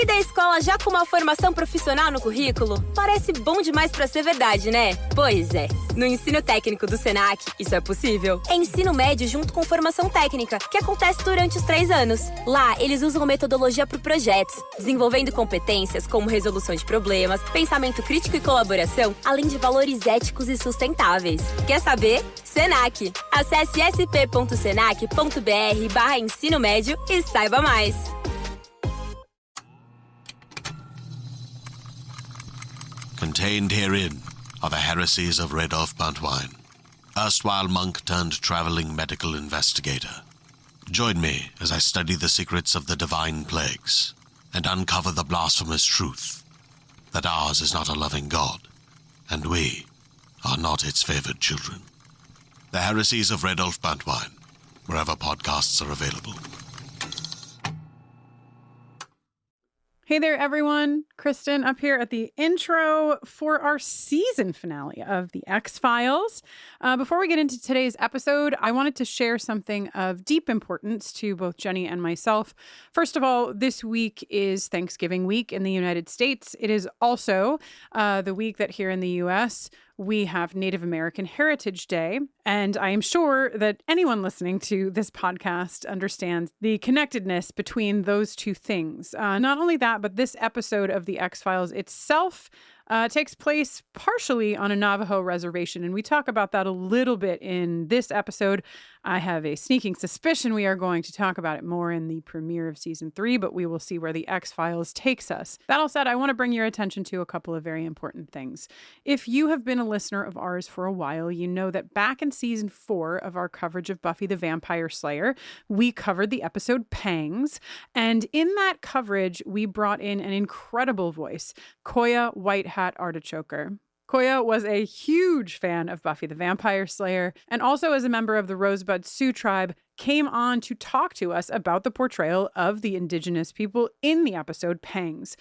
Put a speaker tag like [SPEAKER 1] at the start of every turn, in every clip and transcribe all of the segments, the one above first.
[SPEAKER 1] Sair da escola já com uma formação profissional no currículo? Parece bom demais pra ser verdade, né? Pois é. No ensino técnico do Senac, isso é possível. É ensino médio junto com formação técnica, que acontece durante os 3 anos. Lá, eles usam metodologia para projetos, desenvolvendo competências como resolução de problemas, pensamento crítico e colaboração, além de valores éticos e sustentáveis. Quer saber? Senac. Acesse sp.senac.br/ensino médio e saiba mais.
[SPEAKER 2] Contained herein are the heresies of Radolf Buntwine, erstwhile monk turned traveling medical investigator. Join me as I study the secrets of the divine plagues and uncover the blasphemous truth that ours is not a loving God, and we are not its favored children. The heresies of Radolf Buntwine, wherever podcasts are available.
[SPEAKER 3] Hey there, everyone. Kristin up here at the intro for our season finale of the X-Files. Before we get into today's episode, I wanted to share something of deep importance to both Jenny and myself. First of all, this week is Thanksgiving week in the United States. It is also the week that here in the U.S., we have Native American Heritage Day, and I am sure that anyone listening to this podcast understands the connectedness between those two things. Not only that, but this episode of The X-Files itself takes place partially on a Navajo reservation, and we talk about that a little bit in this episode. I have a sneaking suspicion we are going to talk about it more in the premiere of season 3, but we will see where the X-Files takes us. That all said, I want to bring your attention to a couple of very important things. If you have been a listener of ours for a while, you know that back in season 4 of our coverage of Buffy the Vampire Slayer, we covered the episode Pangs, and in that coverage, we brought in an incredible voice, Koya White Hat Artichoker. Koya was a huge fan of Buffy the Vampire Slayer, and also as a member of the Rosebud Sioux tribe, came on to talk to us about the portrayal of the indigenous people in the episode Pangs.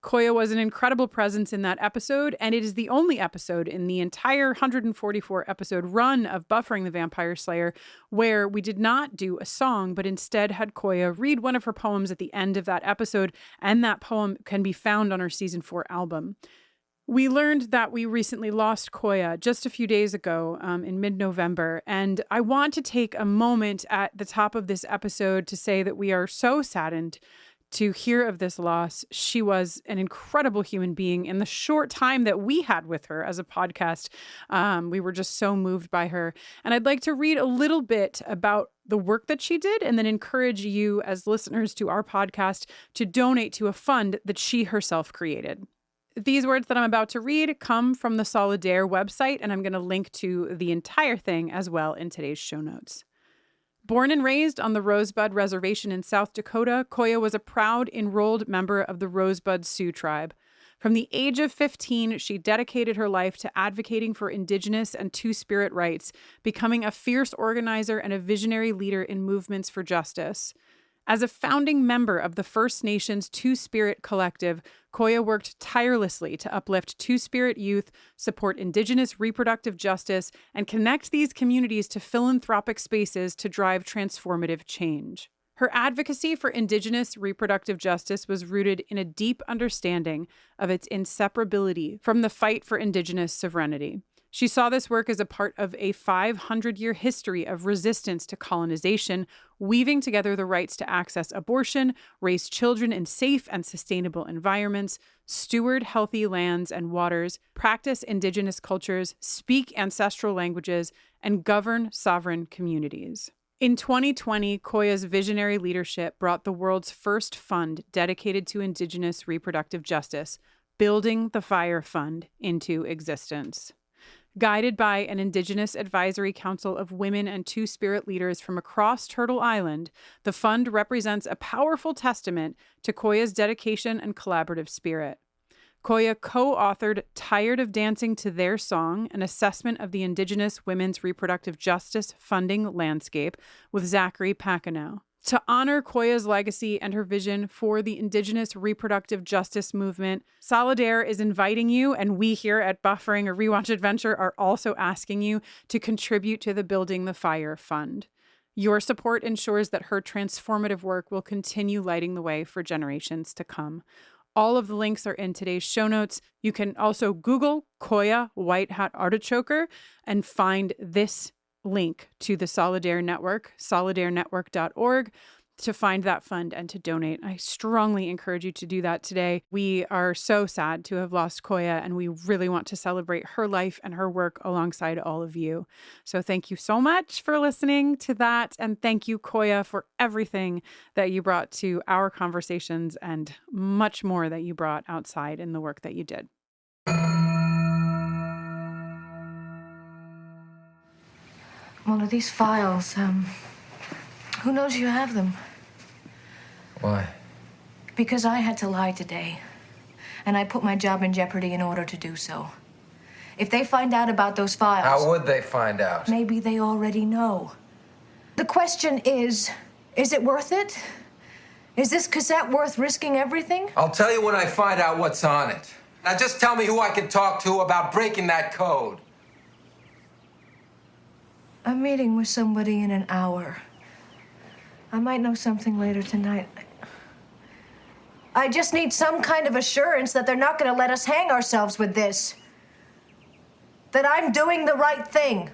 [SPEAKER 3] Koya was an incredible presence in that episode, and it is the only episode in the entire 144 episode run of Buffering the Vampire Slayer where we did not do a song, but instead had Koya read one of her poems at the end of that episode, and that poem can be found on our season 4 album. We learned that we recently lost Koya just a few days ago in mid-November, and I want to take a moment at the top of this episode to say that we are so saddened to hear of this loss. She was an incredible human being in the short time that we had with her as a podcast. We were just so moved by her. And I'd like to read a little bit about the work that she did and then encourage you as listeners to our podcast to donate to a fund that she herself created. These words that I'm about to read come from the Solidaire website, and I'm going to link to the entire thing as well in today's show notes. Born and raised on the Rosebud Reservation in South Dakota, Koya was a proud enrolled member of the Rosebud Sioux tribe. From the age of 15, she dedicated her life to advocating for Indigenous and Two-Spirit rights, becoming a fierce organizer and a visionary leader in movements for justice. As a founding member of the First Nations Two-Spirit Collective, Koya worked tirelessly to uplift Two-Spirit youth, support Indigenous reproductive justice, and connect these communities to philanthropic spaces to drive transformative change. Her advocacy for Indigenous reproductive justice was rooted in a deep understanding of its inseparability from the fight for Indigenous sovereignty. She saw this work as a part of a 500-year history of resistance to colonization, weaving together the rights to access abortion, raise children in safe and sustainable environments, steward healthy lands and waters, practice Indigenous cultures, speak ancestral languages, and govern sovereign communities. In 2020, Koya's visionary leadership brought the world's first fund dedicated to Indigenous reproductive justice, Building the Fire Fund, into existence. Guided by an Indigenous Advisory Council of women and Two-Spirit leaders from across Turtle Island, the fund represents a powerful testament to Koya's dedication and collaborative spirit. Koya co-authored Tired of Dancing to Their Song, an assessment of the Indigenous women's reproductive justice funding landscape, with Zachary Packenow. To honor Koya's legacy and her vision for the Indigenous reproductive justice movement, Solidaire is inviting you, and we here at Buffering a Rewatch Adventure are also asking you to contribute to the Building the Fire Fund. Your support ensures that her transformative work will continue lighting the way for generations to come. All of the links are in today's show notes. You can also Google Koya White Hat Artichoker and find this link to the Solidaire Network, solidarenetwork.org, to find that fund and to donate. I strongly encourage you to do that today. We are so sad to have lost Koya, and we really want to celebrate her life and her work alongside all of you. So thank you so much for listening to that. And thank you, Koya, for everything that you brought to our conversations and much more that you brought outside in the work that you did.
[SPEAKER 4] Mulder, these files, who knows you have them?
[SPEAKER 5] Why?
[SPEAKER 4] Because I had to lie today, and I put my job in jeopardy in order to do so. If they find out about those files...
[SPEAKER 5] How would they find out?
[SPEAKER 4] Maybe they already know. The question is it worth it? Is this cassette worth risking everything?
[SPEAKER 5] I'll tell you when I find out what's on it. Now just tell me who I can talk to about breaking that code.
[SPEAKER 4] I'm meeting with somebody in an hour. I might know something later tonight. I just need some kind of assurance that they're not going to let us hang ourselves with this. That I'm doing the right thing.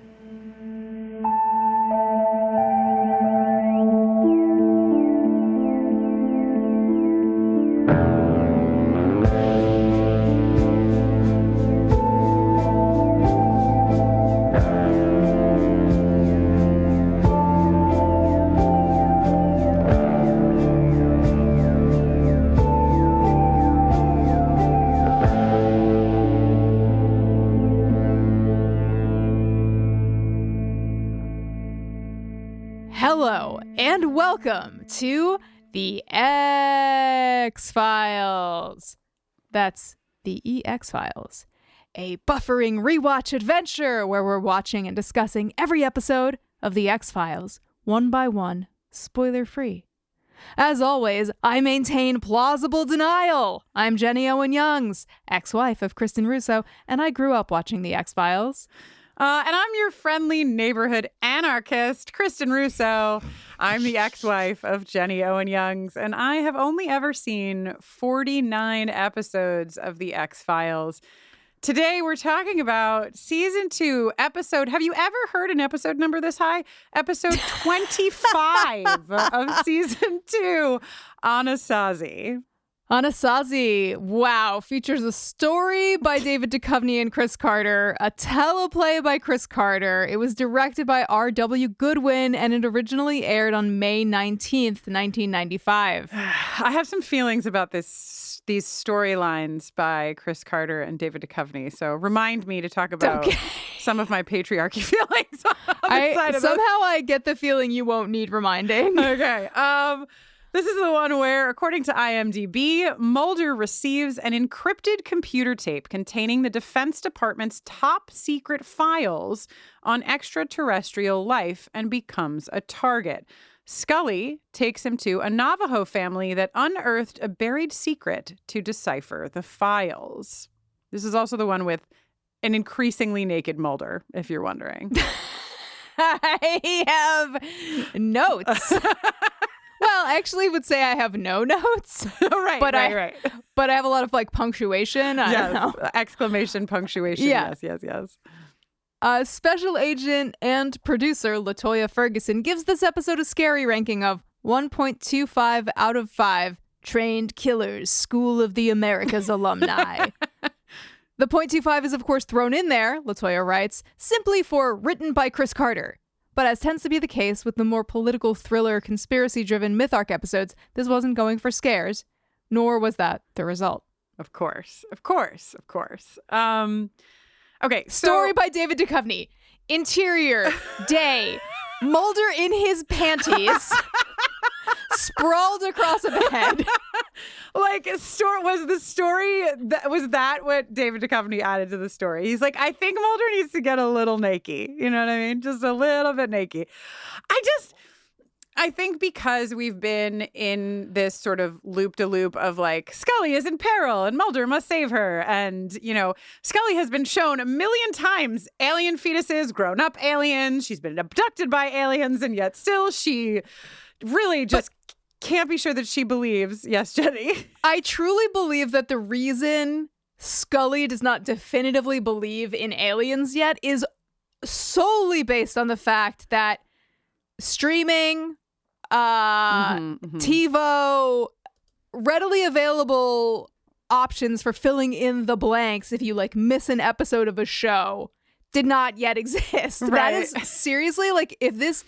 [SPEAKER 6] Hello, and welcome to the X-Files. That's the eX-Files, a buffering rewatch adventure where we're watching and discussing every episode of the X-Files, one by one, spoiler-free. As always, I maintain plausible denial. I'm Jenny Owen Youngs, ex-wife of Kristin Russo, and I grew up watching the X-Files.
[SPEAKER 3] And I'm your friendly neighborhood anarchist, Kristin Russo. I'm the ex-wife of Jenny Owen Youngs, and I have only ever seen 49 episodes of the X-Files. Today, we're talking about season 2, episode... Have you ever heard an episode number this high? Episode 25 of season 2, Anasazi.
[SPEAKER 6] Anasazi, wow, features a story by David Duchovny and Chris Carter, a teleplay by Chris Carter. It was directed by R.W. Goodwin, and it originally aired on May 19th, 1995.
[SPEAKER 3] I have some feelings about these storylines by Chris Carter and David Duchovny, so remind me to talk about some of my patriarchy feelings on the side of
[SPEAKER 6] somehow I get the feeling you won't need reminding.
[SPEAKER 3] Okay. This is the one where, according to IMDb, Mulder receives an encrypted computer tape containing the Defense Department's top secret files on extraterrestrial life and becomes a target. Scully takes him to a Navajo family that unearthed a buried secret to decipher the files. This is also the one with an increasingly naked Mulder, if you're wondering.
[SPEAKER 6] I have notes. Well, I actually would say I have no notes.
[SPEAKER 3] Right.
[SPEAKER 6] But I have a lot of punctuation. I don't know.
[SPEAKER 3] Exclamation punctuation.
[SPEAKER 6] Yeah.
[SPEAKER 3] Yes.
[SPEAKER 6] Special agent and producer LaToya Ferguson gives this episode a scary ranking of 1.25 out of 5 trained killers, School of the Americas Alumni. The 0.25 is, of course, thrown in there, LaToya writes, simply for written by Chris Carter. But as tends to be the case with the more political thriller, conspiracy-driven myth arc episodes, this wasn't going for scares, nor was that the result.
[SPEAKER 3] Of course. Okay.
[SPEAKER 6] Story by David Duchovny. Interior, day. Mulder in his panties, sprawled across a bed.
[SPEAKER 3] Was that what David Duchovny added to the story? He's like, I think Mulder needs to get a little naked. You know what I mean? Just a little bit naked. I think because we've been in this sort of loop-de-loop of like, Scully is in peril and Mulder must save her. And, you know, Scully has been shown a million times alien fetuses, grown-up aliens. She's been abducted by aliens, and yet still she really just can't be sure that she believes. Yes, Jenny?
[SPEAKER 6] I truly believe that the reason Scully does not definitively believe in aliens yet is solely based on the fact that streaming, TiVo, readily available options for filling in the blanks if you like miss an episode of a show did not yet exist.
[SPEAKER 3] Right.
[SPEAKER 6] That is seriously like if this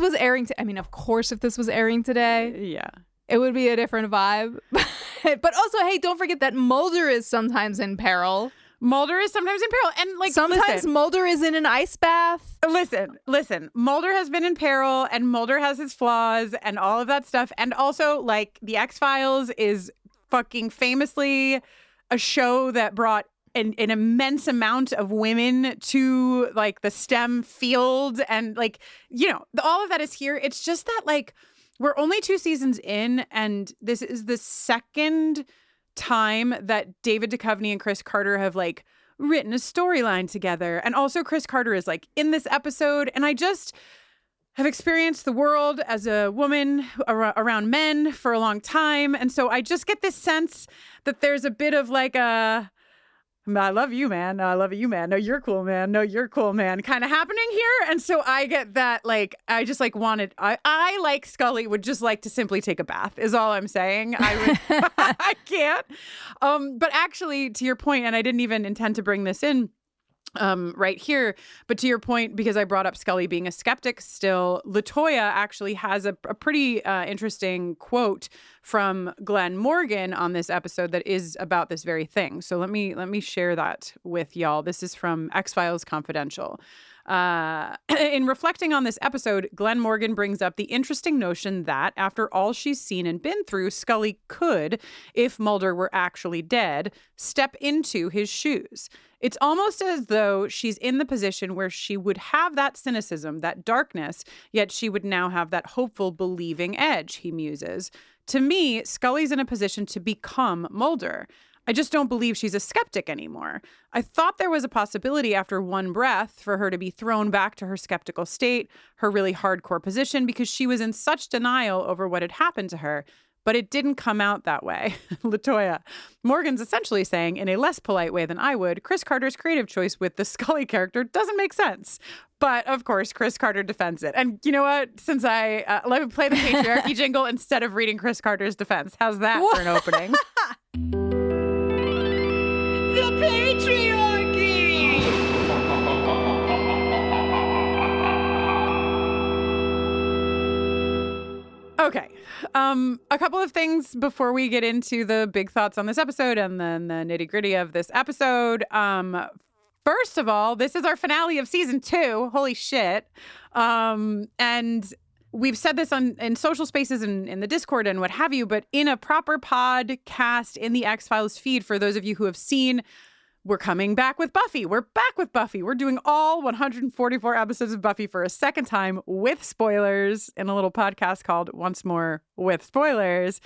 [SPEAKER 6] was airing I mean, of course, if this was airing today,
[SPEAKER 3] Yeah.
[SPEAKER 6] it would be a different vibe. But also, hey, don't forget that Mulder is sometimes in peril.
[SPEAKER 3] Mulder is sometimes in peril. And like
[SPEAKER 6] Sometimes
[SPEAKER 3] listen,
[SPEAKER 6] Mulder is in an ice bath.
[SPEAKER 3] Listen. Mulder has been in peril, and Mulder has his flaws and all of that stuff. And also, like, the X-Files is fucking famously a show that brought an immense amount of women to like the STEM field. And like, you know, all of that is here. It's just that like we're only 2 seasons in, and this is the second time that David Duchovny and Chris Carter have like written a storyline together. And also Chris Carter is like in this episode. And I just have experienced the world as a woman around men for a long time. And so I just get this sense that there's a bit of like a, I love you, man. No, I love you, man. No, you're cool, man. No, you're cool, man. Kind of happening here. And so I get that, like, I just like wanted, I like Scully would just like to simply take a bath is all I'm saying. I would, I can't. But actually, to your point, and I didn't even intend to bring this in right here, but to your point, because I brought up Scully being a skeptic still, LaToya actually has a pretty interesting quote from Glenn Morgan on this episode that is about this very thing. So let me share that with y'all. This is from X-Files Confidential. In reflecting on this episode, Glenn Morgan brings up the interesting notion that after all she's seen and been through, Scully could, if Mulder were actually dead, step into his shoes. It's almost as though she's in the position where she would have that cynicism, that darkness, yet she would now have that hopeful, believing edge, he muses. To me, Scully's in a position to become Mulder. I just don't believe she's a skeptic anymore. I thought there was a possibility after one breath for her to be thrown back to her skeptical state, her really hardcore position, because she was in such denial over what had happened to her. But it didn't come out that way. LaToya. Morgan's essentially saying, in a less polite way than I would, Chris Carter's creative choice with the Scully character doesn't make sense. But, of course, Chris Carter defends it. And you know what? Since let me play the patriarchy jingle instead of reading Chris Carter's defense. How's that for an opening? The patriarchy! Okay. A couple of things before we get into the big thoughts on this episode and then the nitty-gritty of this episode. First of all, this is our finale of season 2. Holy shit. And we've said this in social spaces and in the Discord and what have you, but in a proper podcast in the X-Files feed, for those of you who have seen, we're coming back with Buffy. We're back with Buffy. We're doing all 144 episodes of Buffy for a second time with spoilers in a little podcast called Once More with Spoilers.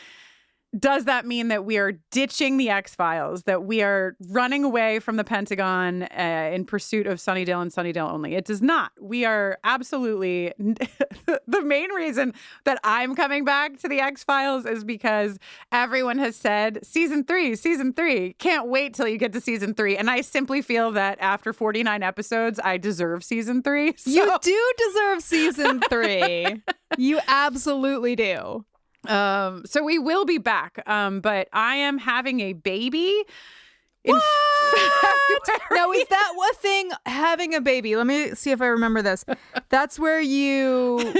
[SPEAKER 3] Does that mean that we are ditching the X-Files, that we are running away from the Pentagon in pursuit of Sunnydale and Sunnydale only? It does not. We are absolutely... The main reason that I'm coming back to the X-Files is because everyone has said, season 3, can't wait till you get to season 3. And I simply feel that after 49 episodes, I deserve season 3. So...
[SPEAKER 6] You do deserve season 3. You absolutely do.
[SPEAKER 3] So we will be back, but I am having a baby in February.
[SPEAKER 6] Now, is that one thing, having a baby? Let me see if I remember this. That's where you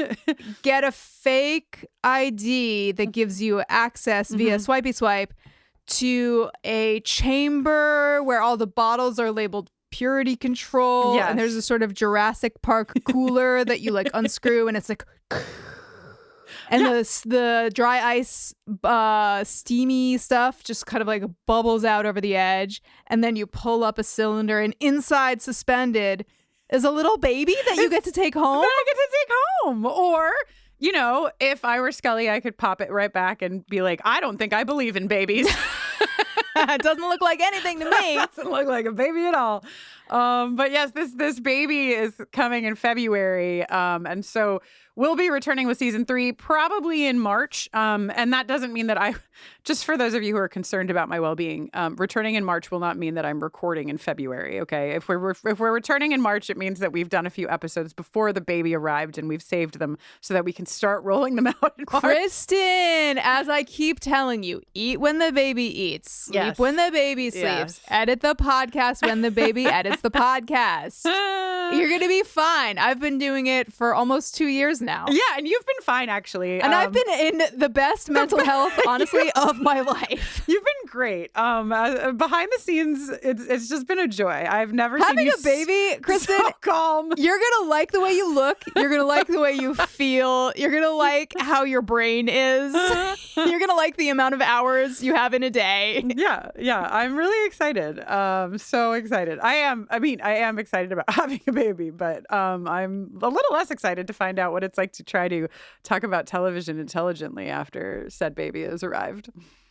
[SPEAKER 6] get a fake ID that gives you access via swipey swipe to a chamber where all the bottles are labeled purity control.
[SPEAKER 3] Yes.
[SPEAKER 6] And there's a sort of Jurassic Park cooler that you like unscrew and it's like... And the dry ice, steamy stuff just kind of like bubbles out over the edge. And then you pull up a cylinder and inside suspended is a little baby that you get to take home.
[SPEAKER 3] That I get to take home. Or you know, if I were Scully, I could pop it right back and be like, I don't think I believe in babies.
[SPEAKER 6] It doesn't look like anything to me.
[SPEAKER 3] It doesn't look like a baby at all. But yes, this baby is coming in February. And so we'll be returning with season 3 probably in March. And that doesn't mean that just for those of you who are concerned about my well-being, returning in March will not mean that I'm recording in February. Okay. If we're returning in March, it means that we've done a few episodes before the baby arrived and we've saved them so that we can start rolling them out in March.
[SPEAKER 6] Kristin, as I keep telling you, eat when the baby eats, sleep when the baby sleeps, edit the podcast when the baby edits the podcast. You're going to be fine. I've been doing it for almost 2 years now.
[SPEAKER 3] Yeah, and you've been fine, actually.
[SPEAKER 6] And I've been in the best mental health, honestly, of my life.
[SPEAKER 3] You've been great. Behind the scenes, it's just been a joy. I've never seen
[SPEAKER 6] having
[SPEAKER 3] you
[SPEAKER 6] a baby, Kristin.
[SPEAKER 3] So calm.
[SPEAKER 6] You're gonna like the way you look. You're gonna like the way you feel. You're gonna like how your brain is. You're gonna like the amount of hours you have in a day.
[SPEAKER 3] Yeah. I'm really excited. So excited. I am excited about having a baby, but I'm a little less excited to find out what it's like to try to talk about television intelligently after said baby has arrived.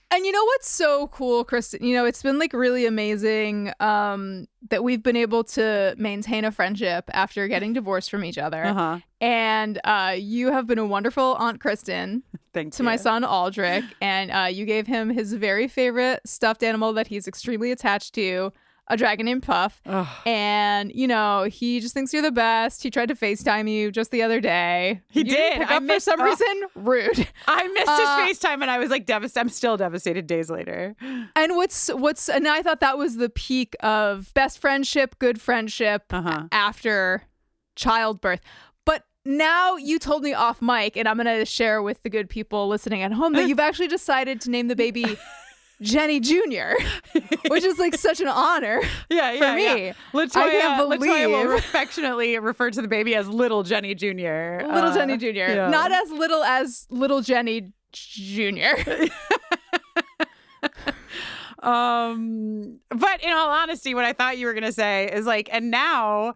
[SPEAKER 6] And you know what's so cool, Kristin? You know, it's been like really amazing that we've been able to maintain a friendship after getting divorced from each other.
[SPEAKER 3] Uh-huh.
[SPEAKER 6] And you have been a wonderful Aunt Kristin to my son Aldrich. And you gave him his very favorite stuffed animal that he's extremely attached to, a dragon named Puff.
[SPEAKER 3] Ugh.
[SPEAKER 6] And, you know, he just thinks you're the best. He tried to FaceTime you just the other day.
[SPEAKER 3] He
[SPEAKER 6] You
[SPEAKER 3] did.
[SPEAKER 6] didn't pick up for some reason. Rude.
[SPEAKER 3] I missed his FaceTime and I was like devastated. I'm still devastated days later.
[SPEAKER 6] And and I thought that was the peak of best friendship, good friendship after childbirth. But now you told me off mic, and I'm going to share with the good people listening at home that you've actually decided to name the baby Jenny Jr., which is like such an honor for me.
[SPEAKER 3] Yeah.
[SPEAKER 6] LaToya
[SPEAKER 3] will affectionately refer to the baby as Little Jenny Jr.
[SPEAKER 6] Little Jenny Jr. Not as little as Little Jenny Jr.
[SPEAKER 3] But in all honesty, what I thought you were going to say is like, and now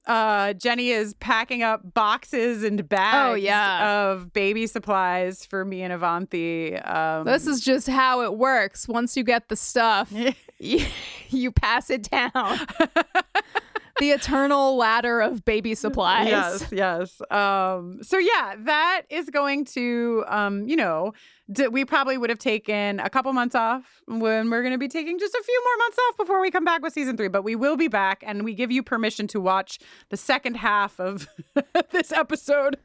[SPEAKER 3] Jenny is packing up boxes and bags of baby supplies for me and Avanti.
[SPEAKER 6] This is just how it works. Once you get the stuff, you pass it down. The eternal ladder of baby supplies.
[SPEAKER 3] Yes. So yeah, that is going to, we probably would have taken a couple months off when we're going to be taking just a few more months off before we come back with season 3. But we will be back, and we give you permission to watch the second half of this episode.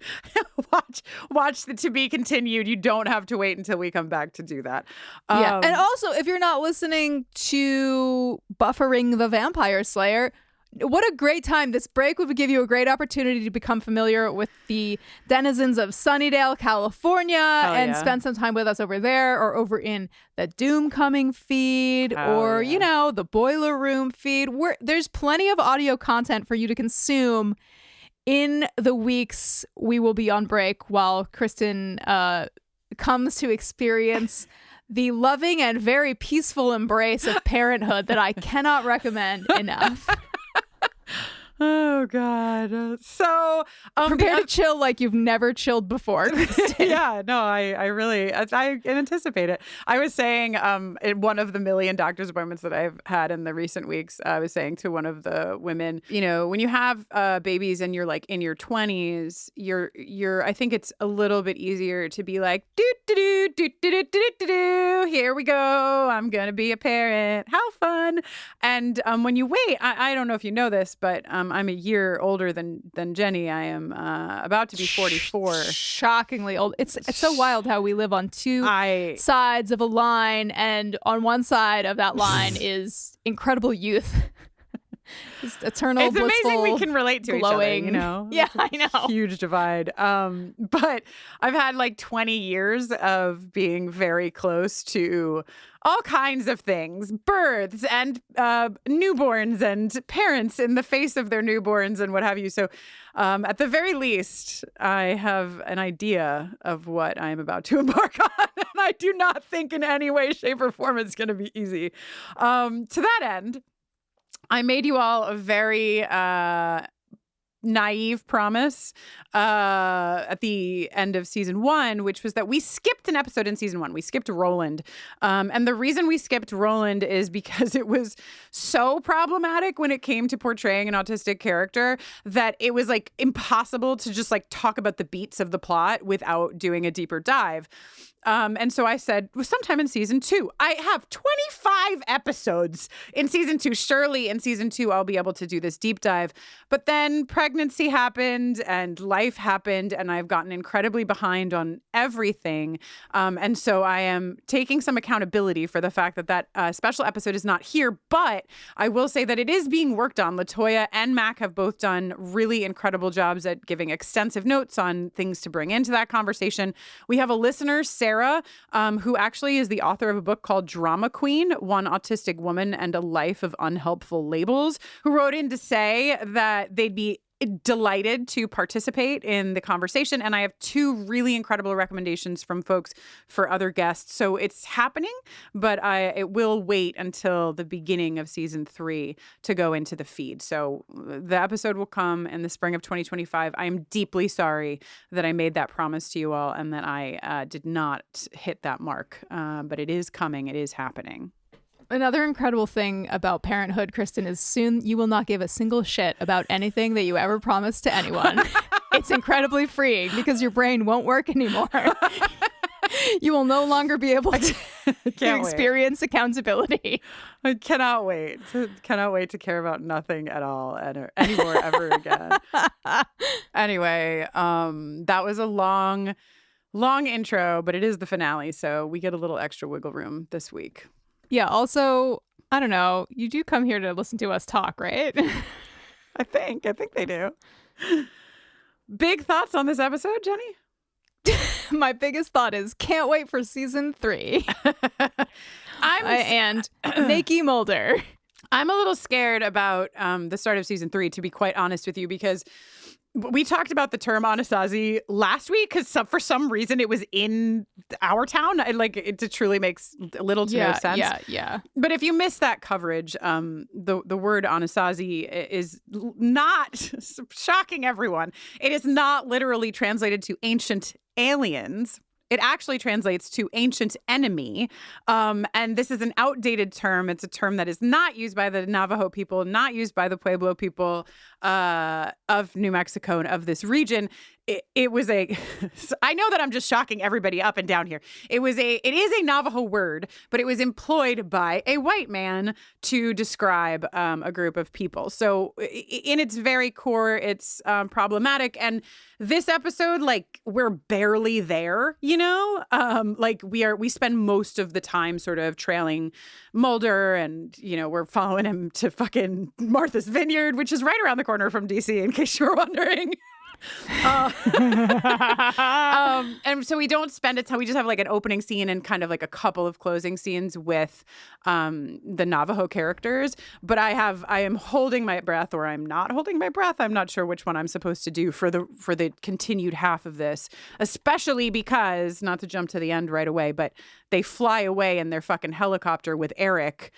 [SPEAKER 3] Watch the to be continued. You don't have to wait until we come back to do that.
[SPEAKER 6] Yeah. And also, if you're not listening to Buffering the Vampire Slayer, what a great time. This break would give you a great opportunity to become familiar with the denizens of Sunnydale, California, and spend some time with us over there or over in the Doom Coming feed or, the Boiler Room feed. There's plenty of audio content for you to consume in the weeks we will be on break while Kristin comes to experience the loving and very peaceful embrace of parenthood that I cannot recommend enough.
[SPEAKER 3] Oh, God. So
[SPEAKER 6] prepare to chill like you've never chilled before, Kristin.
[SPEAKER 3] Yeah, no, I really anticipate it. I was saying in one of the million doctor's appointments that I've had in the recent weeks, I was saying to one of the women, when you have babies and you're like in your 20s, I think it's a little bit easier to be like, here we go. I'm going to be a parent. How fun. And when you wait, I don't know if you know this, but I'm a year older than Jenny. I am about to be 44.
[SPEAKER 6] Shockingly old. It's so wild how we live on two sides of a line, and on one side of that line is incredible youth. Just eternal,
[SPEAKER 3] it's
[SPEAKER 6] blissful,
[SPEAKER 3] amazing we can relate to
[SPEAKER 6] glowing.
[SPEAKER 3] each other,
[SPEAKER 6] Yeah, I know.
[SPEAKER 3] Huge divide. But I've had like 20 years of being very close to all kinds of things, births and newborns and parents in the face of their newborns and what have you. So at the very least, I have an idea of what I'm about to embark on. And I do not think in any way, shape, or form it's going to be easy. To that end, I made you all a very naive promise at the end of season 1, which was that we skipped an episode in season 1. We skipped Roland. And the reason we skipped Roland is because it was so problematic when it came to portraying an autistic character that it was like impossible to just like talk about the beats of the plot without doing a deeper dive. And so I said, well, sometime in season 2, I have 25 episodes in season 2. Surely in season 2, I'll be able to do this deep dive. But then pregnancy happened and life happened, and I've gotten incredibly behind on everything. And so I am taking some accountability for the fact that special episode is not here. But I will say that it is being worked on. LaToya and Mac have both done really incredible jobs at giving extensive notes on things to bring into that conversation. We have a listener, Sarah, who actually is the author of a book called Drama Queen, One Autistic Woman and a Life of Unhelpful Labels, who wrote in to say that they'd be delighted to participate in the conversation. And I have 2 really incredible recommendations from folks for other guests. So it's happening, but it will wait until the beginning of season 3 to go into the feed. So the episode will come in the spring of 2025. I am deeply sorry that I made that promise to you all and that I did not hit that mark. But it is coming. It is happening.
[SPEAKER 6] Another incredible thing about parenthood, Kristin, is soon you will not give a single shit about anything that you ever promised to anyone. It's incredibly freeing because your brain won't work anymore. You will no longer be able to experience accountability.
[SPEAKER 3] I cannot wait. Cannot wait to care about nothing at all anymore ever again. Anyway, that was a long intro, but it is the finale, so we get a little extra wiggle room this week.
[SPEAKER 6] Yeah, also, I don't know, you do come here to listen to us talk, right?
[SPEAKER 3] I think they do. Big thoughts on this episode, Jenny?
[SPEAKER 6] My biggest thought is can't wait for season 3. And Nakey Mulder.
[SPEAKER 3] I'm a little scared about the start of season 3, to be quite honest with you, because we talked about the term Anasazi last week because for some reason it was in our town. It truly makes little to no sense.
[SPEAKER 6] Yeah.
[SPEAKER 3] But if you missed that coverage, the word Anasazi is not, shocking everyone, it is not literally translated to ancient aliens. It actually translates to ancient enemy. And this is an outdated term. It's a term that is not used by the Navajo people, not used by the Pueblo people of New Mexico and of this region. It was I know that I'm just shocking everybody up and down here. It is a Navajo word, but it was employed by a white man to describe a group of people. So in its very core, it's problematic. And this episode, we're barely there, you know? We spend most of the time sort of trailing Mulder and, we're following him to fucking Martha's Vineyard, which is right around the corner from DC, in case you were wondering. And so we don't spend a ton. We just have an opening scene and kind of a couple of closing scenes with the Navajo characters. But I am holding my breath, or I'm not holding my breath. I'm not sure which one I'm supposed to do for the continued half of this, especially because, not to jump to the end right away, but they fly away in their fucking helicopter with Eric,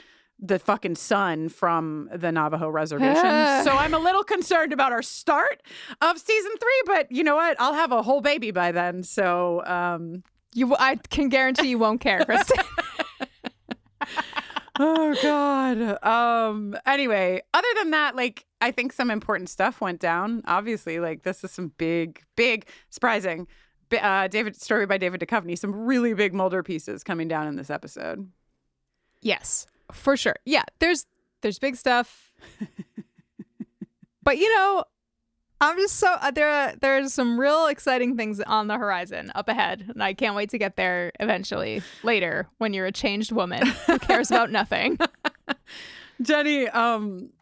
[SPEAKER 3] the fucking son from the Navajo reservation. So I'm a little concerned about our start of season 3, but you know what? I'll have a whole baby by then. So
[SPEAKER 6] I can guarantee you won't care, Kristin.
[SPEAKER 3] Oh God. Anyway, other than that, I think some important stuff went down. Obviously, this is some big, surprising story by David Duchovny. Some really big Mulder pieces coming down in this episode.
[SPEAKER 6] Yes. For sure. Yeah, there's big stuff. But I'm just so there's some real exciting things on the horizon up ahead, and I can't wait to get there eventually later when you're a changed woman who cares about nothing.
[SPEAKER 3] Jenny, I'm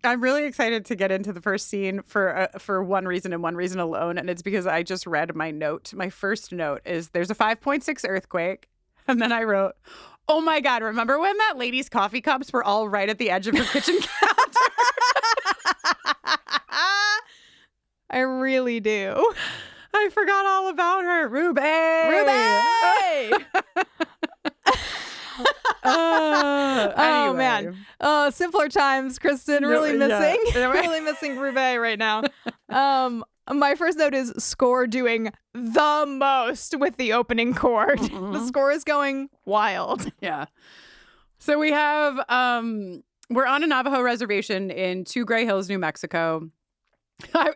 [SPEAKER 3] really excited to get into the first scene for one reason and one reason alone, and it's because I just read my note. My first note is there's a 5.6 earthquake, and then I wrote, oh my God, remember when that lady's coffee cups were all right at the edge of her kitchen counter?
[SPEAKER 6] I really do.
[SPEAKER 3] I forgot all about her. Ruby!
[SPEAKER 6] Oh, man. Oh, simpler times, Kristin. Really missing. Really missing Ruby right now. My first note is score doing the most with the opening chord. The score is going wild.
[SPEAKER 3] Yeah. So we have, we're on a Navajo reservation in Two Gray Hills, New Mexico.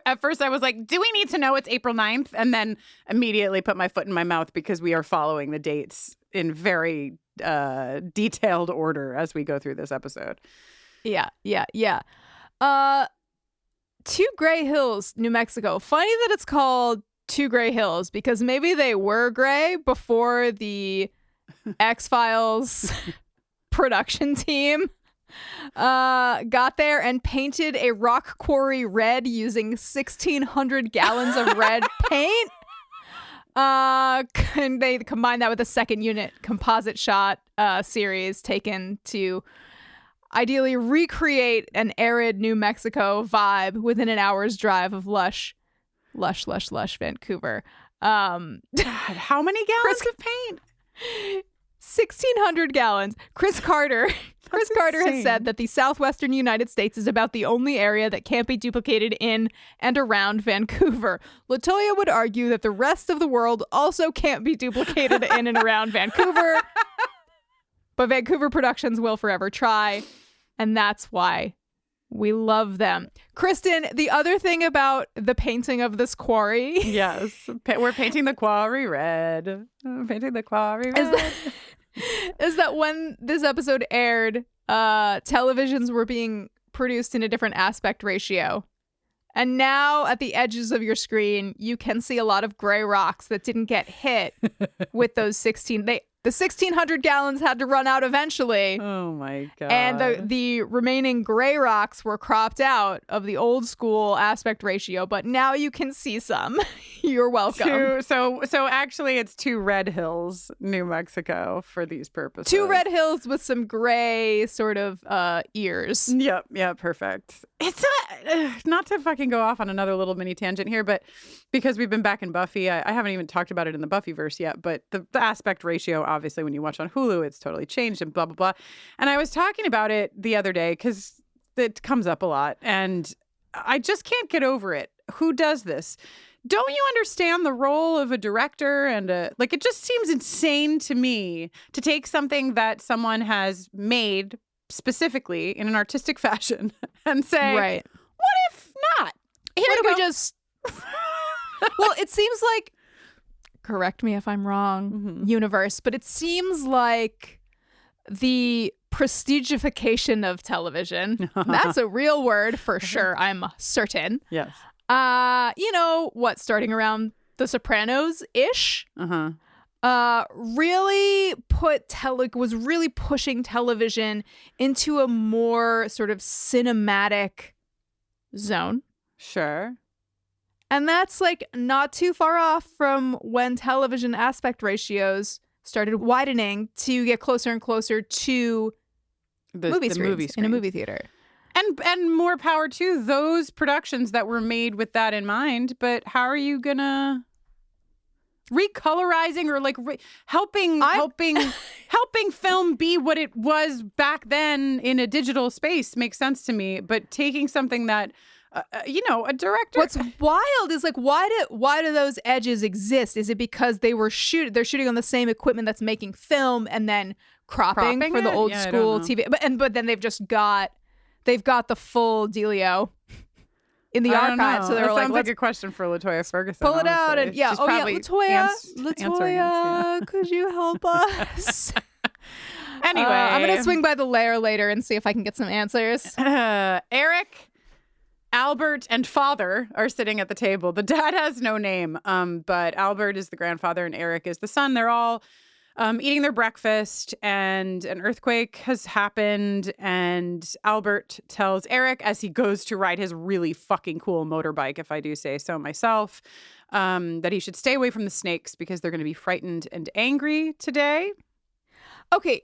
[SPEAKER 3] At first I was like, do we need to know it's April 9th? And then immediately put my foot in my mouth because we are following the dates in very detailed order as we go through this episode.
[SPEAKER 6] Yeah. Two Gray Hills, New Mexico. Funny that it's called Two Gray Hills because maybe they were gray before the X-Files production team got there and painted a rock quarry red using 1,600 gallons of red paint. And they combined that with a second unit composite shot series taken to ideally recreate an arid New Mexico vibe within an hour's drive of lush Vancouver.
[SPEAKER 3] God, how many gallons of paint?
[SPEAKER 6] 1,600 gallons. Chris Carter has said that the southwestern United States is about the only area that can't be duplicated in and around Vancouver. LaToya would argue that the rest of the world also can't be duplicated in and around Vancouver, but Vancouver Productions will forever try, and that's why we love them. Kristin, the other thing about the painting of this quarry...
[SPEAKER 3] Yes, we're painting the quarry red. Painting the quarry red.
[SPEAKER 6] Is that when this episode aired, televisions were being produced in a different aspect ratio. And now at the edges of your screen, you can see a lot of gray rocks that didn't get hit with those 16. The 1,600 gallons had to run out eventually.
[SPEAKER 3] Oh my God.
[SPEAKER 6] And the remaining gray rocks were cropped out of the old school aspect ratio, but now you can see some. You're welcome.
[SPEAKER 3] So actually it's Two Red Hills, New Mexico for these purposes.
[SPEAKER 6] Two red hills with some gray sort of ears.
[SPEAKER 3] Yep. Yeah, perfect. It's not to fucking go off on another little mini tangent here, but because we've been back in Buffy, I haven't even talked about it in the Buffyverse yet, but the aspect ratio, obviously, when you watch on Hulu, it's totally changed and blah, blah, blah. And I was talking about it the other day because it comes up a lot and I just can't get over it. Who does this? Don't you understand the role of a director and it just seems insane to me to take something that someone has made specifically in an artistic fashion and say,
[SPEAKER 6] right.
[SPEAKER 3] What if not? Here
[SPEAKER 6] what
[SPEAKER 3] you
[SPEAKER 6] if
[SPEAKER 3] go.
[SPEAKER 6] we just... Well, it seems like, correct me if I'm wrong, universe, but it seems like the prestigification of television, that's a real word for sure, I'm certain.
[SPEAKER 3] Yes.
[SPEAKER 6] Starting around The Sopranos-ish? Was really pushing television into a more sort of cinematic zone.
[SPEAKER 3] Sure.
[SPEAKER 6] And that's not too far off from when television aspect ratios started widening to get closer and closer to movie screens in a movie theater.
[SPEAKER 3] And more power to those productions that were made with that in mind. But how are you gonna recolorizing or helping film be what it was back then in a digital space makes sense to me. But taking something that a director.
[SPEAKER 6] What's wild is why do those edges exist? Is it because they're shooting on the same equipment that's making film and then cropping for the old school TV? But then they've got the full dealio in the archive. So they're
[SPEAKER 3] sounds like a question for LaToya Ferguson.
[SPEAKER 6] Pull it out and
[SPEAKER 3] She's probably
[SPEAKER 6] LaToya, could you help us?
[SPEAKER 3] Anyway,
[SPEAKER 6] I'm gonna swing by the lair later and see if I can get some answers.
[SPEAKER 3] Eric, Albert, and father are sitting at the table. The dad has no name, but Albert is the grandfather and Eric is the son. They're all eating their breakfast, and an earthquake has happened. And Albert tells Eric, as he goes to ride his really fucking cool motorbike, if I do say so myself, that he should stay away from the snakes because they're going to be frightened and angry today.
[SPEAKER 6] Okay,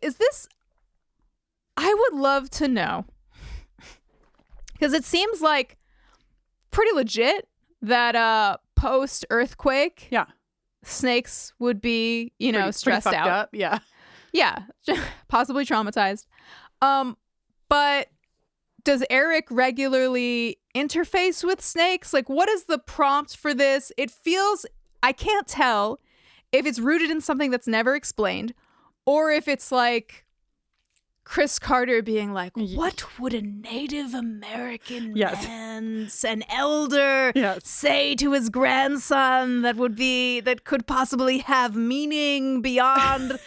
[SPEAKER 6] I would love to know, because it seems like pretty legit that post-earthquake, snakes would be, stressed
[SPEAKER 3] pretty
[SPEAKER 6] out.
[SPEAKER 3] Up. Yeah.
[SPEAKER 6] Yeah, possibly traumatized. But does Eric regularly interface with snakes? Like, what is the prompt for this? It feels, I can't tell if it's rooted in something that's never explained, or if it's like Chris Carter being like, what would a Native American man, an elder, say to his grandson that could possibly have meaning beyond...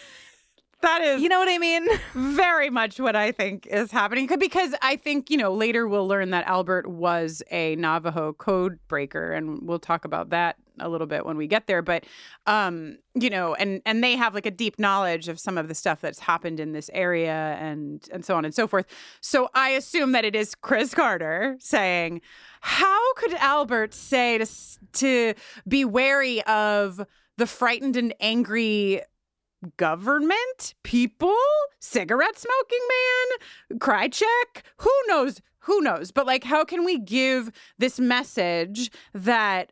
[SPEAKER 3] That is,
[SPEAKER 6] you know what I mean?
[SPEAKER 3] Very much what I think is happening. Because I think, later we'll learn that Albert was a Navajo code breaker, and we'll talk about that a little bit when we get there. But, and they have like a deep knowledge of some of the stuff that's happened in this area and so on and so forth. So I assume that it is Chris Carter saying, how could Albert say to be wary of the frightened and angry government, people, cigarette smoking man, cry check, who knows? But like, how can we give this message that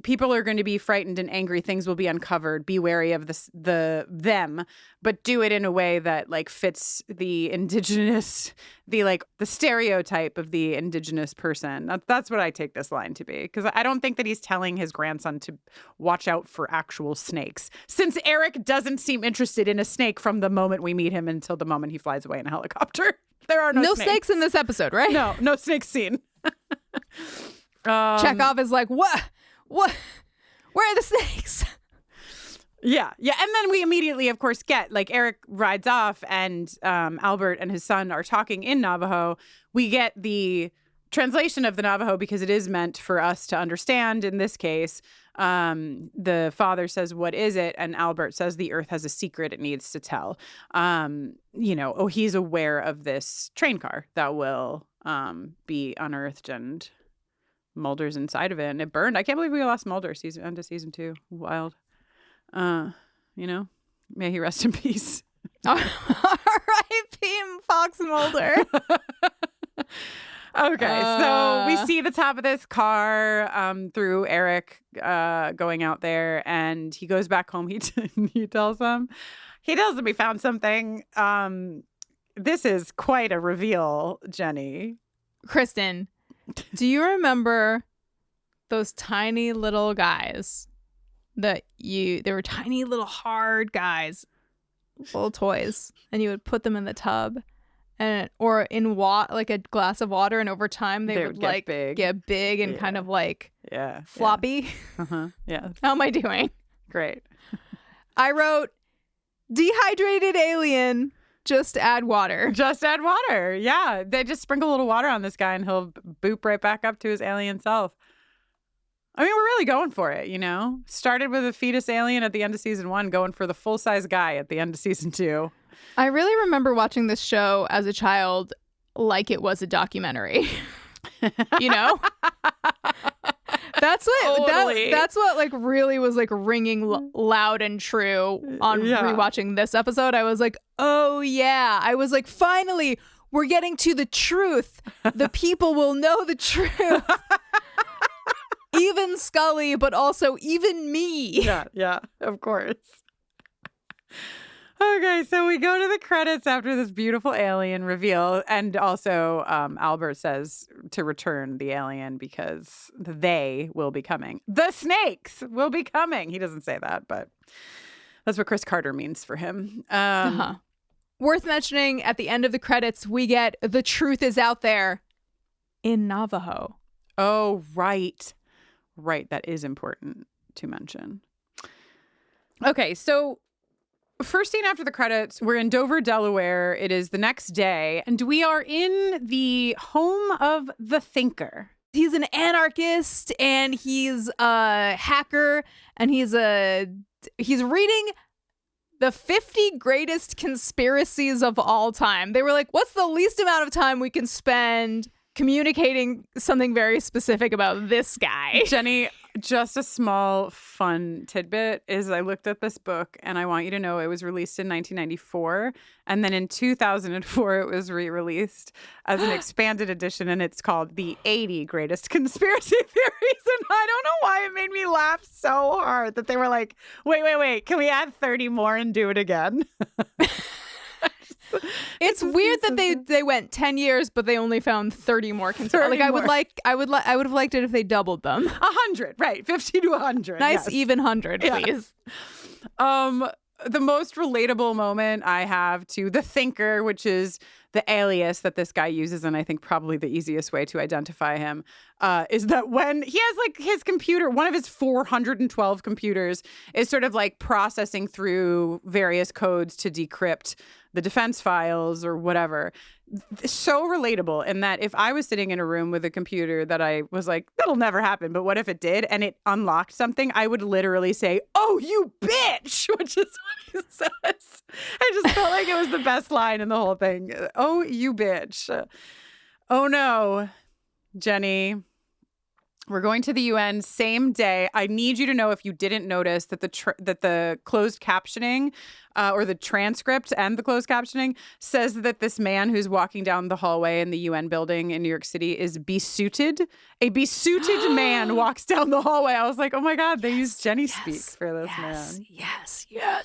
[SPEAKER 3] people are going to be frightened and angry, things will be uncovered, be wary of them, but do it in a way that like fits the indigenous, the stereotype of the indigenous person. That's what I take this line to be, because I don't think that he's telling his grandson to watch out for actual snakes, since Eric doesn't seem interested in a snake from the moment we meet him until the moment he flies away in a helicopter. There are no
[SPEAKER 6] snakes in this episode, right?
[SPEAKER 3] No snakes seen.
[SPEAKER 6] Chekhov is like, what? Where are the snakes?
[SPEAKER 3] Yeah. And then we immediately, of course, get like Eric rides off and Albert and his son are talking in Navajo. We get the translation of the Navajo because it is meant for us to understand. In this case, the father says, what is it? And Albert says, the earth has a secret it needs to tell. He's aware of this train car that will be unearthed, and Mulder's inside of it, and it burned. I can't believe we lost Mulder into season 2. Wild. May he rest in peace.
[SPEAKER 6] R.I.P. Fox Mulder.
[SPEAKER 3] Okay, so we see the top of this car through Eric going out there, and he goes back home. He tells him he found something. This is quite a reveal, Jenny.
[SPEAKER 6] Kristin, do you remember those tiny little guys they were tiny little hard guys, little toys, and you would put them in the tub? Or in like a glass of water, and over time they would like get big and kind of like floppy.
[SPEAKER 3] Yeah.
[SPEAKER 6] How am I doing?
[SPEAKER 3] Great.
[SPEAKER 6] I wrote dehydrated alien. Just add water.
[SPEAKER 3] Yeah. They just sprinkle a little water on this guy and he'll boop right back up to his alien self. I mean, we're really going for it, Started with a fetus alien at the end of season 1, going for the full-size guy at the end of season 2.
[SPEAKER 6] I really remember watching this show as a child like it was a documentary. That's what
[SPEAKER 3] Totally.
[SPEAKER 6] that's what like really was like ringing loud and true on rewatching this episode. I was like, oh yeah. I was like, finally, we're getting to the truth. The people will know the truth. Even Scully, but also even me.
[SPEAKER 3] Yeah, of course. Okay, so we go to the credits after this beautiful alien reveal, and also Albert says to return the alien because they will be coming. The snakes will be coming. He doesn't say that, but that's what Chris Carter means for him.
[SPEAKER 6] Worth mentioning, at the end of the credits, we get "The truth is out there" in Navajo.
[SPEAKER 3] Oh, right. That is important to mention. Okay, so first scene after the credits, we're in Dover, Delaware. It is the next day, and we are in the home of the Thinker.
[SPEAKER 6] He's an anarchist, and he's a hacker, and he's reading the 50 greatest conspiracies of all time. They were like, what's the least amount of time we can spend communicating something very specific about this guy?
[SPEAKER 3] Jenny, just a small fun tidbit is I looked at this book, and I want you to know it was released in 1994, and then in 2004 it was re-released as an expanded edition, and it's called The 80 Greatest Conspiracy Theories. And I don't know why it made me laugh so hard that they were like, wait, can we add 30 more and do it again?
[SPEAKER 6] It's weird that they went 10 years, but they only found 30 more conspirators. Like I would have liked it if they doubled them.
[SPEAKER 3] 100, right? 50 to 100.
[SPEAKER 6] Nice even 100, please.
[SPEAKER 3] The most relatable moment I have to the thinker, which is the alias that this guy uses, and I think probably the easiest way to identify him, is that when he has like his computer, one of his 412 computers is sort of like processing through various codes to decrypt the defense files or whatever. So relatable in that if I was sitting in a room with a computer that I was like, that'll never happen, but what if it did and it unlocked something, I would literally say, oh, you bitch, which is what he says. I just felt like it was the best line in the whole thing. Oh, you bitch. Oh, no, Jenny. We're going to the UN same day. I need you to know, if you didn't notice, that the closed captioning or the transcript and the closed captioning says that this man who's walking down the hallway in the UN building in New York City is besuited. A besuited man walks down the hallway. I was like, oh my God, they used Jenny speak for this man.
[SPEAKER 6] Yes.
[SPEAKER 3] Yeah.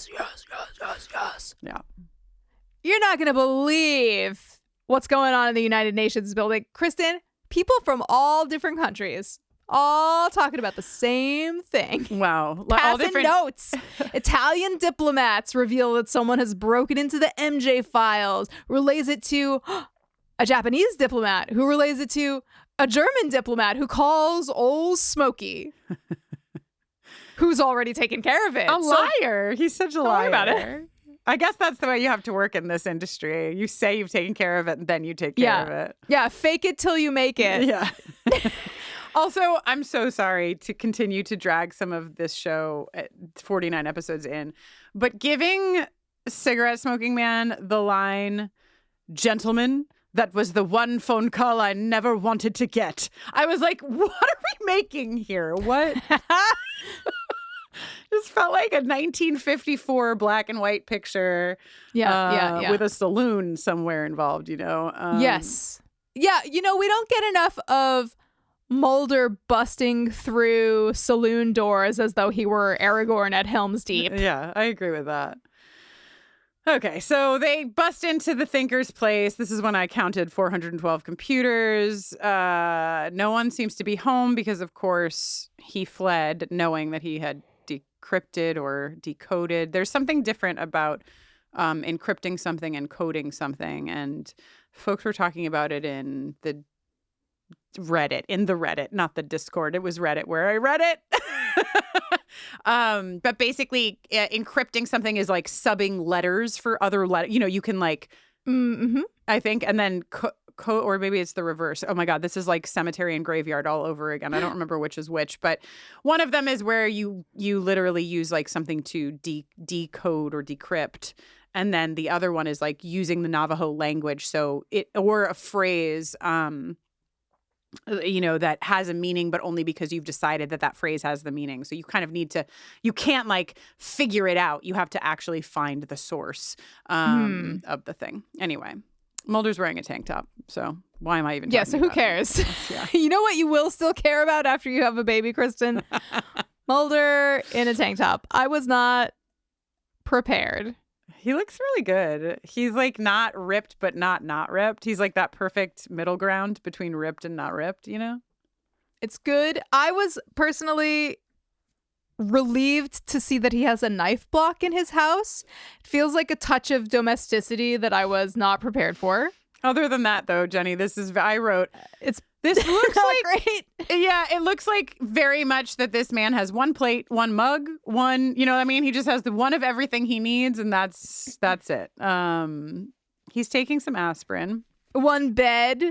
[SPEAKER 6] You're not going to believe what's going on in the United Nations building. Kristin, people from all different countries all talking about the same thing.
[SPEAKER 3] Wow.
[SPEAKER 6] Passing all different notes. Italian diplomats reveal that someone has broken into the MJ files, relays it to a Japanese diplomat who relays it to a German diplomat who calls old Smokey, who's already taken care of it.
[SPEAKER 3] A liar. He's such a liar.
[SPEAKER 6] About it.
[SPEAKER 3] I guess that's the way you have to work in this industry. You say you've taken care of it, and then you take care of it.
[SPEAKER 6] Yeah, fake it till you make it.
[SPEAKER 3] Yeah. Also, I'm so sorry to continue to drag some of this show at 49 episodes in, but giving cigarette smoking man the line, "Gentlemen, that was the one phone call I never wanted to get." I was like, what are we making here? What? Just felt like a 1954 black and white picture.
[SPEAKER 6] Yeah.
[SPEAKER 3] With a saloon somewhere involved,
[SPEAKER 6] Yes. Yeah, we don't get enough of Mulder busting through saloon doors as though he were Aragorn at Helm's Deep.
[SPEAKER 3] Yeah, I agree with that. Okay, so they bust into the Thinker's place. This is when I counted 412 computers. No one seems to be home because, of course, he fled knowing that he had decrypted or decoded. There's something different about encrypting something and coding something, and folks were talking about it in the Reddit, not the Discord. It was Reddit where I read it. But basically, encrypting something is like subbing letters for other letters. You can like, I think, and then or maybe it's the reverse. Oh my God, this is like cemetery and graveyard all over again. I don't remember which is which, but one of them is where you literally use like something to decode or decrypt. And then the other one is like using the Navajo language. So or a phrase, that has a meaning, but only because you've decided that phrase has the meaning. So you kind of you can't like figure it out. You have to actually find the source of the thing. Anyway, Mulder's wearing a tank top. So why am I even talking
[SPEAKER 6] so who cares?
[SPEAKER 3] Yeah.
[SPEAKER 6] You know what you will still care about after you have a baby, Kristin? Mulder in a tank top. I was not prepared.
[SPEAKER 3] He looks really good. He's like not ripped, but not ripped. He's like that perfect middle ground between ripped and not ripped,
[SPEAKER 6] It's good. I was personally relieved to see that he has a knife block in his house. It feels like a touch of domesticity that I was not prepared for.
[SPEAKER 3] Other than that, though, Jenny, this looks like
[SPEAKER 6] great.
[SPEAKER 3] Yeah, it looks like very much that this man has one plate, one mug, one, you know what I mean? He just has the one of everything he needs, and that's it. He's taking some aspirin.
[SPEAKER 6] One bed.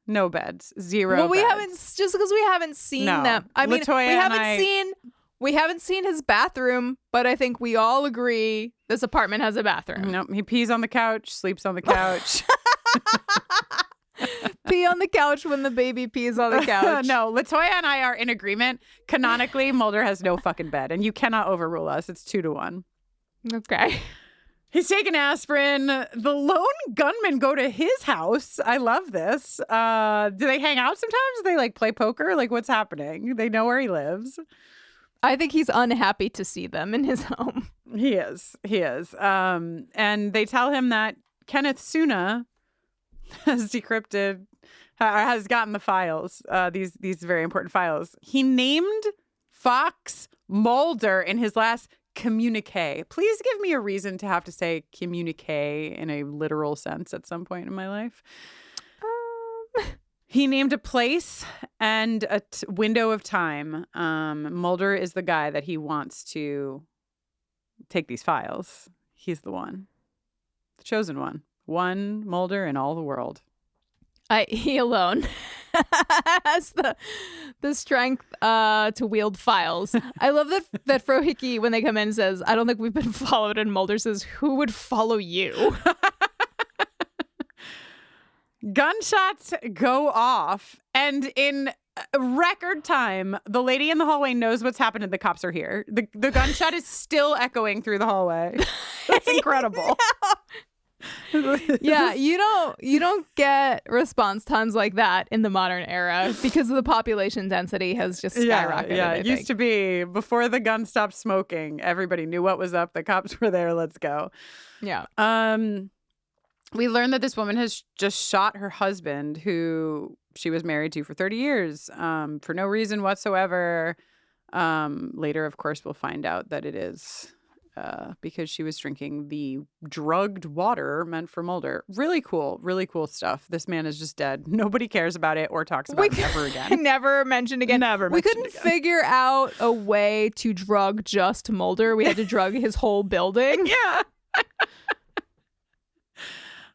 [SPEAKER 3] No beds. Zero
[SPEAKER 6] Well, we
[SPEAKER 3] beds.
[SPEAKER 6] haven't, just because we haven't seen them. I mean,
[SPEAKER 3] LaToya
[SPEAKER 6] we haven't seen his bathroom, but I think we all agree this apartment has a bathroom.
[SPEAKER 3] Nope, he pees on the couch, sleeps on the couch.
[SPEAKER 6] Pee on the couch when the baby pees on the couch.
[SPEAKER 3] No, LaToya and I are in agreement. Canonically, Mulder has no fucking bed, and you cannot overrule us. It's 2-1.
[SPEAKER 6] Okay.
[SPEAKER 3] He's taking aspirin. The lone gunmen go to his house. I love this. Do they hang out sometimes? Do they like play poker? Like what's happening? They know where he lives.
[SPEAKER 6] I think he's unhappy to see them in his home.
[SPEAKER 3] He is. And they tell him that Kenneth Suna has decrypted, has gotten the files, these very important files. He named Fox Mulder in his last communique. Please give me a reason to have to say communique in a literal sense at some point in my life. He named a place and a window of time. Mulder is the guy that he wants to take these files. He's the one. The chosen one. One Mulder in all the world.
[SPEAKER 6] He alone has the strength to wield files. I love that Frohike, when they come in, says, "I don't think we've been followed," and Mulder says, "Who would follow you?"
[SPEAKER 3] Gunshots go off, and in record time, the lady in the hallway knows what's happened and the cops are here. The gunshot is still echoing through the hallway. That's incredible.
[SPEAKER 6] Yeah, you don't get response times like that in the modern era because of the population density has just skyrocketed.
[SPEAKER 3] Yeah, it used to be before the gun stopped smoking, everybody knew what was up. The cops were there. Let's go.
[SPEAKER 6] Yeah.
[SPEAKER 3] We learned that this woman has just shot her husband, who she was married to for 30 years, for no reason whatsoever. Later, of course, we'll find out that it is because she was drinking the drugged water meant for Mulder. Really cool stuff. This man is just dead. Nobody cares about it or talks about it ever again.
[SPEAKER 6] Never mentioned again. We couldn't figure out a way to drug just Mulder. We had to drug his whole building.
[SPEAKER 3] Yeah.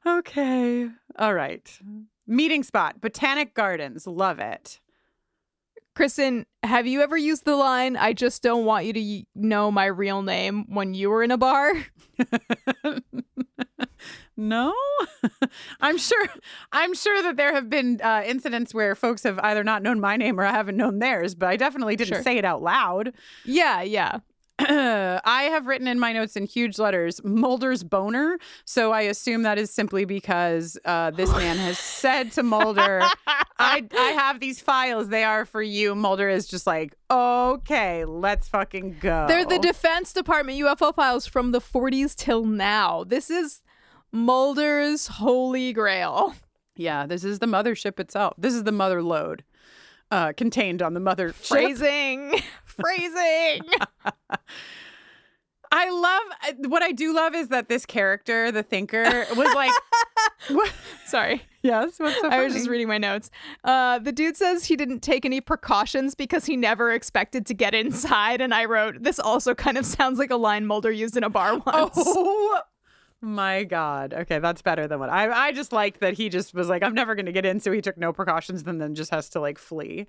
[SPEAKER 3] Okay. All right. Meeting spot. Botanic Gardens. Love it.
[SPEAKER 6] Kristin, have you ever used the line, "I just don't want you to know my real name," when you were in a bar?
[SPEAKER 3] No. I'm sure that there have been incidents where folks have either not known my name or I haven't known theirs, but I definitely didn't say it out loud.
[SPEAKER 6] Yeah.
[SPEAKER 3] I have written in my notes in huge letters, Mulder's boner. So I assume that is simply because this man has said to Mulder, I have these files. They are for you. Mulder is just like, okay, let's fucking go.
[SPEAKER 6] They're the Defense Department UFO files from the 40s till now. This is Mulder's holy grail.
[SPEAKER 3] Yeah, this is the mothership itself. This is the mother lode. Contained on the mother
[SPEAKER 6] Phrasing.
[SPEAKER 3] What I do love is that this character, the thinker, was like, what?
[SPEAKER 6] Sorry.
[SPEAKER 3] Yes, what's so funny?
[SPEAKER 6] I was just reading my notes. The dude says he didn't take any precautions because he never expected to get inside. And I wrote, this also kind of sounds like a line Mulder used in a bar once.
[SPEAKER 3] Oh my God. Okay, that's better than what I just liked that he just was like, I'm never going to get in. So he took no precautions and then just has to like flee.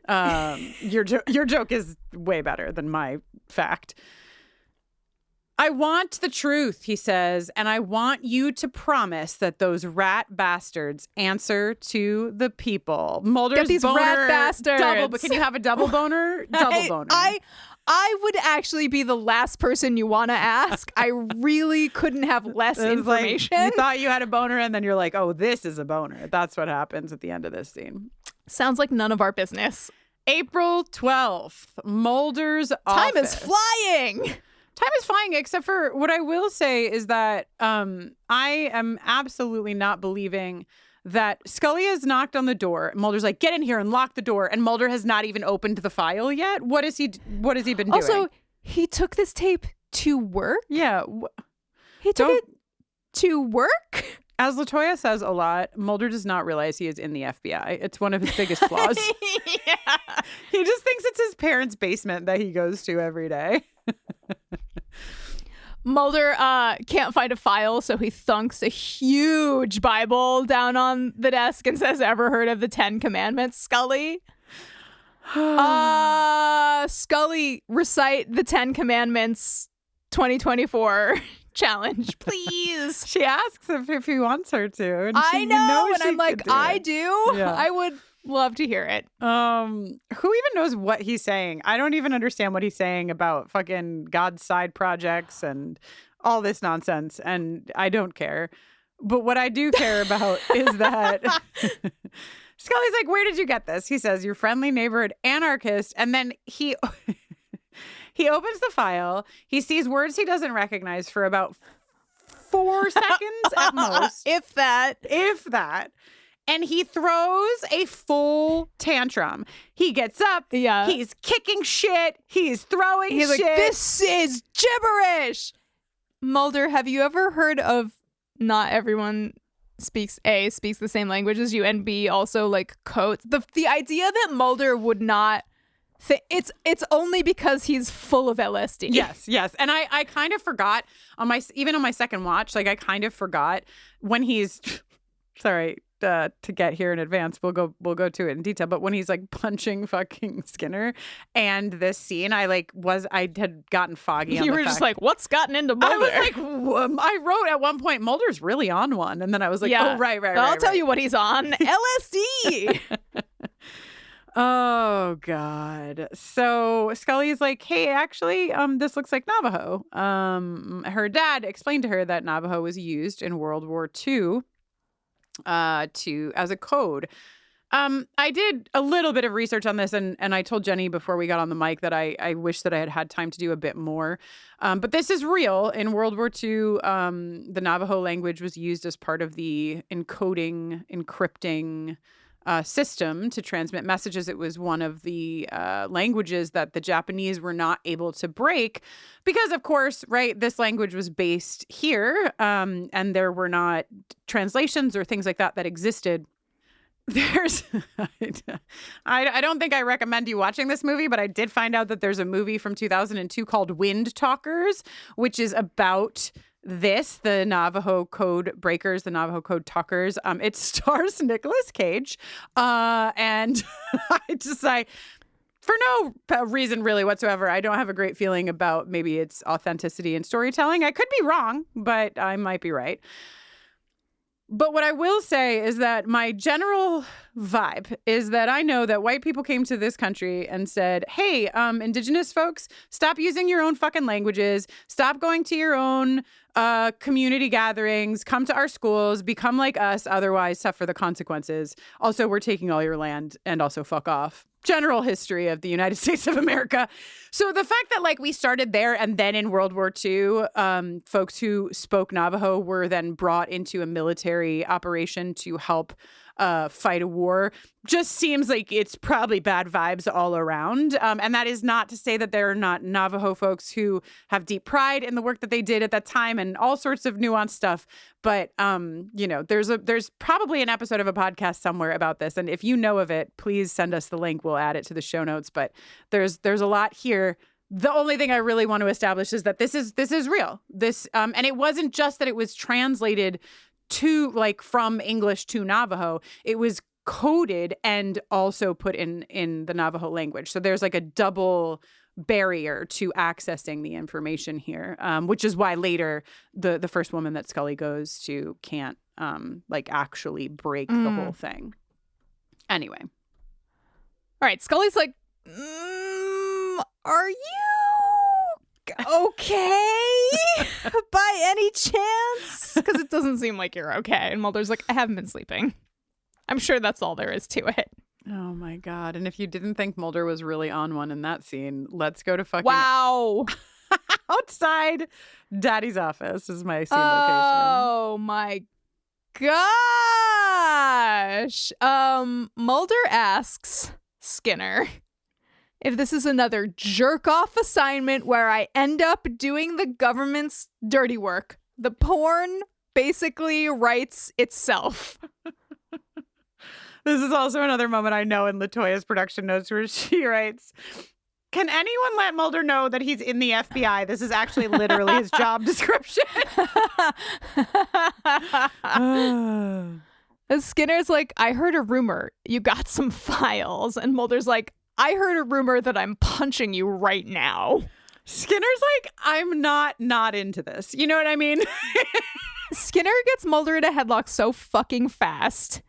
[SPEAKER 3] Your joke is way better than my fact. I want the truth, he says, and I want you to promise that those rat bastards answer to the people. Mulder's
[SPEAKER 6] Get these
[SPEAKER 3] boner,
[SPEAKER 6] rat bastards.
[SPEAKER 3] double, but can you have a double boner? Double boner.
[SPEAKER 6] I would actually be the last person you want to ask. I really couldn't have less information.
[SPEAKER 3] Like, you thought you had a boner and then you're like, oh, this is a boner. That's what happens at the end of this scene.
[SPEAKER 6] Sounds like none of our business.
[SPEAKER 3] April 12th, Mulder's office.
[SPEAKER 6] Time is flying.
[SPEAKER 3] Time is flying, except for what I will say is that I am absolutely not believing that Scully has knocked on the door. Mulder's like, get in here and lock the door. And Mulder has not even opened the file yet. What has he been doing?
[SPEAKER 6] Also, he took this tape to work?
[SPEAKER 3] Yeah.
[SPEAKER 6] He took it to work?
[SPEAKER 3] As LaToya says a lot, Mulder does not realize he is in the FBI. It's one of his biggest flaws.
[SPEAKER 6] Yeah.
[SPEAKER 3] He just thinks it's his parents' basement that he goes to every day.
[SPEAKER 6] Mulder can't find a file, so he thunks a huge Bible down on the desk and says, ever heard of the 10 Commandments, Scully? Scully, recite the 10 Commandments 2024 challenge, please.
[SPEAKER 3] She asks if he wants her to. And
[SPEAKER 6] I know, and I'm like, I do.
[SPEAKER 3] Yeah.
[SPEAKER 6] I would love to hear it.
[SPEAKER 3] Who even knows what he's saying? I don't even understand what he's saying about fucking God's side projects and all this nonsense, and I don't care. But what I do care about is that Scully's like, where did you get this? He says, your friendly neighborhood anarchist, and then he opens the file. He sees words he doesn't recognize for about 4 seconds at most.
[SPEAKER 6] If that.
[SPEAKER 3] If that. And he throws a full tantrum. He gets up.
[SPEAKER 6] Yeah.
[SPEAKER 3] He's kicking shit. He's throwing shit.
[SPEAKER 6] He's like, this is gibberish. Mulder, have you ever heard of not everyone speaks the same language as you, and B, also like codes? The idea that Mulder would not it's only because he's full of LSD.
[SPEAKER 3] Yes. And I kind of forgot on my second watch, like I kind of forgot when he's sorry to get here in advance, we'll go to it in detail, but when he's like punching fucking Skinner and this scene, I had gotten foggy on
[SPEAKER 6] you
[SPEAKER 3] the
[SPEAKER 6] were
[SPEAKER 3] fact.
[SPEAKER 6] just like, what's gotten into Mulder?
[SPEAKER 3] I was like, I wrote at one point, Mulder's really on one, and then I was like, oh right.
[SPEAKER 6] I'll tell you what he's on. LSD.
[SPEAKER 3] Oh God. So Scully's like, hey, actually, this looks like Navajo. Her dad explained to her that Navajo was used in World War II as a code. I did a little bit of research on this, and I told Jenny before we got on the mic that I wish that I had time to do a bit more. But this is real. In World War II, the Navajo language was used as part of the encrypting system to transmit messages. It was one of the languages that the Japanese were not able to break because, of course, right, this language was based here, and there were not translations or things like that existed. There's, I don't think I recommend you watching this movie, but I did find out that there's a movie from 2002 called Wind Talkers, which is about the Navajo code breakers, the Navajo code talkers. It stars Nicolas Cage. And for no reason really whatsoever, I don't have a great feeling about maybe its authenticity and storytelling. I could be wrong, but I might be right. But what I will say is that my general vibe is that I know that white people came to this country and said, hey, indigenous folks, stop using your own fucking languages. Stop going to your own community gatherings. Come to our schools. Become like us. Otherwise, suffer the consequences. Also, we're taking all your land and also fuck off. General history of the United States of America. So the fact that we started there and then in World War II, folks who spoke Navajo were then brought into a military operation to help fight a war just seems like it's probably bad vibes all around. And that is not to say that there are not Navajo folks who have deep pride in the work that they did at that time and all sorts of nuanced stuff. But, there's probably an episode of a podcast somewhere about this. And if you know of it, please send us the link. We'll add it to the show notes. But there's a lot here. The only thing I really want to establish is that this is real. And it wasn't just that it was translated to from English to Navajo. It was coded and also put in the Navajo language. So there's a double barrier to accessing the information here, which is why later the first woman that Scully goes to can't actually break the whole thing. Anyway.
[SPEAKER 6] All right, Scully's like, are you okay by any chance? Because it doesn't seem like you're okay. And Mulder's like, I haven't been sleeping. I'm sure that's all there is to it.
[SPEAKER 3] Oh my God. And if you didn't think Mulder was really on one in that scene, let's go to fucking outside Daddy's office is my scene location.
[SPEAKER 6] Oh my gosh. Mulder asks Skinner if this is another jerk-off assignment where I end up doing the government's dirty work. The porn basically writes itself.
[SPEAKER 3] This is also another moment I know in LaToya's production notes where she writes, can anyone let Mulder know that he's in the FBI? This is actually literally his job description.
[SPEAKER 6] Skinner's like, I heard a rumor. You got some files. And Mulder's like, I heard a rumor that I'm punching you right now.
[SPEAKER 3] Skinner's like, I'm not into this. You know what I mean?
[SPEAKER 6] Skinner gets Mulder in a headlock so fucking fast.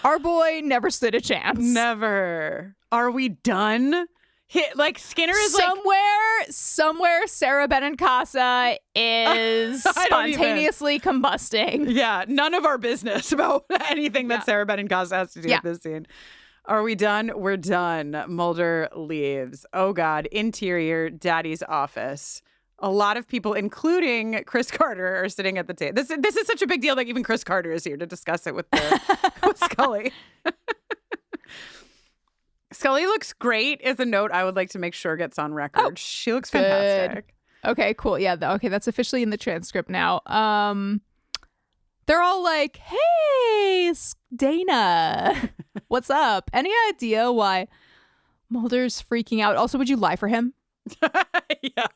[SPEAKER 6] Our boy never stood a chance.
[SPEAKER 3] Never. Are we done? Skinner is
[SPEAKER 6] somewhere Sarah Benincasa is spontaneously combusting.
[SPEAKER 3] Yeah, none of our business about anything that Sarah Benincasa has to do with this scene. Are we done? We're done. Mulder leaves. Oh God. Interior, Daddy's office. A lot of people, including Chris Carter, are sitting at the table. This is such a big deal that even Chris Carter is here to discuss it with with Scully. Scully looks great is a note I would like to make sure gets on record. Oh, she looks fantastic.
[SPEAKER 6] Okay, cool. Yeah, okay, that's officially in the transcript now. They're all like, hey, Dana, what's up? Any idea why Mulder's freaking out? Also, would you lie for him?
[SPEAKER 3] Yeah.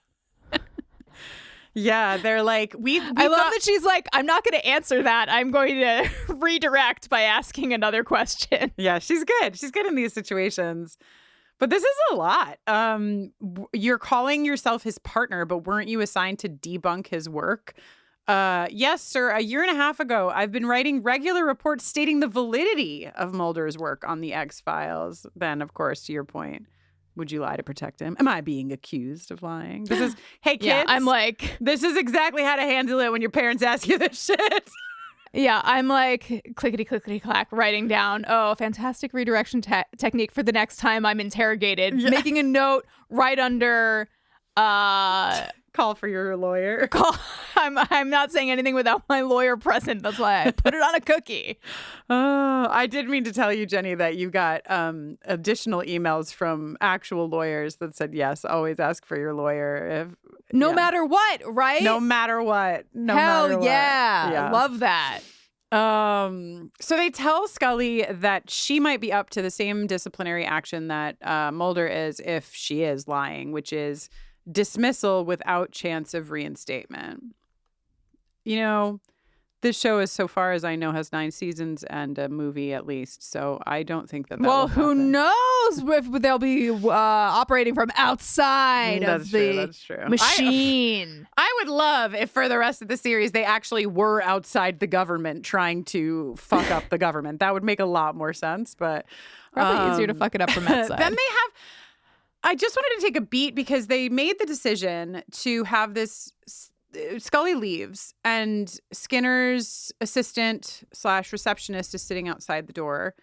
[SPEAKER 3] Yeah, they're like,
[SPEAKER 6] I love that she's like, I'm not going to answer that. I'm going to redirect by asking another question.
[SPEAKER 3] Yeah, she's good. She's good in these situations. But this is a lot. You're calling yourself his partner, but weren't you assigned to debunk his work? Yes, sir. A year and a half ago, I've been writing regular reports stating the validity of Mulder's work on the X-Files. Then, of course, to your point, would you lie to protect him? Am I being accused of lying? This is, hey, kids.
[SPEAKER 6] Yeah, I'm like,
[SPEAKER 3] this is exactly how to handle it when your parents ask you this shit.
[SPEAKER 6] Yeah, I'm like, clickety, clickety, clack, writing down, oh, fantastic redirection technique for the next time I'm interrogated. Yeah. Making a note right under,
[SPEAKER 3] call for your lawyer.
[SPEAKER 6] I'm not saying anything without my lawyer present. That's why I put it on a cookie.
[SPEAKER 3] I did mean to tell you, Jenny, that you got additional emails from actual lawyers that said, yes, always ask for your lawyer.
[SPEAKER 6] No matter what, right?
[SPEAKER 3] No matter what.
[SPEAKER 6] Hell yeah. Love that.
[SPEAKER 3] So they tell Scully that she might be up to the same disciplinary action that Mulder is if she is lying, which is dismissal without chance of reinstatement. You know, this show, is, so far as I know, has 9 seasons and a movie at least. So I don't think that will
[SPEAKER 6] who
[SPEAKER 3] happen.
[SPEAKER 6] knows if they'll be operating from outside of the machine.
[SPEAKER 3] I would love if for the rest of the series they actually were outside the government trying to fuck up the government. That would make a lot more sense. But
[SPEAKER 6] probably easier to fuck it up from outside.
[SPEAKER 3] Then they have. I just wanted to take a beat because they made the decision to have this. Scully leaves and Skinner's assistant / receptionist is sitting outside the door,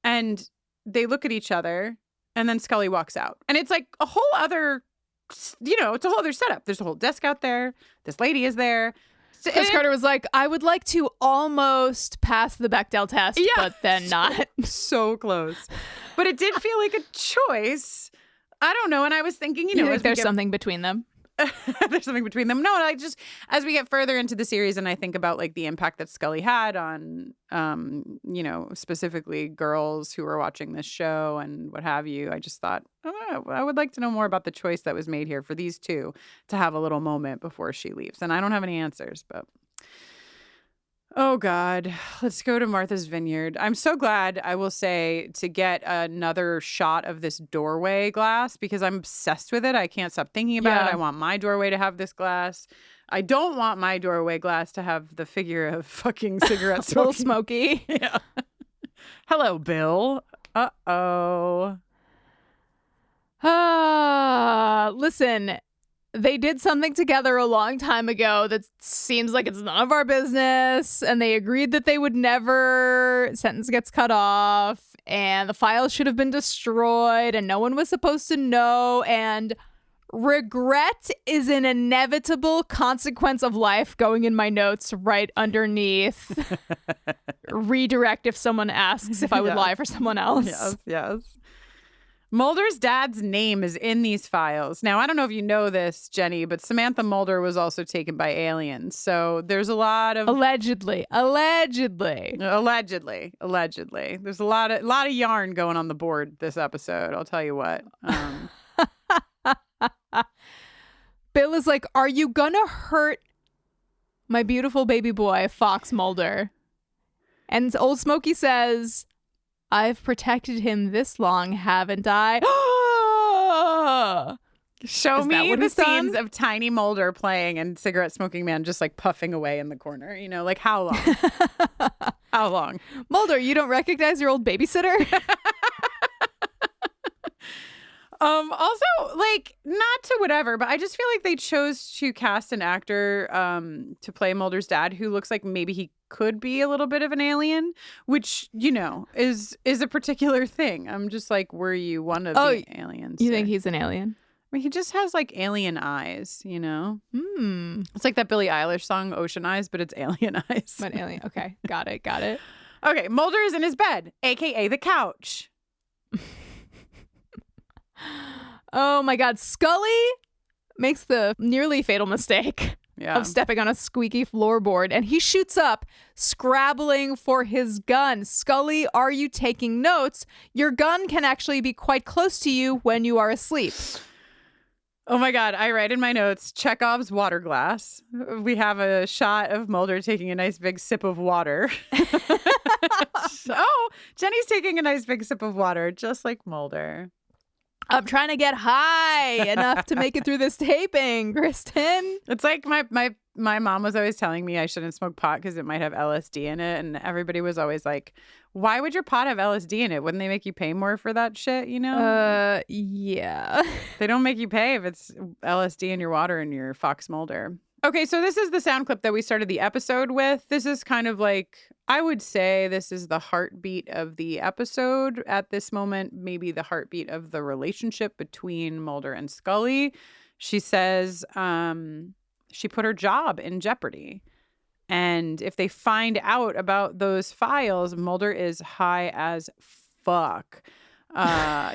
[SPEAKER 3] and they look at each other, and then Scully walks out. And it's like a whole other, it's a whole other setup. There's a whole desk out there. This lady is there.
[SPEAKER 6] Chris Carter was like, I would like to almost pass the Bechdel test, but then not.
[SPEAKER 3] So close. But it did feel like a choice. I don't know. And I was thinking,
[SPEAKER 6] you think there's something between them.
[SPEAKER 3] There's something between them. No, like just as we get further into the series and I think about like the impact that Scully had on, specifically girls who were watching this show and what have you, I just thought, I would like to know more about the choice that was made here for these two to have a little moment before she leaves. And I don't have any answers, but oh God, let's go to Martha's Vineyard. I'm so glad, I will say, to get another shot of this doorway glass because I'm obsessed with it. I can't stop thinking about it. I want my doorway to have this glass. I don't want my doorway glass to have the figure of fucking cigarette smoking.
[SPEAKER 6] Bill Smokey.
[SPEAKER 3] Yeah. Hello, Bill. Uh-oh.
[SPEAKER 6] Listen. They did something together a long time ago that seems like it's none of our business, and they agreed that they would never. Sentence gets cut off, and the files should have been destroyed, and no one was supposed to know, and regret is an inevitable consequence of life, going in my notes right underneath. Redirect if someone asks if I would lie for someone else.
[SPEAKER 3] Yes. Mulder's dad's name is in these files. Now, I don't know if you know this, Jenny, but Samantha Mulder was also taken by aliens. So there's a lot of
[SPEAKER 6] allegedly.
[SPEAKER 3] There's a lot of yarn going on the board this episode. I'll tell you what.
[SPEAKER 6] Bill is like, "Are you gonna hurt my beautiful baby boy, Fox Mulder?" And old Smokey says, I've protected him this long, haven't I?
[SPEAKER 3] Show me the scenes of Tiny Mulder playing and cigarette smoking man just like puffing away in the corner. Like how long? How long?
[SPEAKER 6] Mulder, you don't recognize your old babysitter?
[SPEAKER 3] Also, like, not to whatever, but I just feel like they chose to cast an actor to play Mulder's dad who looks like maybe he could be a little bit of an alien, which, is a particular thing. I'm just like, were you one of the aliens?
[SPEAKER 6] You think he's an alien?
[SPEAKER 3] He just has like alien eyes, you know? It's like that Billie Eilish song, Ocean Eyes, but it's alien eyes.
[SPEAKER 6] But alien. Okay. Got it.
[SPEAKER 3] Okay. Mulder is in his bed, a.k.a. the couch.
[SPEAKER 6] Oh my God. Scully makes the nearly fatal mistake of stepping on a squeaky floorboard, and he shoots up, scrabbling for his gun. Scully, are you taking notes? Your gun can actually be quite close to you when you are asleep.
[SPEAKER 3] Oh my God, I write in my notes, Chekhov's water glass. We have a shot of Mulder taking a nice big sip of water. Oh, Jenny's taking a nice big sip of water, just like Mulder.
[SPEAKER 6] I'm trying to get high enough to make it through this taping, Kristin.
[SPEAKER 3] It's like my mom was always telling me I shouldn't smoke pot because it might have LSD in it. And everybody was always like, why would your pot have LSD in it? Wouldn't they make you pay more for that shit, you know?
[SPEAKER 6] Yeah.
[SPEAKER 3] They don't make you pay if it's LSD in your water and your Fox Mulder. Okay, so this is the sound clip that we started the episode with. This is kind of like, I would say this is the heartbeat of the episode at this moment, maybe the heartbeat of the relationship between Mulder and Scully. She says she put her job in jeopardy. And if they find out about those files, Mulder is high as fuck.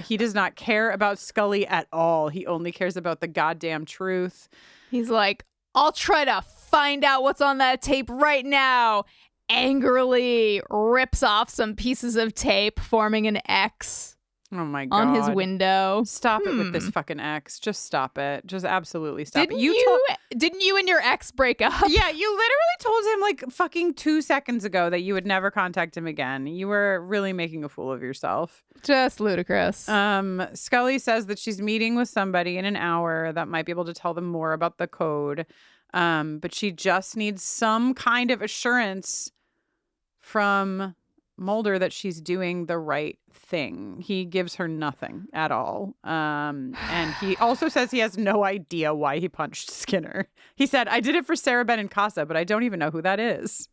[SPEAKER 3] He does not care about Scully at all. He only cares about the goddamn truth.
[SPEAKER 6] He's like, I'll try to find out what's on that tape right now. Angrily rips off some pieces of tape, forming an X.
[SPEAKER 3] Oh my God.
[SPEAKER 6] On his window.
[SPEAKER 3] Stop it with this fucking X. Just stop it. Just absolutely stop
[SPEAKER 6] Didn't
[SPEAKER 3] it.
[SPEAKER 6] Didn't you and your ex break up?
[SPEAKER 3] Yeah, you literally told him like fucking 2 seconds ago that you would never contact him again. You were really making a fool of yourself.
[SPEAKER 6] Just ludicrous.
[SPEAKER 3] Scully says that she's meeting with somebody in an hour that might be able to tell them more about the code. But she just needs some kind of assurance from Mulder that she's doing the right thing. He gives her nothing at all. And he also says he has no idea why he punched Skinner. He said, I did it for Sarah Benincasa, but I don't even know who that is.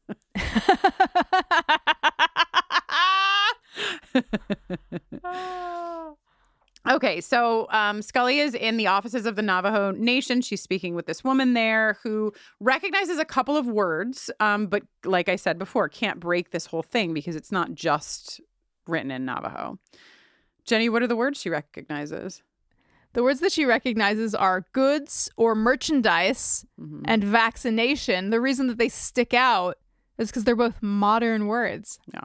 [SPEAKER 3] Okay, so Scully is in the offices of the Navajo Nation. She's speaking with this woman there who recognizes a couple of words, but like I said before, can't break this whole thing because it's not just written in Navajo. Jenny, what are the words she recognizes?
[SPEAKER 6] The words that she recognizes are goods or merchandise and vaccination. The reason that they stick out is because they're both modern words.
[SPEAKER 3] Yeah.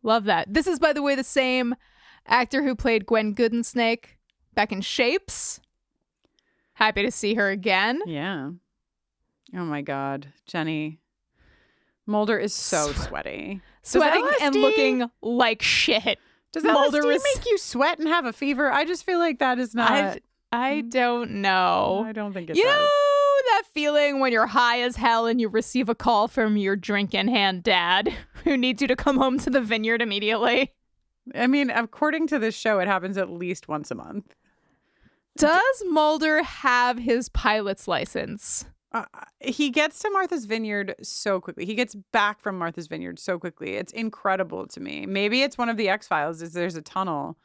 [SPEAKER 6] Love that. This is, by the way, the same actor who played Gwen Goodensnake back in Shapes. Happy to see her again.
[SPEAKER 3] Yeah. Oh my God, Jenny. Mulder is so sweaty.
[SPEAKER 6] Sweating and looking like shit.
[SPEAKER 3] Does LSD make you sweat and have a fever? I just feel like that is not.
[SPEAKER 6] I don't know.
[SPEAKER 3] I don't think it
[SPEAKER 6] You
[SPEAKER 3] does.
[SPEAKER 6] know that feeling when you're high as hell and you receive a call from your drink-in-hand dad who needs you to come home to the vineyard immediately?
[SPEAKER 3] I mean, according to this show, it happens at least once a month.
[SPEAKER 6] Does Mulder have his pilot's license?
[SPEAKER 3] He gets to Martha's Vineyard so quickly. He gets back from Martha's Vineyard so quickly. It's incredible to me. Maybe it's one of the X-Files. There's a tunnel.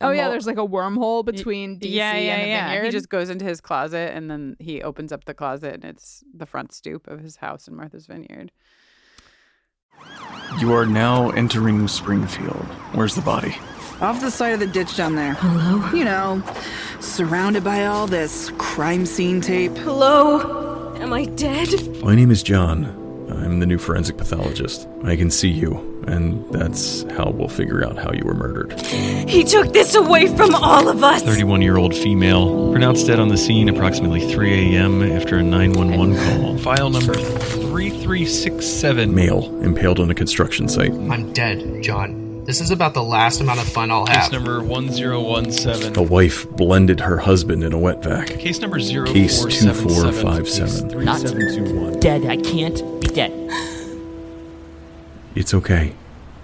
[SPEAKER 6] Oh, yeah. There's like a wormhole between DC and the vineyard.
[SPEAKER 3] He just goes into his closet and then he opens up the closet and it's the front stoop of his house in Martha's Vineyard.
[SPEAKER 7] You are now entering Springfield. Where's the body?
[SPEAKER 8] Off the side of the ditch down there.
[SPEAKER 9] Hello?
[SPEAKER 8] You know, surrounded by all this crime scene tape.
[SPEAKER 9] Hello? Am I dead?
[SPEAKER 7] My name is John. I'm the new forensic pathologist. I can see you, and that's how we'll figure out how you were murdered.
[SPEAKER 9] He took this away from all of us!
[SPEAKER 10] 31-year-old female, pronounced dead on the scene approximately 3 a.m. after a 911 call. File number 3367.
[SPEAKER 7] Male, impaled on a construction site.
[SPEAKER 11] I'm dead, John. This is about the last amount of fun I'll have.
[SPEAKER 10] Case number 1017.
[SPEAKER 7] A wife blended her husband in a wet vac.
[SPEAKER 10] Case number 0477.
[SPEAKER 7] Case 2457.
[SPEAKER 12] Not dead. I can't be dead.
[SPEAKER 7] It's okay.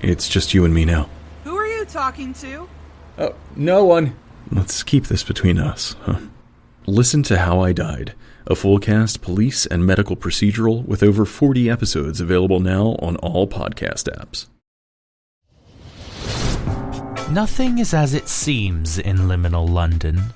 [SPEAKER 7] It's just you and me now.
[SPEAKER 8] Who are you talking to?
[SPEAKER 7] Oh, no one. Let's keep this between us, huh? Listen to How I Died, a full-cast police and medical procedural with over 40 episodes available now on all podcast apps.
[SPEAKER 13] Nothing is as it seems in liminal London.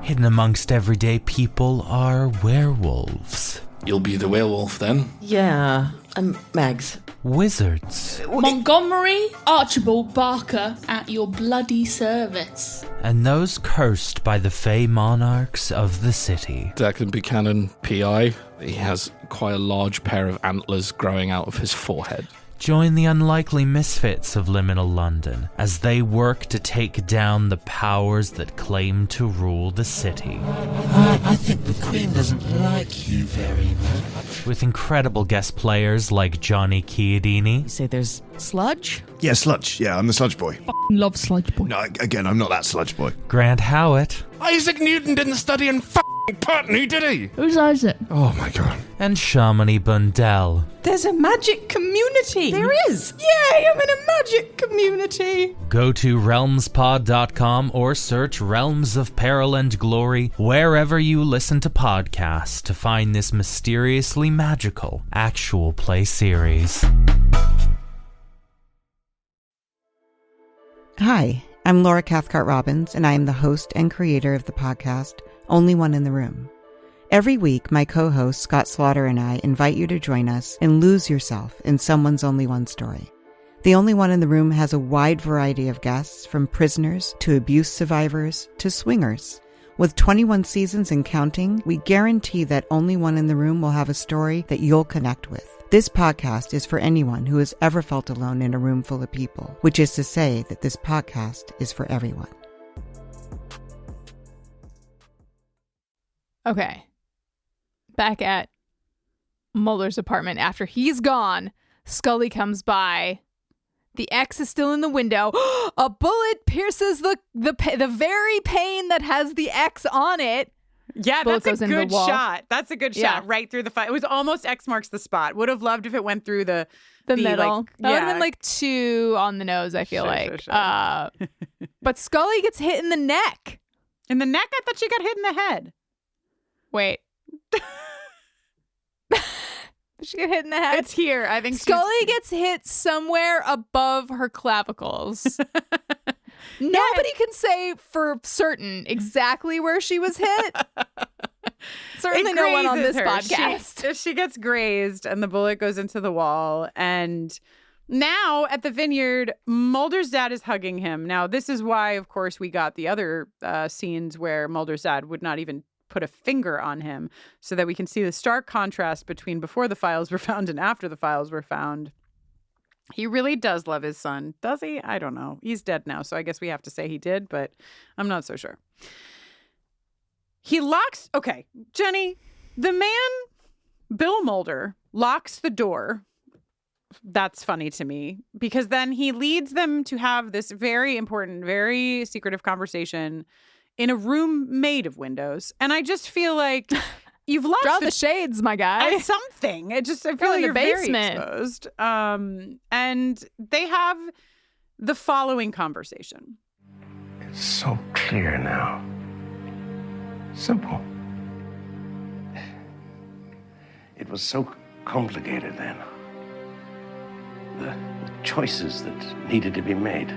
[SPEAKER 13] hidden amongst everyday people are werewolves.
[SPEAKER 7] You'll be the werewolf then?
[SPEAKER 14] Yeah, I'm Mags.
[SPEAKER 13] Wizards.
[SPEAKER 15] Montgomery Archibald Barker at your bloody service.
[SPEAKER 13] And those cursed by the Fey monarchs of the city.
[SPEAKER 7] Declan Buchanan, PI. He has quite a large pair of antlers growing out of his forehead.
[SPEAKER 13] Join the unlikely misfits of liminal London as they work to take down the powers that claim to rule the city.
[SPEAKER 12] I think the Queen doesn't like you very much.
[SPEAKER 13] With incredible guest players like Johnny Chiodini.
[SPEAKER 8] You say there's Sludge?
[SPEAKER 16] Yeah, Sludge. Yeah, I'm the Sludge boy.
[SPEAKER 15] Love Sludge boy.
[SPEAKER 16] No, again, I'm not that Sludge boy.
[SPEAKER 13] Grant Howitt.
[SPEAKER 7] Isaac Newton didn't study in Putney, did he?
[SPEAKER 15] Who's Isaac?
[SPEAKER 16] Oh my god.
[SPEAKER 13] And Shamini Bundell.
[SPEAKER 8] There's a magic community.
[SPEAKER 9] There is.
[SPEAKER 8] Yay, I'm in a magic community.
[SPEAKER 13] Go to realmspod.com or search Realms of Peril and Glory wherever you listen to podcasts to find this mysteriously magical actual play series.
[SPEAKER 17] Hi, I'm Laura Cathcart-Robbins, and I am the host and creator of the podcast, Only One in the Room. Every week, my co-host Scott Slaughter and I invite you to join us and lose yourself in someone's Only One story. The Only One in the Room has a wide variety of guests, from prisoners to abuse survivors to swingers. With 21 seasons and counting, we guarantee that Only One in the Room will have a story that you'll connect with. This podcast is for anyone who has ever felt alone in a room full of people, which is to say that this podcast is for everyone.
[SPEAKER 6] Okay. Back at Mulder's apartment after he's gone, Scully comes by. The X is still in the window. A bullet pierces the very pane that has the X on it.
[SPEAKER 3] Yeah,
[SPEAKER 6] Bullet
[SPEAKER 3] that's a good shot. That's a good shot.
[SPEAKER 6] Yeah.
[SPEAKER 3] Right through the fight. It was almost X marks the spot. Would have loved if it went through the
[SPEAKER 6] middle.
[SPEAKER 3] Like,
[SPEAKER 6] that would have been like 2 on the nose, I feel like.
[SPEAKER 3] Sure.
[SPEAKER 6] But Scully gets hit in the neck.
[SPEAKER 3] In the neck? I thought she got hit in the head.
[SPEAKER 6] Wait. Did she get hit in the head?
[SPEAKER 3] It's here. I think
[SPEAKER 6] Scully gets hit somewhere above her clavicles. Nobody can say for certain exactly where she was hit. Certainly no one on this podcast.
[SPEAKER 3] She gets grazed and the bullet goes into the wall. And now at the vineyard, Mulder's dad is hugging him. Now, this is why, of course, we got the other scenes where Mulder's dad would not even put a finger on him, so that we can see the stark contrast between before the files were found and after the files were found. He really does love his son, does he? I don't know. He's dead now, so I guess we have to say he did, but I'm not so sure. He locks... Okay, Jenny, the man, Bill Mulder, locks the door. That's funny to me, because then he leads them to have this very important, very secretive conversation in a room made of windows. And I just feel like you've lost...
[SPEAKER 6] Draw the shades, my guy.
[SPEAKER 3] Something. I feel like you're very exposed. And they have the following conversation.
[SPEAKER 18] It's so clear now. Simple. It was so complicated then. The choices that needed to be made.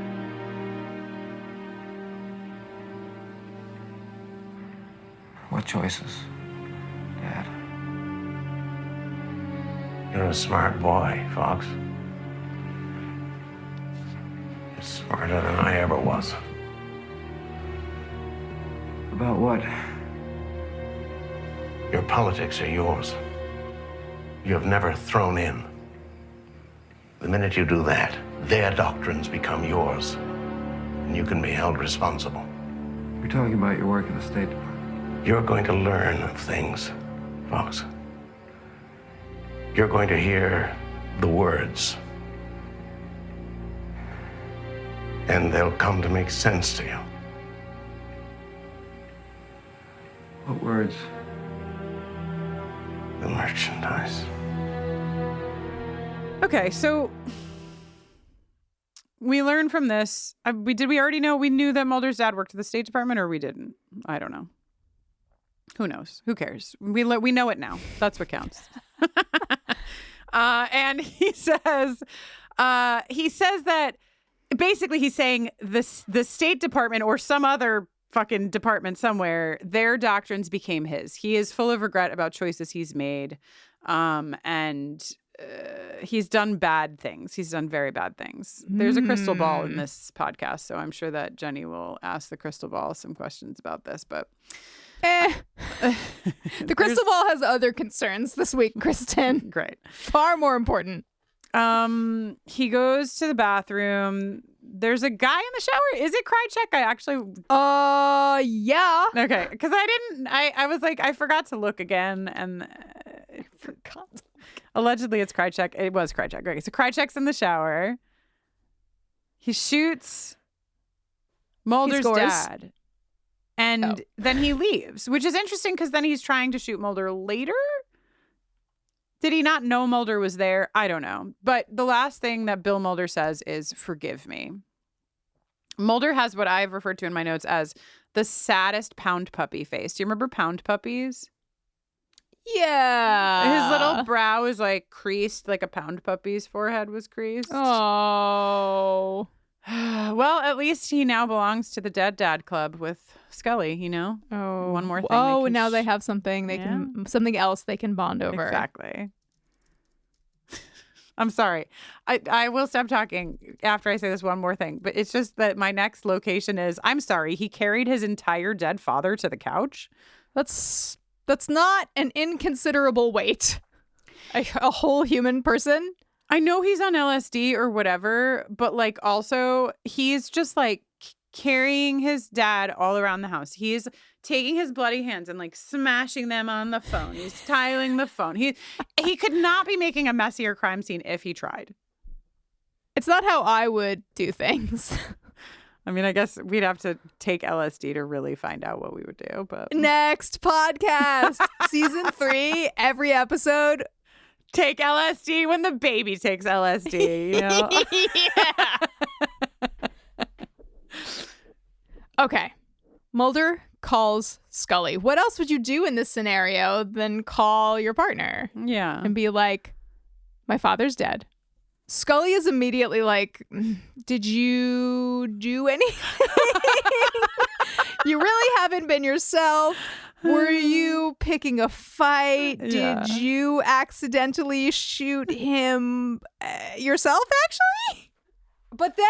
[SPEAKER 5] What choices, Dad?
[SPEAKER 18] You're a smart boy, Fox. You're smarter than I ever was.
[SPEAKER 5] About what?
[SPEAKER 18] Your politics are yours. You have never thrown in. The minute you do that, their doctrines become yours, and you can be held responsible.
[SPEAKER 5] You're talking about your work in the State Department.
[SPEAKER 18] You're going to learn of things, Fox. You're going to hear the words, and they'll come to make sense to you.
[SPEAKER 5] What words?
[SPEAKER 18] The merchandise.
[SPEAKER 3] Okay, so we learned from this. Did we already know? We knew that Mulder's dad worked at the State Department, or we didn't? I don't know. Who knows? Who cares? We know it now. That's what counts. And he says that basically he's saying the State Department or some other fucking department somewhere, their doctrines became his. He is full of regret about choices he's made. And he's done bad things. He's done very bad things. There's a crystal ball in this podcast, so I'm sure that Jenny will ask the crystal ball some questions about this, but
[SPEAKER 6] the crystal ball has other concerns this week, Kristin.
[SPEAKER 3] Great.
[SPEAKER 6] Far more important.
[SPEAKER 3] He goes to the bathroom. There's a guy in the shower. Is it Krychek? I actually
[SPEAKER 6] yeah.
[SPEAKER 3] Okay, because I was like, I forgot to look again, and I forgot. Allegedly, it's Krychek. It was Krychek. Okay, so Krychek's in the shower. He shoots Mulder's dad. And then he leaves, which is interesting because then he's trying to shoot Mulder later. Did he not know Mulder was there? I don't know. But the last thing that Bill Mulder says is, "Forgive me." Mulder has what I've referred to in my notes as the saddest pound puppy face. Do you remember pound puppies?
[SPEAKER 6] Yeah.
[SPEAKER 3] His little brow is like creased, like a pound puppy's forehead was creased.
[SPEAKER 6] Oh.
[SPEAKER 3] Well, at least he now belongs to the Dead Dad Club with Scully, you know?
[SPEAKER 6] Oh.
[SPEAKER 3] One more thing.
[SPEAKER 6] Oh, now they have something something else they can bond over.
[SPEAKER 3] Exactly. I'm sorry. I will stop talking after I say this one more thing, but it's just that my next location is, I'm sorry, he carried his entire dead father to the couch?
[SPEAKER 6] That's not an inconsiderable weight. A whole human person?
[SPEAKER 3] I know he's on LSD or whatever, but like also he's just like carrying his dad all around the house. He's taking his bloody hands and like smashing them on the phone. He's tiling the phone. He could not be making a messier crime scene if he tried.
[SPEAKER 6] It's not how I would do things.
[SPEAKER 3] I mean, I guess we'd have to take LSD to really find out what we would do. But
[SPEAKER 6] next podcast, season 3, every episode.
[SPEAKER 3] Take LSD when the baby takes LSD, you know?
[SPEAKER 6] Yeah. Okay. Mulder calls Scully. What else would you do in this scenario than call your partner?
[SPEAKER 3] Yeah.
[SPEAKER 6] And be like, my father's dead. Scully is immediately like, did you do anything? You really haven't been yourself. Were you picking a fight?
[SPEAKER 3] Yeah.
[SPEAKER 6] Did you accidentally shoot him yourself, actually? But then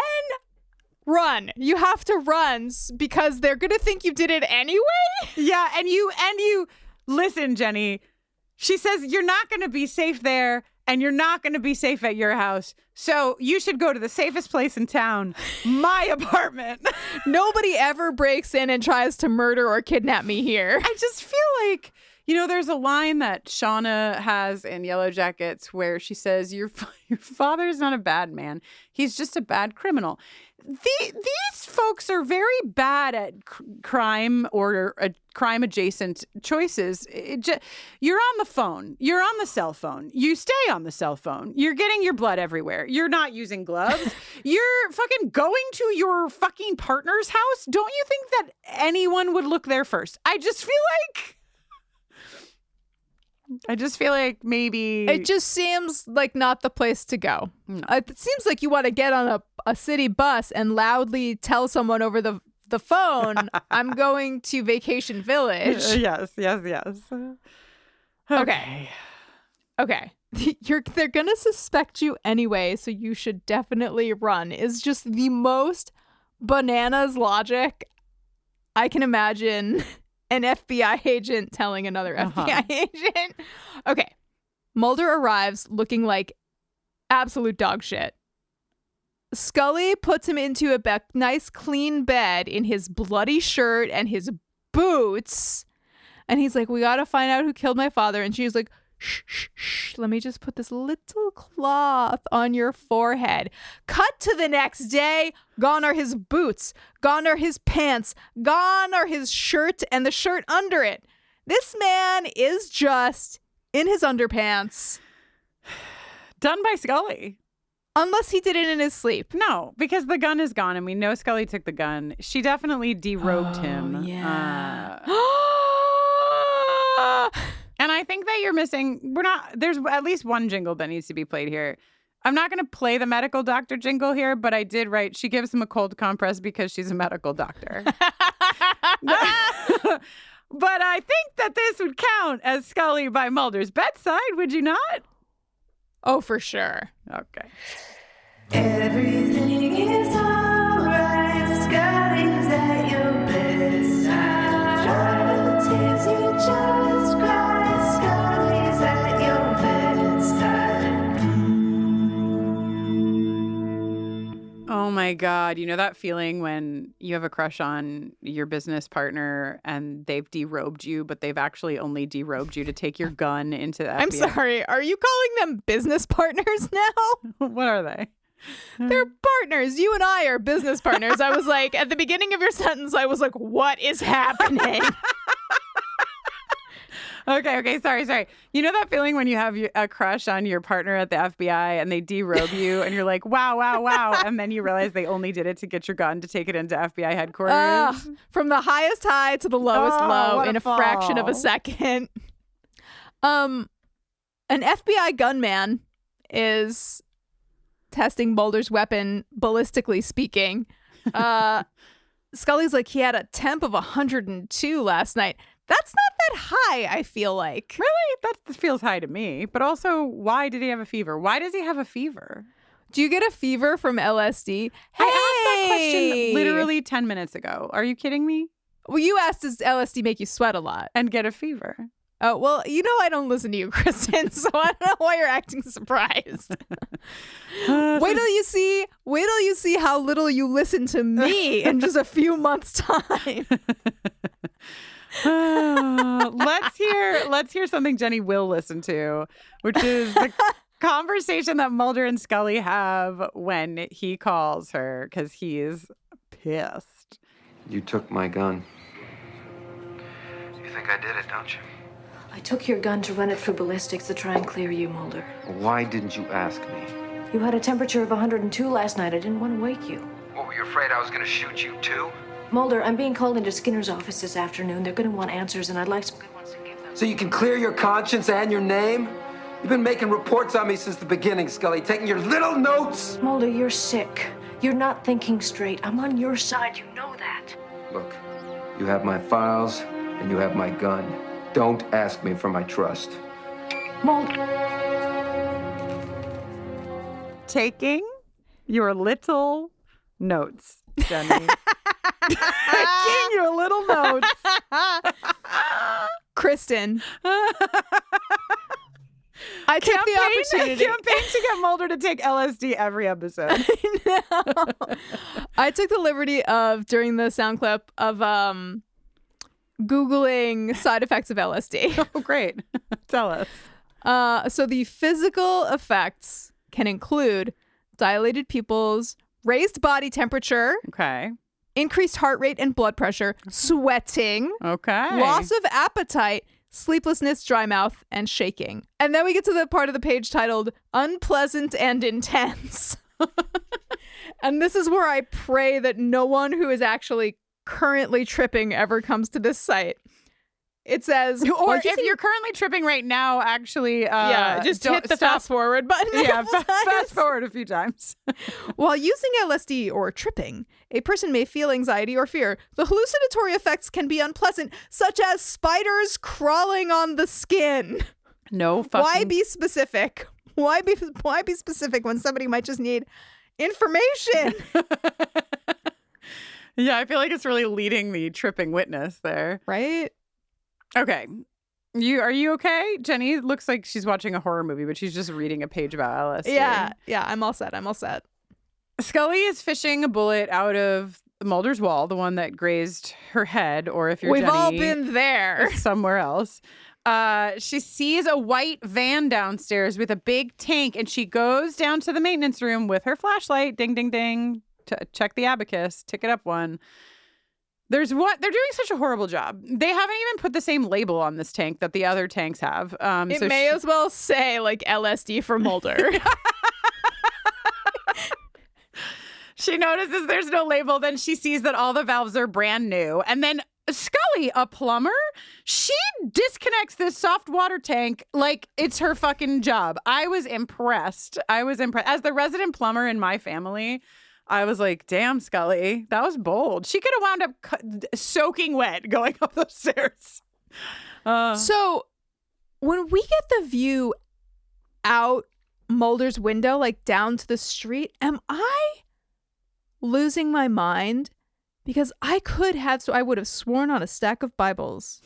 [SPEAKER 6] run. You have to run because they're going to think you did it anyway.
[SPEAKER 3] Yeah, and you listen, Jenny. She says you're not going to be safe there and you're not going to be safe at your house. So you should go to the safest place in town, my apartment.
[SPEAKER 6] Nobody ever breaks in and tries to murder or kidnap me here.
[SPEAKER 3] I just feel like, you know, there's a line that Shauna has in Yellow Jackets where she says, your father's not a bad man. He's just a bad criminal. These folks are very bad at crime or crime adjacent choices. You're on the phone. You're on the cell phone. You stay on the cell phone. You're getting your blood everywhere. You're not using gloves. You're fucking going to your fucking partner's house. Don't you think that anyone would look there first? I just feel like maybe
[SPEAKER 6] it just seems like not the place to go.
[SPEAKER 3] No.
[SPEAKER 6] It seems like you want to get on a city bus and loudly tell someone over the phone, I'm going to Vacation Village.
[SPEAKER 3] Yes.
[SPEAKER 6] Okay. They're going to suspect you anyway, so you should definitely run. Is just the most bananas logic I can imagine. An FBI agent telling another FBI agent. Okay. Mulder arrives looking like absolute dog shit. Scully puts him into a nice clean bed in his bloody shirt and his boots. And he's like, we got to find out who killed my father. And she's like, shh, let me just put this little cloth on your forehead. Cut to the next day. Gone are his boots. Gone are his pants. Gone are his shirt and the shirt under it. This man is just in his underpants.
[SPEAKER 3] Done by Scully.
[SPEAKER 6] Unless he did it in his sleep.
[SPEAKER 3] No, because the gun is gone and we know Scully took the gun. She definitely derobed him.
[SPEAKER 6] Yeah.
[SPEAKER 3] And I think that you're missing, there's at least one jingle that needs to be played here. I'm not going to play the medical doctor jingle here, but I did write, she gives him a cold compress because she's a medical doctor. But I think that this would count as Scully by Mulder's bedside, would you not?
[SPEAKER 6] Oh, for sure.
[SPEAKER 3] Okay.
[SPEAKER 19] Everything is alright. Scully's at your bedside. Try to tease you, just cry. Scully's at your bedside.
[SPEAKER 3] Oh my God. You know that feeling when you have a crush on your business partner and they've derobed you, but they've actually only derobed you to take your gun into the FBI?
[SPEAKER 6] I'm sorry. Are you calling them business partners now?
[SPEAKER 3] What are they?
[SPEAKER 6] They're partners. You and I are business partners. I was like, at the beginning of your sentence, I was like, what is happening?
[SPEAKER 3] Okay. Sorry. You know that feeling when you have a crush on your partner at the FBI and they derobe you and you're like, wow. And then you realize they only did it to get your gun to take it into FBI headquarters.
[SPEAKER 6] From the highest high to the lowest low in a fraction of a second. An FBI gunman is testing Mulder's weapon, ballistically speaking. Scully's like, he had a temp of 102 last night. That's not that high, I feel like.
[SPEAKER 3] Really? That feels high to me. But also, why did he have a fever? Why does he have a fever?
[SPEAKER 6] Do you get a fever from LSD?
[SPEAKER 3] I asked that question literally 10 minutes ago. Are you kidding me?
[SPEAKER 6] Well, you asked, does LSD make you sweat a lot?
[SPEAKER 3] And get a fever.
[SPEAKER 6] Oh, well, you know I don't listen to you, Kristin, so I don't know why you're acting surprised. Wait till you see how little you listen to me in just a few months' time.
[SPEAKER 3] Let's hear something Jenny will listen to, which is the conversation that Mulder and Scully have when he calls her because he's pissed.
[SPEAKER 5] You took my gun.
[SPEAKER 20] You think I did it, don't you?
[SPEAKER 4] I took your gun to run it through ballistics to try and clear you, Mulder.
[SPEAKER 5] Why didn't you ask me?
[SPEAKER 4] You had a temperature of 102 last night. I didn't want to wake you.
[SPEAKER 20] What, were you afraid I was going to shoot you too?
[SPEAKER 4] Mulder, I'm being called into Skinner's office this afternoon. They're going to want answers, and I'd like some good ones to give them.
[SPEAKER 5] So you can clear your conscience and your name? You've been making reports on me since the beginning, Scully, taking your little notes.
[SPEAKER 4] Mulder, you're sick. You're not thinking straight. I'm on your side. You know that.
[SPEAKER 5] Look, you have my files, and you have my gun. Don't ask me for my trust.
[SPEAKER 4] Mulder.
[SPEAKER 3] Taking your little notes, Jenny. Taking your little notes.
[SPEAKER 6] Kristin. I took the opportunity.
[SPEAKER 3] Campaign to get Mulder to take LSD every episode.
[SPEAKER 6] I took the liberty of, during the sound clip, of Googling side effects of LSD.
[SPEAKER 3] Oh, great. Tell us.
[SPEAKER 6] So the physical effects can include dilated pupils, raised body temperature,
[SPEAKER 3] okay,
[SPEAKER 6] increased heart rate and blood pressure, sweating,
[SPEAKER 3] okay,
[SPEAKER 6] loss of appetite, sleeplessness, dry mouth, and shaking. And then we get to the part of the page titled Unpleasant and Intense. And this is where I pray that no one who is actually currently tripping ever comes to this site. It says,
[SPEAKER 3] or if you're currently tripping right now, actually,
[SPEAKER 6] just hit the fast forward button.
[SPEAKER 3] Yeah, fast forward a few times.
[SPEAKER 6] While using LSD or tripping, a person may feel anxiety or fear. The hallucinatory effects can be unpleasant, such as spiders crawling on the skin.
[SPEAKER 3] No fucking...
[SPEAKER 6] Why be specific? Why be specific when somebody might just need information?
[SPEAKER 3] Yeah, I feel like it's really leading the tripping witness there.
[SPEAKER 6] Right?
[SPEAKER 3] Okay. Are you okay? Jenny looks like she's watching a horror movie, but she's just reading a page about LSD.
[SPEAKER 6] Yeah, I'm all set.
[SPEAKER 3] Scully is fishing a bullet out of Mulder's wall, the one that grazed her head, or if you're
[SPEAKER 6] We've
[SPEAKER 3] Jenny,
[SPEAKER 6] all been there.
[SPEAKER 3] Somewhere else. She sees a white van downstairs with a big tank, and she goes down to the maintenance room with her flashlight. Ding, ding, ding. Check the abacus. Ticket up one. They're doing such a horrible job. They haven't even put the same label on this tank that the other tanks have.
[SPEAKER 6] It may as well say like LSD for Mulder.
[SPEAKER 3] She notices there's no label. Then she sees that all the valves are brand new. And then Scully Scully, a plumber, she disconnects this soft water tank like it's her fucking job. I was impressed. As the resident plumber in my family, I was like, damn, Scully, that was bold. She could have wound up soaking wet going up those stairs.
[SPEAKER 6] So when we get the view out Mulder's window, like down to the street, am I losing my mind? Because I would have sworn on a stack of Bibles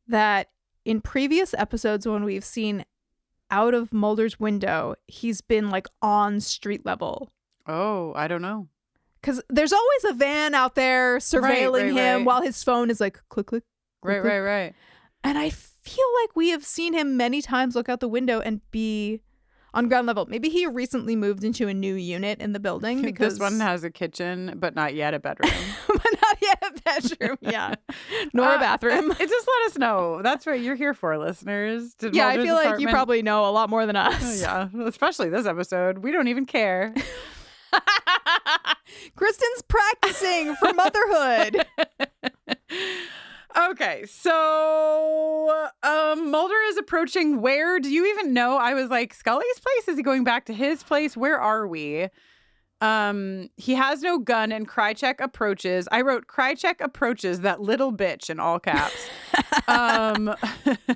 [SPEAKER 6] that in previous episodes when we've seen out of Mulder's window, he's been like on street level.
[SPEAKER 3] Oh, I don't know.
[SPEAKER 6] Because there's always a van out there surveilling him while his phone is like click, click. Click, click.
[SPEAKER 3] Right.
[SPEAKER 6] And I feel like we have seen him many times look out the window and be on ground level. Maybe he recently moved into a new unit in the building because
[SPEAKER 3] this one has a kitchen, but not yet a bedroom.
[SPEAKER 6] But not yet a bedroom, yeah. Nor a bathroom.
[SPEAKER 3] Just let us know. That's what you're here for, listeners.
[SPEAKER 6] Yeah, I feel like you probably know a lot more than us.
[SPEAKER 3] Yeah, especially this episode. We don't even care.
[SPEAKER 6] Kristin's practicing for motherhood.
[SPEAKER 3] Okay, so Mulder is approaching where? Do you even know? I was like, Scully's place? Is he going back to his place? Where are we? He has no gun and Krychek approaches. I wrote Krychek approaches that little bitch in all caps.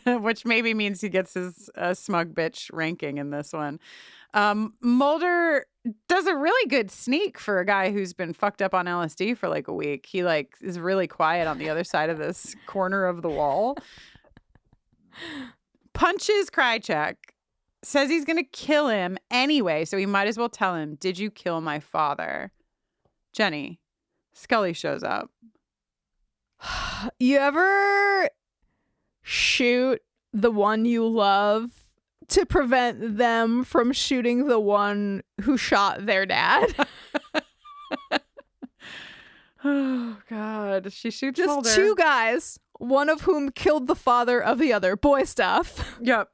[SPEAKER 3] Which maybe means he gets his smug bitch ranking in this one. Mulder does a really good sneak for a guy who's been fucked up on LSD for like a week. He like is really quiet on the other side of this corner of the wall. Punches Krychek. Says he's going to kill him anyway, so he might as well tell him, did you kill my father? Jenny, Scully shows up.
[SPEAKER 6] You ever shoot the one you love to prevent them from shooting the one who shot their dad?
[SPEAKER 3] Oh, God. She shoots
[SPEAKER 6] Just
[SPEAKER 3] Mulder.
[SPEAKER 6] two guys, one of whom killed the father of the other. Boy stuff.
[SPEAKER 3] Yep.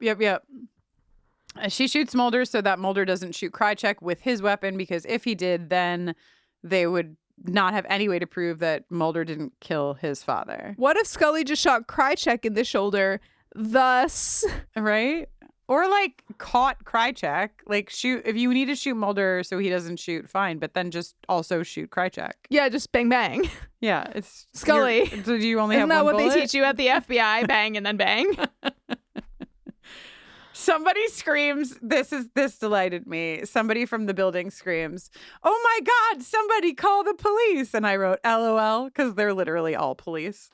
[SPEAKER 3] She shoots Mulder so that Mulder doesn't shoot Krychek with his weapon, because if he did, then they would not have any way to prove that Mulder didn't kill his father.
[SPEAKER 6] What if Scully just shot Krychek in the shoulder, thus...
[SPEAKER 3] Right? Or like caught Krychek. Like shoot, if you need to shoot Mulder so he doesn't shoot, fine, but then just also shoot Krychek.
[SPEAKER 6] Yeah, just bang bang.
[SPEAKER 3] Yeah, it's
[SPEAKER 6] Scully.
[SPEAKER 3] Do you only
[SPEAKER 6] Isn't
[SPEAKER 3] have
[SPEAKER 6] that
[SPEAKER 3] one
[SPEAKER 6] what
[SPEAKER 3] bullet?
[SPEAKER 6] they teach you at the FBI? Bang and then bang.
[SPEAKER 3] Somebody screams, this delighted me. Somebody from the building screams, "Oh my God, somebody call the police." And I wrote LOL, because they're literally all police.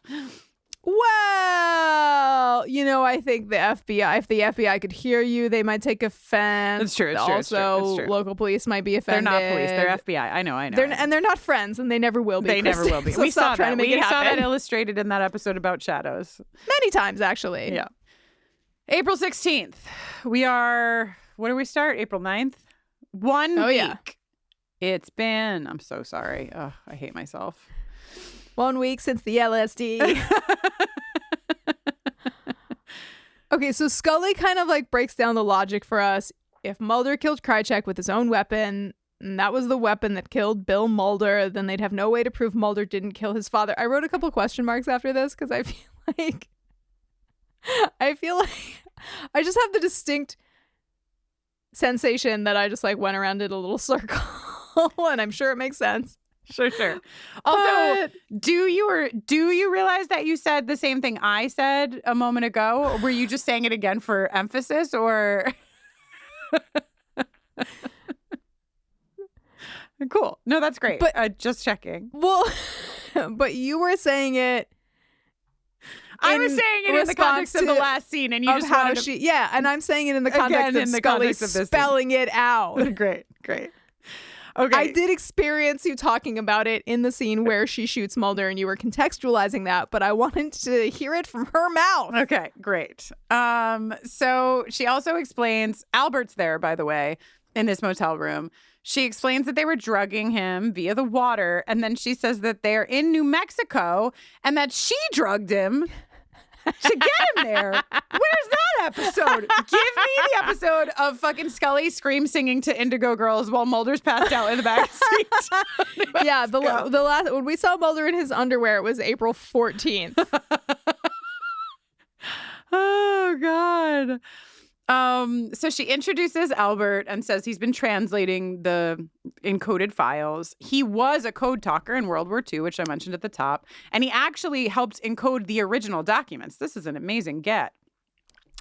[SPEAKER 6] Well, I think the FBI, if the FBI could hear you, they might take offense.
[SPEAKER 3] It's true.
[SPEAKER 6] Local police might be offended.
[SPEAKER 3] They're not police. They're FBI. I know.
[SPEAKER 6] They're not friends, and they never will be.
[SPEAKER 3] They never will be.
[SPEAKER 6] So
[SPEAKER 3] We saw
[SPEAKER 6] trying
[SPEAKER 3] that.
[SPEAKER 6] to make it
[SPEAKER 3] saw
[SPEAKER 6] happen.
[SPEAKER 3] that illustrated in that episode about shadows.
[SPEAKER 6] Many times, actually.
[SPEAKER 3] Yeah. April 16th. We are, what do we start? April 9th? 1 week.
[SPEAKER 6] Yeah.
[SPEAKER 3] It's been, I'm so sorry. Oh, I hate myself.
[SPEAKER 6] 1 week since the LSD. Okay, so Scully kind of like breaks down the logic for us. If Mulder killed Krychek with his own weapon, and that was the weapon that killed Bill Mulder, then they'd have no way to prove Mulder didn't kill his father. I wrote a couple question marks after this because I feel like I just have the distinct sensation that I just like went around in a little circle, and I'm sure it makes sense.
[SPEAKER 3] Sure. Also, do you realize that you said the same thing I said a moment ago? Or were you just saying it again for emphasis, or? Cool. No, that's great. But just checking.
[SPEAKER 6] Well, but you were saying it.
[SPEAKER 3] I was saying it in the context of the last scene, and you just
[SPEAKER 6] how
[SPEAKER 3] wanted
[SPEAKER 6] she. Yeah, and I'm saying it in the context of Scully spelling it out.
[SPEAKER 3] Great. Okay.
[SPEAKER 6] I did experience you talking about it in the scene where she shoots Mulder, and you were contextualizing that, but I wanted to hear it from her mouth.
[SPEAKER 3] Okay, great. So she also explains, Albert's there, by the way, in this motel room. She explains that they were drugging him via the water, and then she says that they're in New Mexico and that she drugged him to get him there. Where's that episode? Give me the episode of fucking Scully scream singing to Indigo Girls while Mulder's passed out in the back seat.
[SPEAKER 6] Yeah, the last when we saw Mulder in his underwear, it was April 14th.
[SPEAKER 3] Oh God. So she introduces Albert and says he's been translating the encoded files. He was a code talker in World War II, which I mentioned at the top, and he actually helped encode the original documents. This is an amazing get.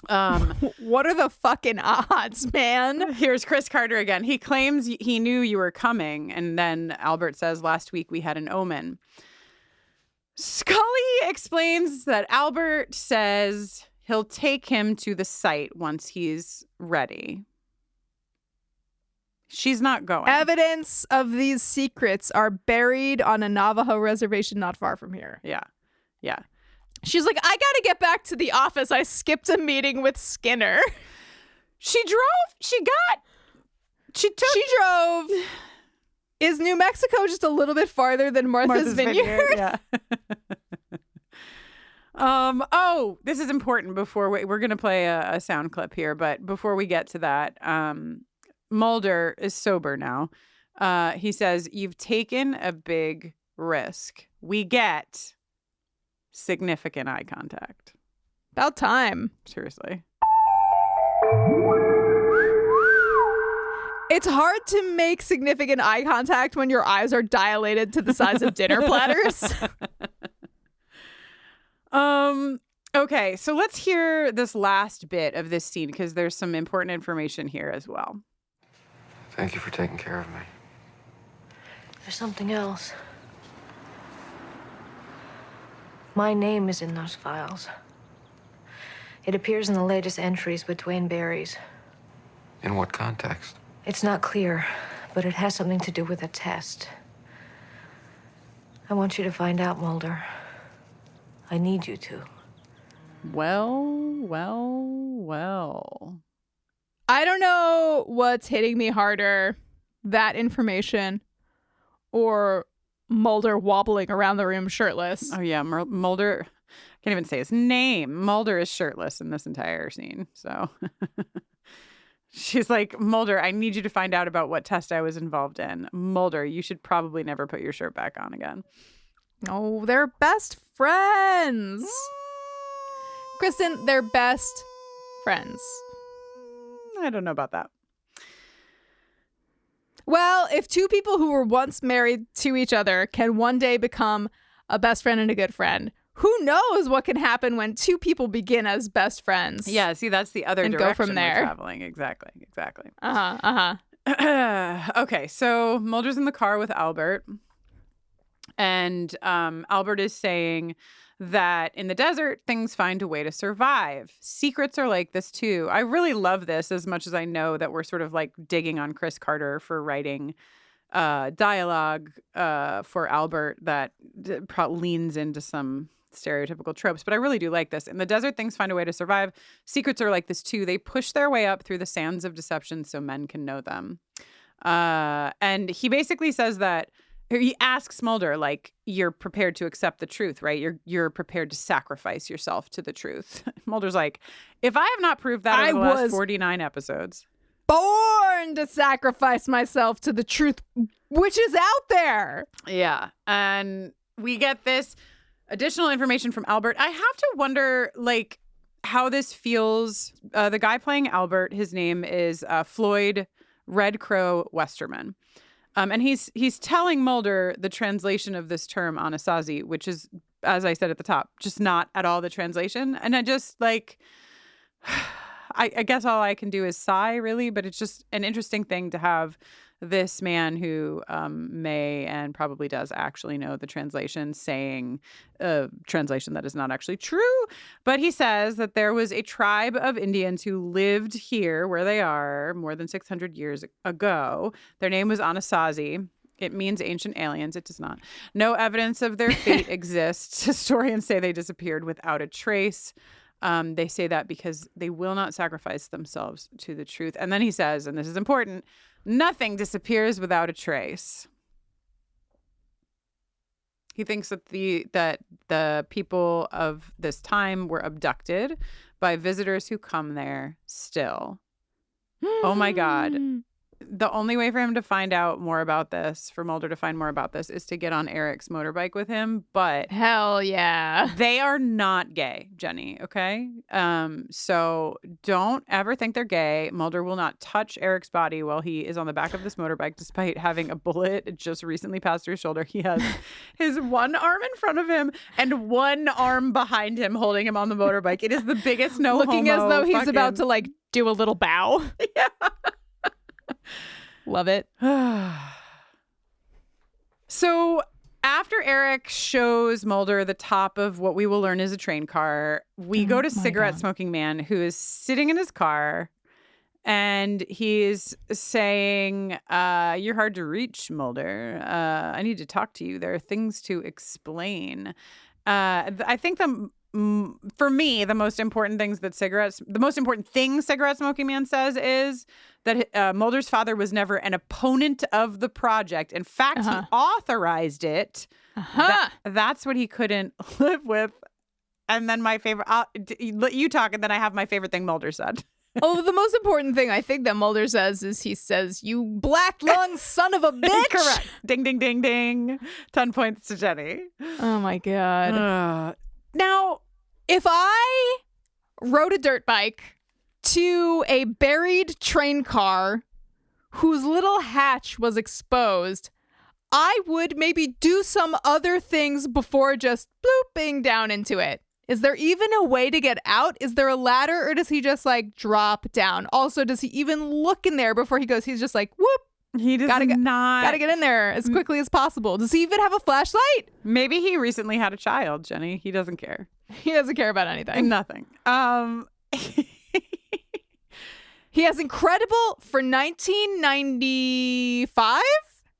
[SPEAKER 6] What are the fucking odds, man?
[SPEAKER 3] Here's Chris Carter again. He claims he knew you were coming, and then Albert says, last week we had an omen. Scully explains that Albert says he'll take him to the site once he's ready. She's not going.
[SPEAKER 6] Evidence of these secrets are buried on a Navajo reservation not far from here.
[SPEAKER 3] Yeah. Yeah.
[SPEAKER 6] She's like, I gotta get back to the office. I skipped a meeting with Skinner.
[SPEAKER 3] She drove.
[SPEAKER 6] Is New Mexico just a little bit farther than Martha's Vineyard?
[SPEAKER 3] Yeah. Oh, this is important before we're going to play a sound clip here. But before we get to that, Mulder is sober now. He says, you've taken a big risk. We get significant eye contact.
[SPEAKER 6] About time.
[SPEAKER 3] Seriously.
[SPEAKER 6] It's hard to make significant eye contact when your eyes are dilated to the size of dinner platters.
[SPEAKER 3] Okay, so let's hear this last bit of this scene because there's some important information here as well.
[SPEAKER 20] Thank you for taking care of me.
[SPEAKER 4] There's something else. My name is in those files. It appears in the latest entries with Dwayne Barry's.
[SPEAKER 20] In what context?
[SPEAKER 4] It's not clear, but it has something to do with a test. I want you to find out, Mulder. I need you to.
[SPEAKER 3] Well.
[SPEAKER 6] I don't know what's hitting me harder, that information or Mulder wobbling around the room shirtless.
[SPEAKER 3] Oh, yeah. Mulder, I can't even say his name. Mulder is shirtless in this entire scene. So she's like, Mulder, I need you to find out about what test I was involved in. Mulder, you should probably never put your shirt back on again.
[SPEAKER 6] Oh, they're best friends. Kristin, they're best friends.
[SPEAKER 3] I don't know about that.
[SPEAKER 6] Well, if two people who were once married to each other can one day become a best friend and a good friend, who knows what can happen when two people begin as best friends?
[SPEAKER 3] Yeah, see, that's the other
[SPEAKER 6] and
[SPEAKER 3] direction
[SPEAKER 6] go from there.
[SPEAKER 3] we're traveling. Exactly.
[SPEAKER 6] Uh-huh.
[SPEAKER 3] Okay, so Mulder's in the car with Albert. And Albert is saying that in the desert, things find a way to survive. Secrets are like this, too. I really love this as much as I know that we're sort of like digging on Chris Carter for writing dialogue for Albert that leans into some stereotypical tropes. But I really do like this. In the desert, things find a way to survive. Secrets are like this, too. They push their way up through the sands of deception so men can know them. And he basically says that he asks Mulder, like, you're prepared to accept the truth, right? You're prepared to sacrifice yourself to the truth. Mulder's like, if I have not proved that over the last 49 episodes.
[SPEAKER 6] Born to sacrifice myself to the truth, which is out there.
[SPEAKER 3] Yeah. And we get this additional information from Albert. I have to wonder, like, how this feels. The guy playing Albert, his name is Floyd Red Crow Westerman. And he's telling Mulder the translation of this term, Anasazi, which is, as I said at the top, just not at all the translation. And I just, like, I guess all I can do is sigh, really. But it's just an interesting thing to have this man who may and probably does actually know the translation saying a translation that is not actually true. But he says that there was a tribe of Indians who lived here where they are more than 600 years ago. Their name was Anasazi. It means ancient aliens. It does not. No evidence of their fate exists. Historians say they disappeared without a trace. They say that because they will not sacrifice themselves to the truth. And then he says, and this is important, nothing disappears without a trace. He thinks that the people of this time were abducted by visitors who come there still. Oh my God. The only way for him to find out more about this, for Mulder to find more about this, is to get on Eric's motorbike with him. But
[SPEAKER 6] hell yeah.
[SPEAKER 3] They are not gay, Jenny, okay? So don't ever think they're gay. Mulder will not touch Eric's body while he is on the back of this motorbike, despite having a bullet just recently passed through his shoulder. He has his one arm in front of him and one arm behind him holding him on the motorbike. It is the biggest no
[SPEAKER 6] Looking
[SPEAKER 3] homo
[SPEAKER 6] as though he's
[SPEAKER 3] fucking...
[SPEAKER 6] about to like do a little bow.
[SPEAKER 3] Yeah.
[SPEAKER 6] Love it.
[SPEAKER 3] So after Eric shows Mulder the top of what we will learn is a train car, we go to cigarette smoking man, who is sitting in his car, and he's saying, you're hard to reach, Mulder. I need to talk to you. There are things to explain. I think for me, the most important thing cigarette smoking man says is that Mulder's father was never an opponent of the project. In fact, he authorized it. That's what he couldn't live with. And then my favorite, you talk, and then I have my favorite thing Mulder said.
[SPEAKER 6] Oh, the most important thing I think that Mulder says is he says, "You black lung son of a bitch."
[SPEAKER 3] Correct. Ding, ding, ding, ding. 10 points to Jenny.
[SPEAKER 6] Oh my God. Now, if I rode a dirt bike to a buried train car whose little hatch was exposed, I would maybe do some other things before just blooping down into it. Is there even a way to get out? Is there a ladder, or does he just like drop down? Also, does he even look in there before he goes? He's just like, whoop.
[SPEAKER 3] He does not.
[SPEAKER 6] Gotta get in there as quickly as possible. Does he even have a flashlight?
[SPEAKER 3] Maybe he recently had a child, Jenny. He doesn't care.
[SPEAKER 6] He doesn't care about anything.
[SPEAKER 3] Nothing.
[SPEAKER 6] He has incredible, for 1995?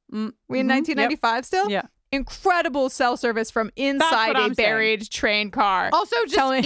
[SPEAKER 6] We in 1995 still?
[SPEAKER 3] Yeah.
[SPEAKER 6] Incredible cell service from inside a buried train car.
[SPEAKER 3] Also, just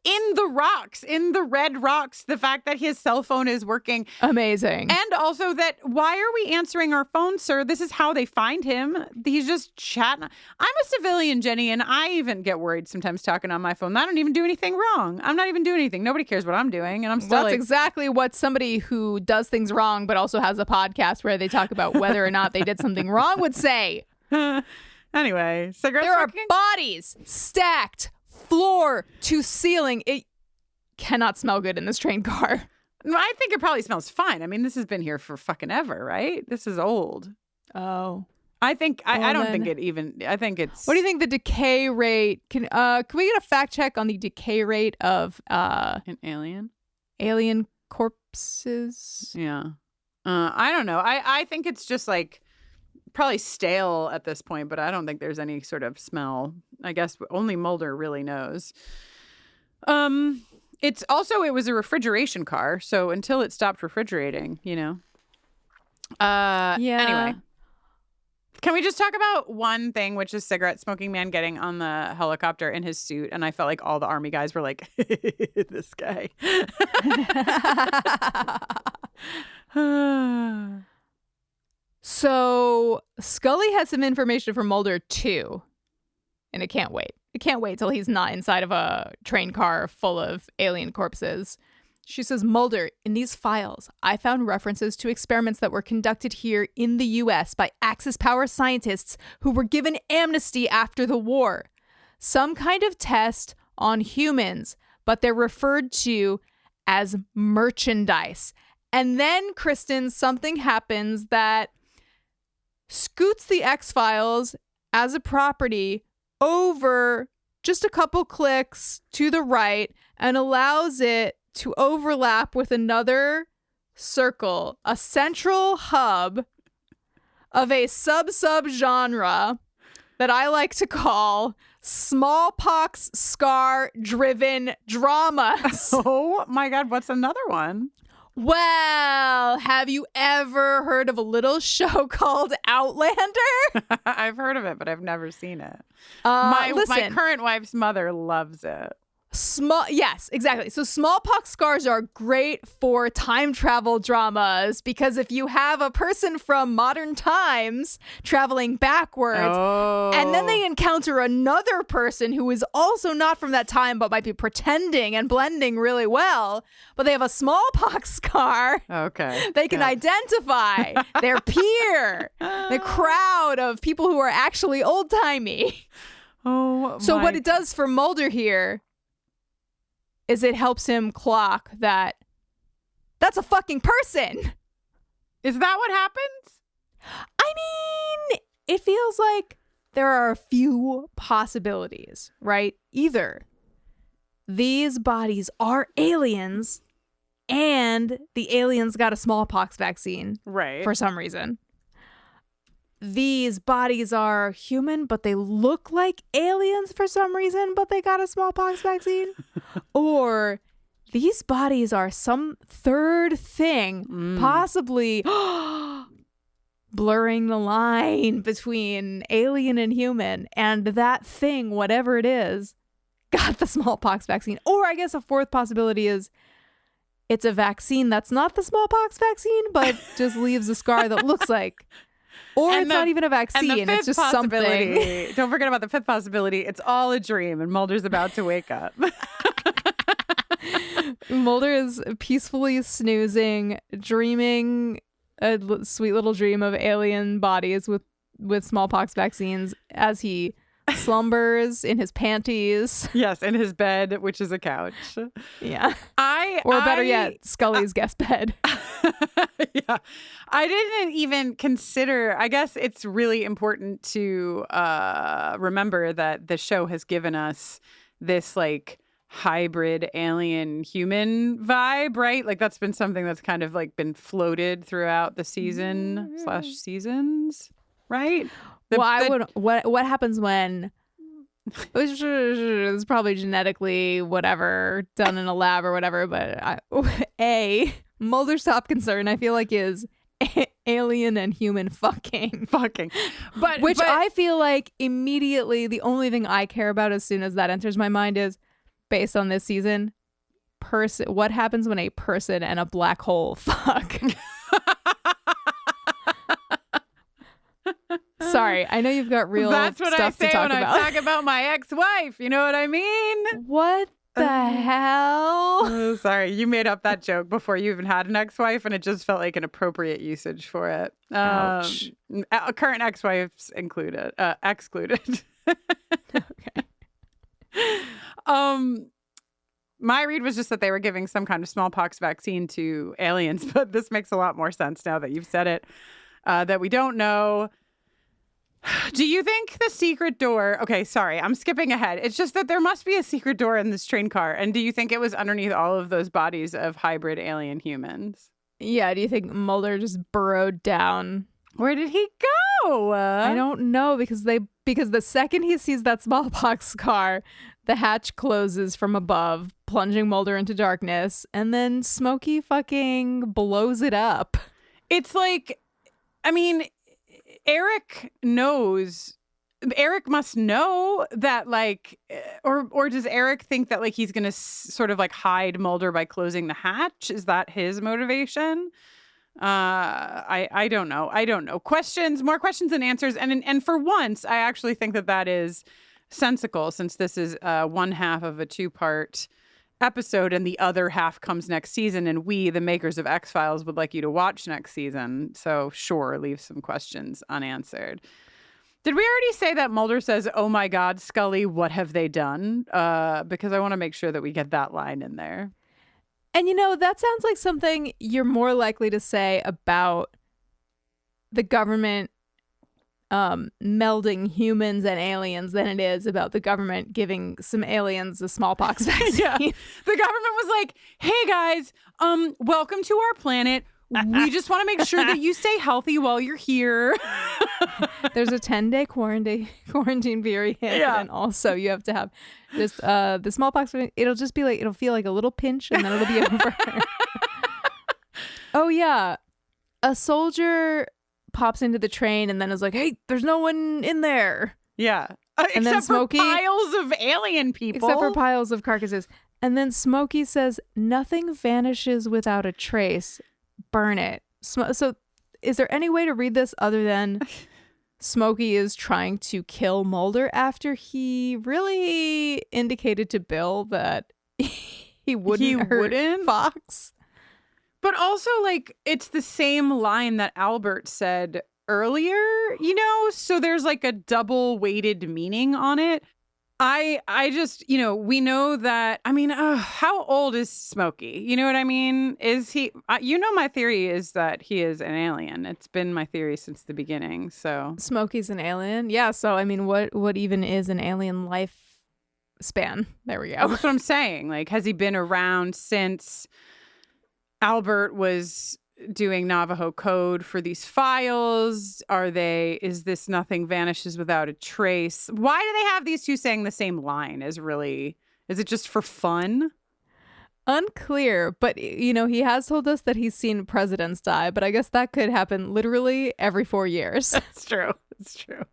[SPEAKER 3] in the rocks, in the red rocks, the fact that his cell phone is working.
[SPEAKER 6] Amazing.
[SPEAKER 3] And also that, why are we answering our phone, sir? This is how they find him. He's just chatting. I'm a civilian, Jenny, and I even get worried sometimes talking on my phone. I don't even do anything wrong. I'm not even doing anything. Nobody cares what I'm doing. And I'm still
[SPEAKER 6] That's exactly what somebody who does things wrong, but also has a podcast where they talk about whether or not they did something wrong would say.
[SPEAKER 3] Anyway, cigarette
[SPEAKER 6] There
[SPEAKER 3] smoking?
[SPEAKER 6] are bodies stacked floor to ceiling. It cannot smell good in this train car.
[SPEAKER 3] No, I think it probably smells fine. I mean, this has been here for fucking ever, right? This is old.
[SPEAKER 6] Oh.
[SPEAKER 3] I think I don't think it even. I think it's.
[SPEAKER 6] What do you think the decay rate? Can we get a fact check on the decay rate of
[SPEAKER 3] an alien
[SPEAKER 6] corpses?
[SPEAKER 3] Yeah. I don't know. I think it's just like probably stale at this point, but I don't think there's any sort of smell. I guess only Mulder really knows. It was a refrigeration car, so until it stopped refrigerating, you know.
[SPEAKER 6] Yeah.
[SPEAKER 3] Anyway, can we just talk about one thing, which is cigarette smoking man getting on the helicopter in his suit? And I felt like all the army guys were like, this guy.
[SPEAKER 6] So Scully has some information for Mulder too, and it can't wait. It can't wait till he's not inside of a train car full of alien corpses. She says, Mulder, in these files, I found references to experiments that were conducted here in the U.S. by Axis power scientists who were given amnesty after the war. Some kind of test on humans, but they're referred to as merchandise. And then, Kristin, something happens that scoots the X-Files as a property over just a couple clicks to the right and allows it to overlap with another circle, a central hub of a sub-genre that I like to call smallpox scar-driven dramas.
[SPEAKER 3] Oh my God, what's another one?
[SPEAKER 6] Well, have you ever heard of a little show called Outlander?
[SPEAKER 3] I've heard of it, but I've never seen it. My current wife's mother loves it.
[SPEAKER 6] Yes, exactly. So smallpox scars are great for time travel dramas because if you have a person from modern times traveling backwards and then they encounter another person who is also not from that time but might be pretending and blending really well, but they have a smallpox scar.
[SPEAKER 3] Okay.
[SPEAKER 6] They can identify their peer, the crowd of people who are actually old-timey. So what it does for Mulder here is it helps him clock that that's a fucking person.
[SPEAKER 3] Is that what happens?
[SPEAKER 6] I mean, it feels like there are a few possibilities, right? Either these bodies are aliens and the aliens got a smallpox vaccine for some reason. These bodies are human, but they look like aliens for some reason, but they got a smallpox vaccine. Or these bodies are some third thing, possibly blurring the line between alien and human. And that thing, whatever it is, got the smallpox vaccine. Or I guess a fourth possibility is it's a vaccine that's not the smallpox vaccine, but just leaves a scar that looks like. Or it's not even a vaccine. It's just something.
[SPEAKER 3] Don't forget about the fifth possibility. It's all a dream and Mulder's about to wake up.
[SPEAKER 6] Mulder is peacefully snoozing, dreaming a sweet little dream of alien bodies with smallpox vaccines as he slumbers in his panties.
[SPEAKER 3] Yes, in his bed, which is a couch.
[SPEAKER 6] Yeah. Or better yet, Scully's guest bed.
[SPEAKER 3] Yeah. I didn't even consider, I guess it's really important to remember that the show has given us this like hybrid alien human vibe, right? Like that's been something that's kind of like been floated throughout the season / seasons, right?
[SPEAKER 6] What happens when it's probably genetically whatever done in a lab or whatever, but Mulder's top concern I feel like is alien and human fucking, but I feel like immediately the only thing I care about as soon as that enters my mind is based on this season, what happens when a person and a black hole fuck. Sorry, I know you've got real
[SPEAKER 3] That's what
[SPEAKER 6] stuff
[SPEAKER 3] I say
[SPEAKER 6] to talk
[SPEAKER 3] when
[SPEAKER 6] about.
[SPEAKER 3] I talk about my ex-wife. You know what I mean?
[SPEAKER 6] What the hell?
[SPEAKER 3] Oh, sorry, you made up that joke before you even had an ex-wife, and it just felt like an appropriate usage for it.
[SPEAKER 6] Ouch.
[SPEAKER 3] Current ex-wives included, excluded.
[SPEAKER 6] Okay.
[SPEAKER 3] My read was just that they were giving some kind of smallpox vaccine to aliens, but this makes a lot more sense now that you've said it. That we don't know. Do you think the secret door... Okay, sorry, I'm skipping ahead. It's just that there must be a secret door in this train car. And do you think it was underneath all of those bodies of hybrid alien humans?
[SPEAKER 6] Yeah, do you think Mulder just burrowed down?
[SPEAKER 3] Where did he go?
[SPEAKER 6] I don't know because the second he sees that smallpox scar, the hatch closes from above, plunging Mulder into darkness, and then Smokey fucking blows it up.
[SPEAKER 3] It's like... I mean, Eric must know that, like, or does Eric think that, like, he's going to sort of, like, hide Mulder by closing the hatch? Is that his motivation? I don't know. More questions than answers. And for once, I actually think that is sensical, since this is one half of a two-part episode and the other half comes next season, and we, the makers of X-Files, would like you to watch next season. So sure, leave some questions unanswered. Did we already say that Mulder says, "Oh my God, Scully, what have they done?" Because I want to make sure that we get that line in there.
[SPEAKER 6] And that sounds like something you're more likely to say about the government melding humans and aliens than it is about the government giving some aliens a smallpox vaccine.
[SPEAKER 3] Yeah. The government was like, "Hey guys, welcome to our planet. We just want to make sure that you stay healthy while you're here."
[SPEAKER 6] There's a 10-day quarantine period, and also you have to have just the smallpox. It'll just be like, it'll feel like a little pinch, and then it'll be over. Oh yeah, a soldier pops into the train and then is like, "Hey, there's no one in there."
[SPEAKER 3] Yeah.
[SPEAKER 6] And then Smokey,
[SPEAKER 3] for piles of alien people.
[SPEAKER 6] Except for piles of carcasses. And then Smokey says, nothing vanishes without a trace. Burn it. So is there any way to read this other than Smokey is trying to kill Mulder after he really indicated to Bill that he wouldn't hurt Fox?
[SPEAKER 3] But also, like, it's the same line that Albert said earlier, you know? So there's like a double weighted meaning on it. I just, you know, we know that, I mean, how old is Smokey? You know what I mean? Is he, you know, my theory is that he is an alien. It's been my theory since the beginning, so.
[SPEAKER 6] Smokey's an alien? Yeah, so, I mean, what even is an alien life span? There we go.
[SPEAKER 3] That's what I'm saying. Like, has he been around since Albert was doing Navajo code for these files? Is this nothing vanishes without a trace? Why do they have these two saying the same line? Is it just for fun?
[SPEAKER 6] Unclear, but you know, he has told us that he's seen presidents die, but I guess that could happen literally every 4 years.
[SPEAKER 3] That's true. It's true.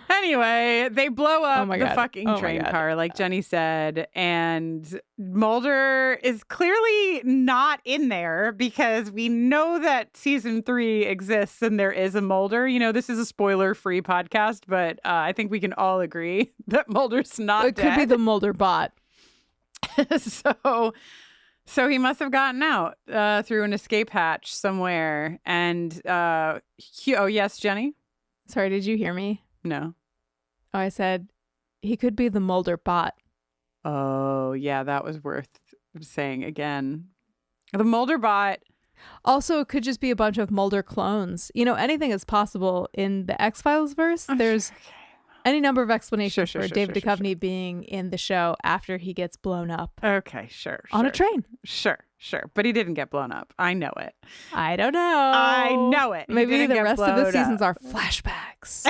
[SPEAKER 3] Anyway, they blow up the fucking train car, like Jenny said, and Mulder is clearly not in there because we know that season 3 exists and there is a Mulder. You know, this is a spoiler-free podcast, but I think we can all agree that Mulder's not
[SPEAKER 6] It could be the Mulder bot.
[SPEAKER 3] So he must have gotten out through an escape hatch somewhere. And, oh, yes, Jenny?
[SPEAKER 6] Sorry, did you hear me?
[SPEAKER 3] No.
[SPEAKER 6] Oh, I said he could be the Mulder bot.
[SPEAKER 3] Oh, yeah, that was worth saying again. The Mulder bot.
[SPEAKER 6] Also, it could just be a bunch of Mulder clones. You know, anything is possible in the X-Files verse. There's any number of explanations for David Duchovny being in the show after he gets blown up.
[SPEAKER 3] Okay, sure.
[SPEAKER 6] On a train.
[SPEAKER 3] Sure. But he didn't get blown up. I know it.
[SPEAKER 6] I don't know.
[SPEAKER 3] I know it.
[SPEAKER 6] Maybe the rest of the seasons are flashbacks.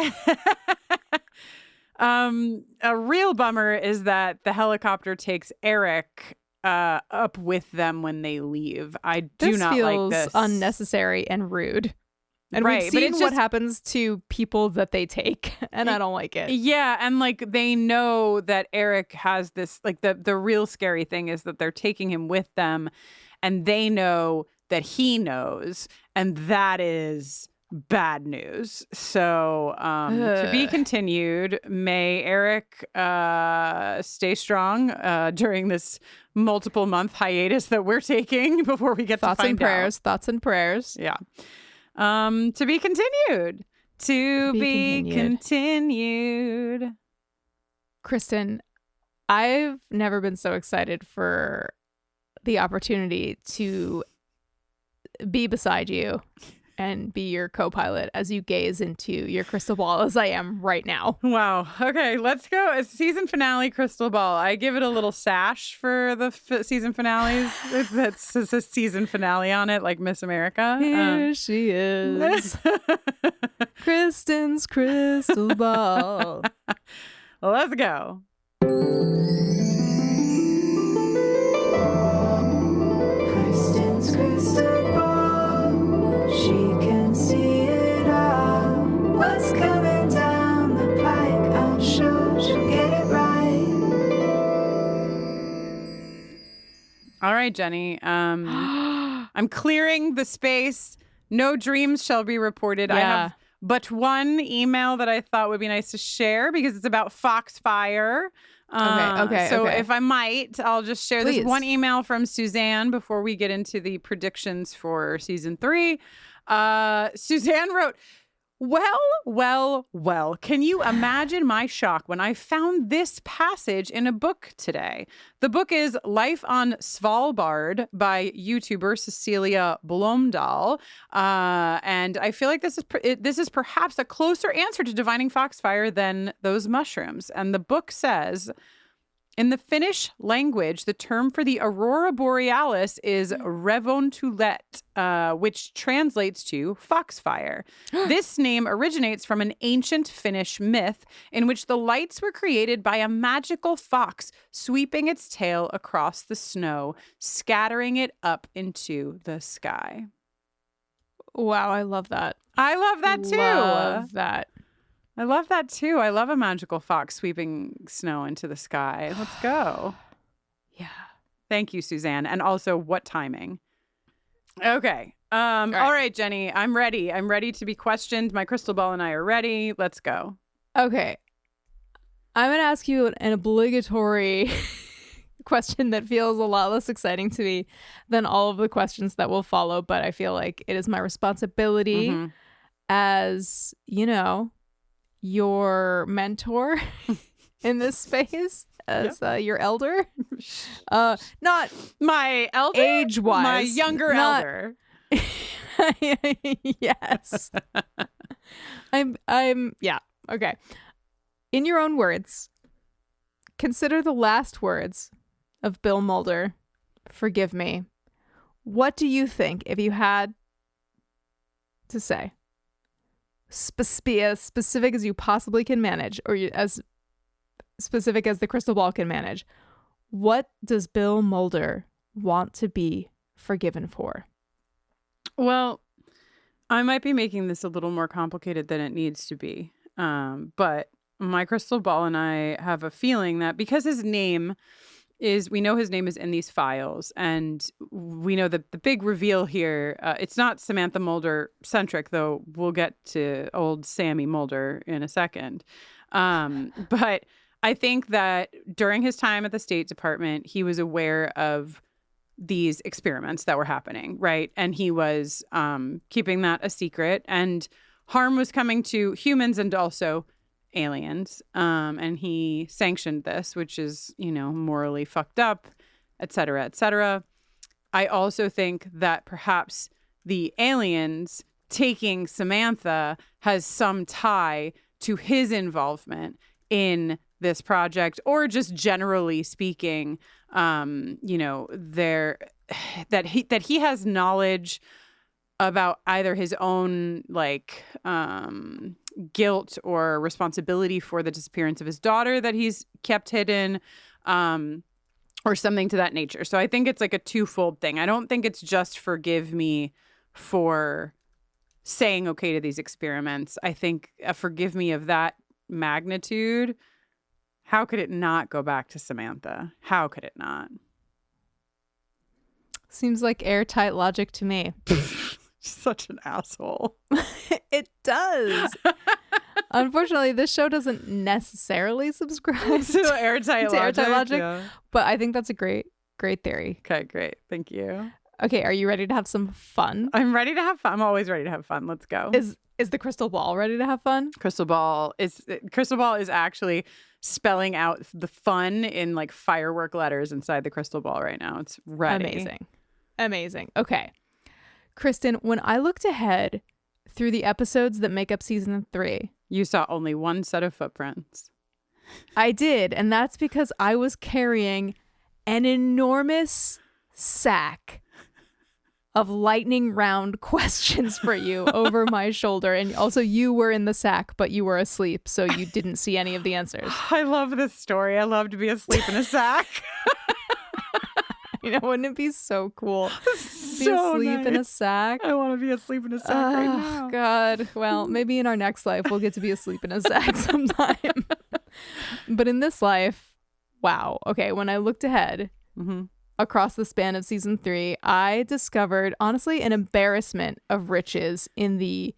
[SPEAKER 3] A real bummer is that the helicopter takes Eric up with them when they leave. I do not like this.
[SPEAKER 6] Unnecessary and rude. And
[SPEAKER 3] right,
[SPEAKER 6] we've seen
[SPEAKER 3] but
[SPEAKER 6] what happens to people that they take, and I don't like it.
[SPEAKER 3] Yeah, and like they know that Eric has this, like the real scary thing is that they're taking him with them, and they know that he knows, and that is bad news. So to be continued. May Eric stay strong during this multiple month hiatus that we're taking before we get to find out.
[SPEAKER 6] Thoughts and prayers.
[SPEAKER 3] Yeah. To be continued. To be continued.
[SPEAKER 6] Kristin, I've never been so excited for the opportunity to be beside you and be your co-pilot as you gaze into your crystal ball as I am right now.
[SPEAKER 3] Wow. Okay, let's go. It's season finale crystal ball. I give it a little sash for the season finales. It's a season finale on it, like Miss America.
[SPEAKER 6] Here she is. Kristin's crystal ball.
[SPEAKER 3] Let's go.
[SPEAKER 19] Kristin's crystal ball, she can see it all. What's coming down the pike, I'm sure she'll get it right.
[SPEAKER 3] All right, Jenny. I'm clearing the space. No dreams shall be reported.
[SPEAKER 6] Yeah.
[SPEAKER 3] I have but one email that I thought would be nice to share because it's about Foxfire.
[SPEAKER 6] Okay.
[SPEAKER 3] So if I might, I'll just share
[SPEAKER 6] Please.
[SPEAKER 3] this one email from Suzanne before we get into the predictions for season 3. Suzanne wrote, Well, can you imagine my shock when I found this passage in a book today? The book is Life on Svalbard by YouTuber Cecilia Blomdahl. And I feel like this is perhaps a closer answer to divining Foxfire than those mushrooms. And the book says, in the Finnish language, the term for the aurora borealis is revontulet, which translates to foxfire. This name originates from an ancient Finnish myth in which the lights were created by a magical fox sweeping its tail across the snow, scattering it up into the sky.
[SPEAKER 6] Wow, I love that.
[SPEAKER 3] I love that too.
[SPEAKER 6] Love that.
[SPEAKER 3] I love that too. I love a magical fox sweeping snow into the sky. Let's go.
[SPEAKER 6] Yeah.
[SPEAKER 3] Thank you, Suzanne. And also, what timing? Okay. All right, Jenny, I'm ready. I'm ready to be questioned. My crystal ball and I are ready. Let's go.
[SPEAKER 6] Okay. I'm going to ask you an obligatory question that feels a lot less exciting to me than all of the questions that will follow, but I feel like it is my responsibility as, you know, your mentor in this space, as your elder. Not
[SPEAKER 3] my elder,
[SPEAKER 6] age-wise.
[SPEAKER 3] my younger elder.
[SPEAKER 6] Yes. Yeah. Okay. In your own words, consider the last words of Bill Mulder. Forgive me. What do you think, if you had to say, be as specific as you possibly can manage, or as specific as the crystal ball can manage, what does Bill Mulder want to be forgiven for?
[SPEAKER 3] Well, I might be making this a little more complicated than it needs to be. But my crystal ball and I have a feeling that because we know his name is in these files, and we know that the big reveal here, it's not Samantha Mulder centric, though we'll get to old Sammy Mulder in a second. But I think that during his time at the State Department, he was aware of these experiments that were happening, right? And he was keeping that a secret, and harm was coming to humans and also aliens. And he sanctioned this, which is, you know, morally fucked up, et cetera, et cetera. I also think that perhaps the aliens taking Samantha has some tie to his involvement in this project, or just generally speaking, you know, that he has knowledge about either his own guilt or responsibility for the disappearance of his daughter that he's kept hidden, or something to that nature. So I think it's like a twofold thing. I don't think it's just forgive me for saying okay to these experiments. I think a forgive me of that magnitude. How could it not go back to Samantha? How could it not?
[SPEAKER 6] Seems like airtight logic to me.
[SPEAKER 3] Such an asshole.
[SPEAKER 6] It does. Unfortunately, this show doesn't necessarily subscribe
[SPEAKER 3] to airtight logic. Yeah.
[SPEAKER 6] But I think that's a great theory.
[SPEAKER 3] Okay, great. Thank you.
[SPEAKER 6] Okay, are you ready to have some fun?
[SPEAKER 3] I'm ready to have fun. I'm always ready to have fun. Let's go.
[SPEAKER 6] Is the crystal ball ready to have fun?
[SPEAKER 3] Crystal ball is actually spelling out the fun in like firework letters inside the crystal ball right now. It's ready.
[SPEAKER 6] Amazing. Okay. Kristin, when I looked ahead through the episodes that make up season 3,
[SPEAKER 3] you saw only one set of footprints.
[SPEAKER 6] I did, and that's because I was carrying an enormous sack of lightning round questions for you over my shoulder. And also you were in the sack, but you were asleep, so you didn't see any of the answers.
[SPEAKER 3] I love this story. I love to be asleep in a sack.
[SPEAKER 6] You know, wouldn't it be so cool? Be asleep in a sack.
[SPEAKER 3] I want to be asleep in a sack right now.
[SPEAKER 6] God. Well, maybe in our next life we'll get to be asleep in a sack sometime. But in this life, wow. Okay, when I looked ahead across the span of season 3, I discovered, honestly, an embarrassment of riches in the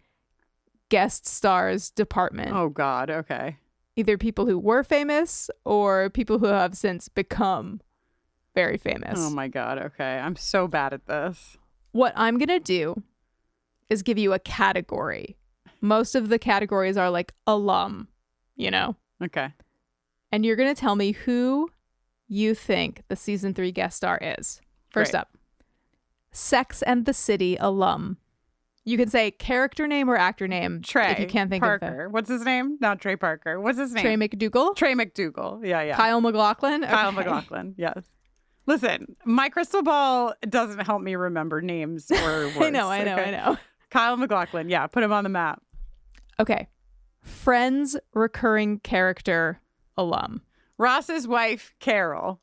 [SPEAKER 6] guest stars department.
[SPEAKER 3] Oh, God. Okay.
[SPEAKER 6] Either people who were famous or people who have since become very famous.
[SPEAKER 3] Oh my God. Okay. I'm so bad at this.
[SPEAKER 6] What I'm going to do is give you a category. Most of the categories are like alum, you know?
[SPEAKER 3] Okay.
[SPEAKER 6] And you're going to tell me who you think the season 3 guest star is. First up, Sex and the City alum. You can say character name or actor name.
[SPEAKER 3] Trey
[SPEAKER 6] if you can't think
[SPEAKER 3] Parker.
[SPEAKER 6] of it.
[SPEAKER 3] What's his name? Not Trey Parker. What's his name?
[SPEAKER 6] Trey McDougal.
[SPEAKER 3] Trey McDougal. Yeah.
[SPEAKER 6] Kyle MacLachlan.
[SPEAKER 3] Kyle
[SPEAKER 6] Okay.
[SPEAKER 3] MacLachlan. Yes. Listen, my crystal ball doesn't help me remember names or words.
[SPEAKER 6] I know.
[SPEAKER 3] Kyle MacLachlan. Yeah, put him on the map.
[SPEAKER 6] Okay. Friends recurring character alum.
[SPEAKER 3] Ross's wife, Carol.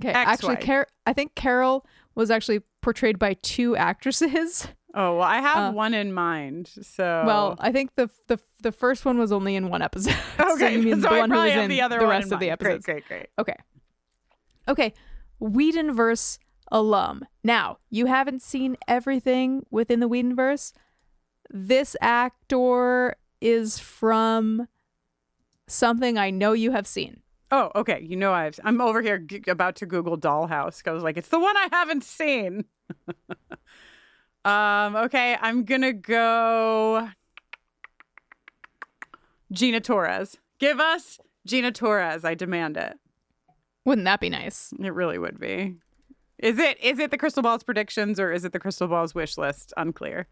[SPEAKER 6] Okay.
[SPEAKER 3] Ex-wife.
[SPEAKER 6] Actually, I think Carol was actually portrayed by 2 actresses
[SPEAKER 3] Oh, well, I have one in mind. So
[SPEAKER 6] Well, I think the first one was only in one episode.
[SPEAKER 3] Okay,
[SPEAKER 6] So you mean
[SPEAKER 3] so
[SPEAKER 6] the
[SPEAKER 3] I
[SPEAKER 6] one who
[SPEAKER 3] probably
[SPEAKER 6] was
[SPEAKER 3] have
[SPEAKER 6] in
[SPEAKER 3] the other
[SPEAKER 6] the
[SPEAKER 3] one
[SPEAKER 6] rest
[SPEAKER 3] in
[SPEAKER 6] of the
[SPEAKER 3] mind.
[SPEAKER 6] episodes.
[SPEAKER 3] Great.
[SPEAKER 6] Okay. Whedonverse alum. Now, you haven't seen everything within the Whedonverse. This actor is from something I know you have seen.
[SPEAKER 3] Oh, okay. You know, I'm over here about to Google Dollhouse. I was like, it's the one I haven't seen. Okay, I'm gonna go Gina Torres. Give us Gina Torres. I demand it.
[SPEAKER 6] Wouldn't that be nice?
[SPEAKER 3] It really would be. Is it the Crystal Ball's predictions or is it the Crystal Ball's wish list? Unclear.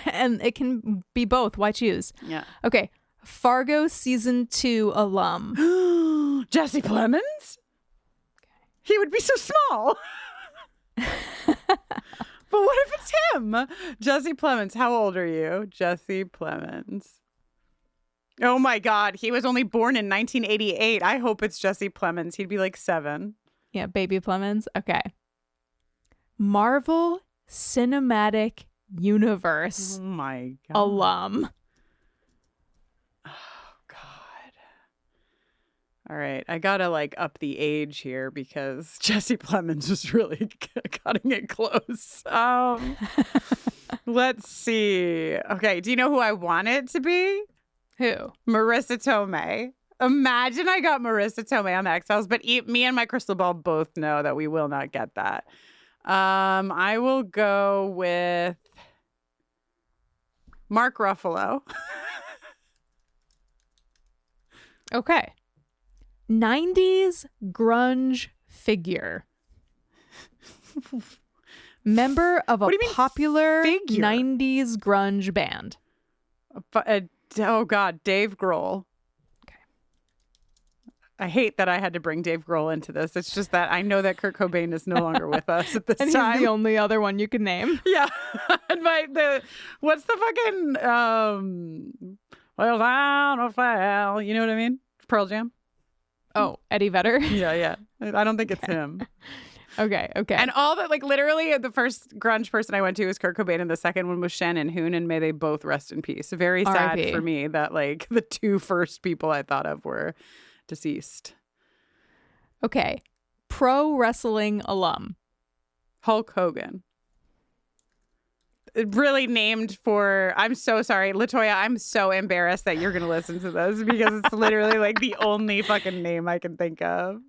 [SPEAKER 6] And it can be both. Why choose?
[SPEAKER 3] Yeah.
[SPEAKER 6] Okay. Fargo season 2 alum.
[SPEAKER 3] Jesse Plemons? He would be so small. But what if it's him? Jesse Plemons. How old are you? Jesse Plemons. Oh my God. He was only born in 1988. I hope it's Jesse Plemons. He'd be like 7.
[SPEAKER 6] Yeah, baby Plemons. Okay. Marvel Cinematic Universe
[SPEAKER 3] Oh my God.
[SPEAKER 6] alum.
[SPEAKER 3] All right, I gotta up the age here because Jesse Plemons was really cutting it close. Let's see. Okay, do you know who I want it to be?
[SPEAKER 6] Who?
[SPEAKER 3] Marissa Tomei. Imagine I got Marissa Tomei on the X-Files, but me and my crystal ball both know that we will not get that. I will go with Mark Ruffalo.
[SPEAKER 6] Okay. 90s grunge figure. Member of a popular 90s grunge band.
[SPEAKER 3] Oh God, Dave Grohl.
[SPEAKER 6] Okay.
[SPEAKER 3] I hate that I had to bring Dave Grohl into this. It's just that I know that Kurt Cobain is no longer with us at this
[SPEAKER 6] and
[SPEAKER 3] time.
[SPEAKER 6] He's the only other one you can name.
[SPEAKER 3] Yeah. What's the fucking well down or fell? You know what I mean? Pearl Jam.
[SPEAKER 6] Oh, Eddie Vedder?
[SPEAKER 3] Yeah. I don't think it's him.
[SPEAKER 6] Okay.
[SPEAKER 3] And all that, literally, the first grunge person I went to was Kurt Cobain, and the second one was Shannon Hoon, and may they both rest in peace. Very sad
[SPEAKER 6] R.I.P.
[SPEAKER 3] for me that, the two first people I thought of were deceased.
[SPEAKER 6] Okay. Pro wrestling alum.
[SPEAKER 3] Hulk Hogan. Really named for, I'm so sorry, LaToya, I'm so embarrassed that you're going to listen to this because it's literally the only fucking name I can think of.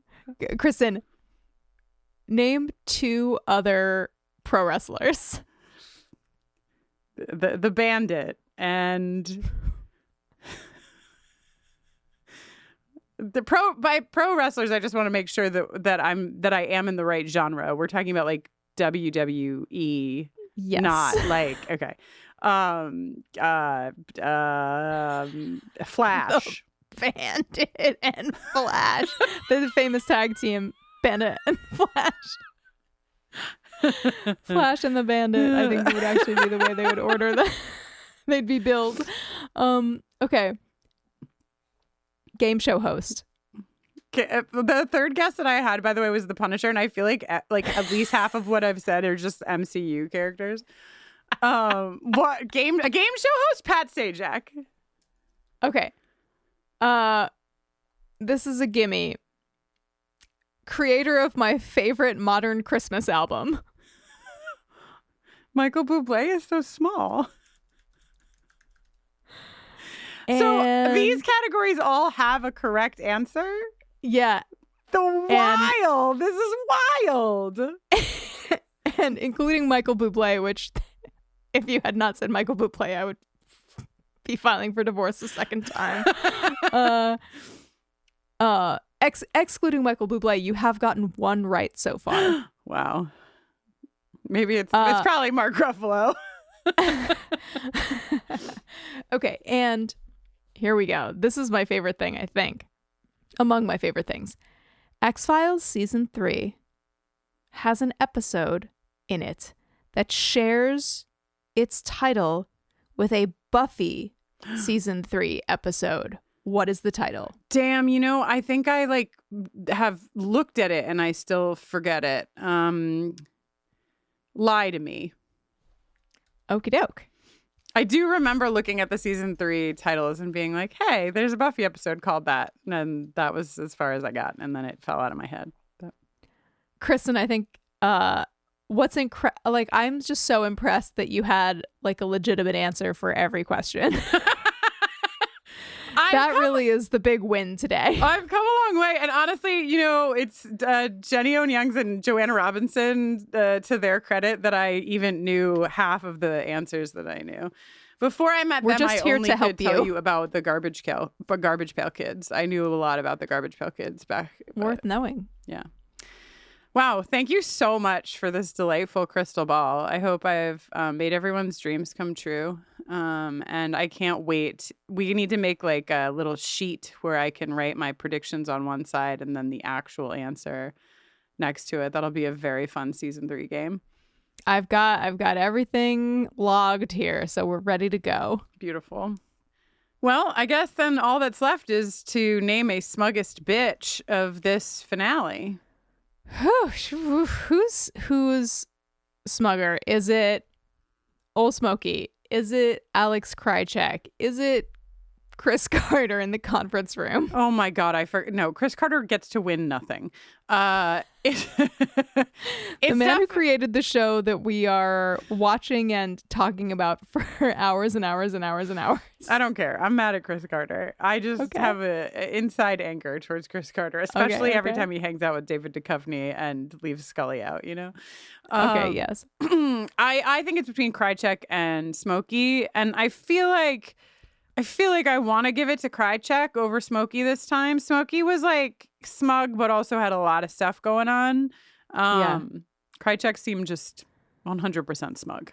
[SPEAKER 6] Kristin, name 2 other pro wrestlers.
[SPEAKER 3] The Bandit and by pro wrestlers, I just want to make sure that I am in the right genre. We're talking about WWE.
[SPEAKER 6] Yes.
[SPEAKER 3] Not okay. Flash.
[SPEAKER 6] The Bandit and Flash. They're the famous tag team, Bandit and Flash. Flash and the Bandit, I think would actually be the way they would order them. They'd be billed. Okay. Game show host.
[SPEAKER 3] The third guest that I had, by the way, was the Punisher, and I feel like at least half of what I've said are just MCU characters. A game show host? Pat Sajak.
[SPEAKER 6] Okay. This is a gimme. Creator of my favorite modern Christmas album.
[SPEAKER 3] Michael Bublé is so small.
[SPEAKER 6] And
[SPEAKER 3] so these categories all have a correct answer?
[SPEAKER 6] Yeah.
[SPEAKER 3] Wild. This is wild.
[SPEAKER 6] And including Michael Bublé, which if you had not said Michael Bublé, I would be filing for divorce a second time. Excluding Michael Bublé, you have gotten 1 right so far.
[SPEAKER 3] Wow. Maybe it's probably Mark Ruffalo.
[SPEAKER 6] Okay, and here we go. This is my favorite thing, I think. Among my favorite things. X-Files Season 3 has an episode in it that shares its title with a Buffy Season 3 episode. What is the title?
[SPEAKER 3] Damn, I think I have looked at it and I still forget it. Lie to Me.
[SPEAKER 6] Okie doke.
[SPEAKER 3] I do remember looking at the season 3 titles and being like, hey, there's a Buffy episode called that. And that was as far as I got. And then it fell out of my head. But...
[SPEAKER 6] Kristen, I think I'm just so impressed that you had like a legitimate answer for every question. That really is the big win today.
[SPEAKER 3] I've come a long way. And honestly, you know, it's Jenny Owen Youngs and Joanna Robinson, to their credit, that I even knew half of the answers that I knew. Before I met them, I only could tell you about the Garbage Pail Kids. I knew a lot about the Garbage Pail Kids back.
[SPEAKER 6] Worth knowing.
[SPEAKER 3] Yeah. Wow. Thank you so much for this delightful crystal ball. I hope I've made everyone's dreams come true. And I can't wait. We need to make like a little sheet where I can write my predictions on one side and then the actual answer next to it. That'll be a very fun season 3 game.
[SPEAKER 6] I've got everything logged here, so we're ready to go. Beautiful.
[SPEAKER 3] Well, I guess then all that's left is to name a smuggest bitch of this finale.
[SPEAKER 6] Who's smugger? Is it Old Smokey? Is it Alex Krycek? Is it Chris Carter in the conference room?
[SPEAKER 3] Oh my God, no, Chris Carter gets to win nothing.
[SPEAKER 6] The man who created the show that we are watching and talking about for hours and hours and hours and hours.
[SPEAKER 3] I don't care. I'm mad at Chris Carter. I just have an inside anger towards Chris Carter, especially every time he hangs out with David Duchovny and leaves Scully out, you know?
[SPEAKER 6] Yes.
[SPEAKER 3] I think it's between Krycek and Smokey, and I feel like I want to give it to Krycek over Smokey this time. Smokey was like smug, but also had a lot of stuff going on. Krycek seemed just 100% smug.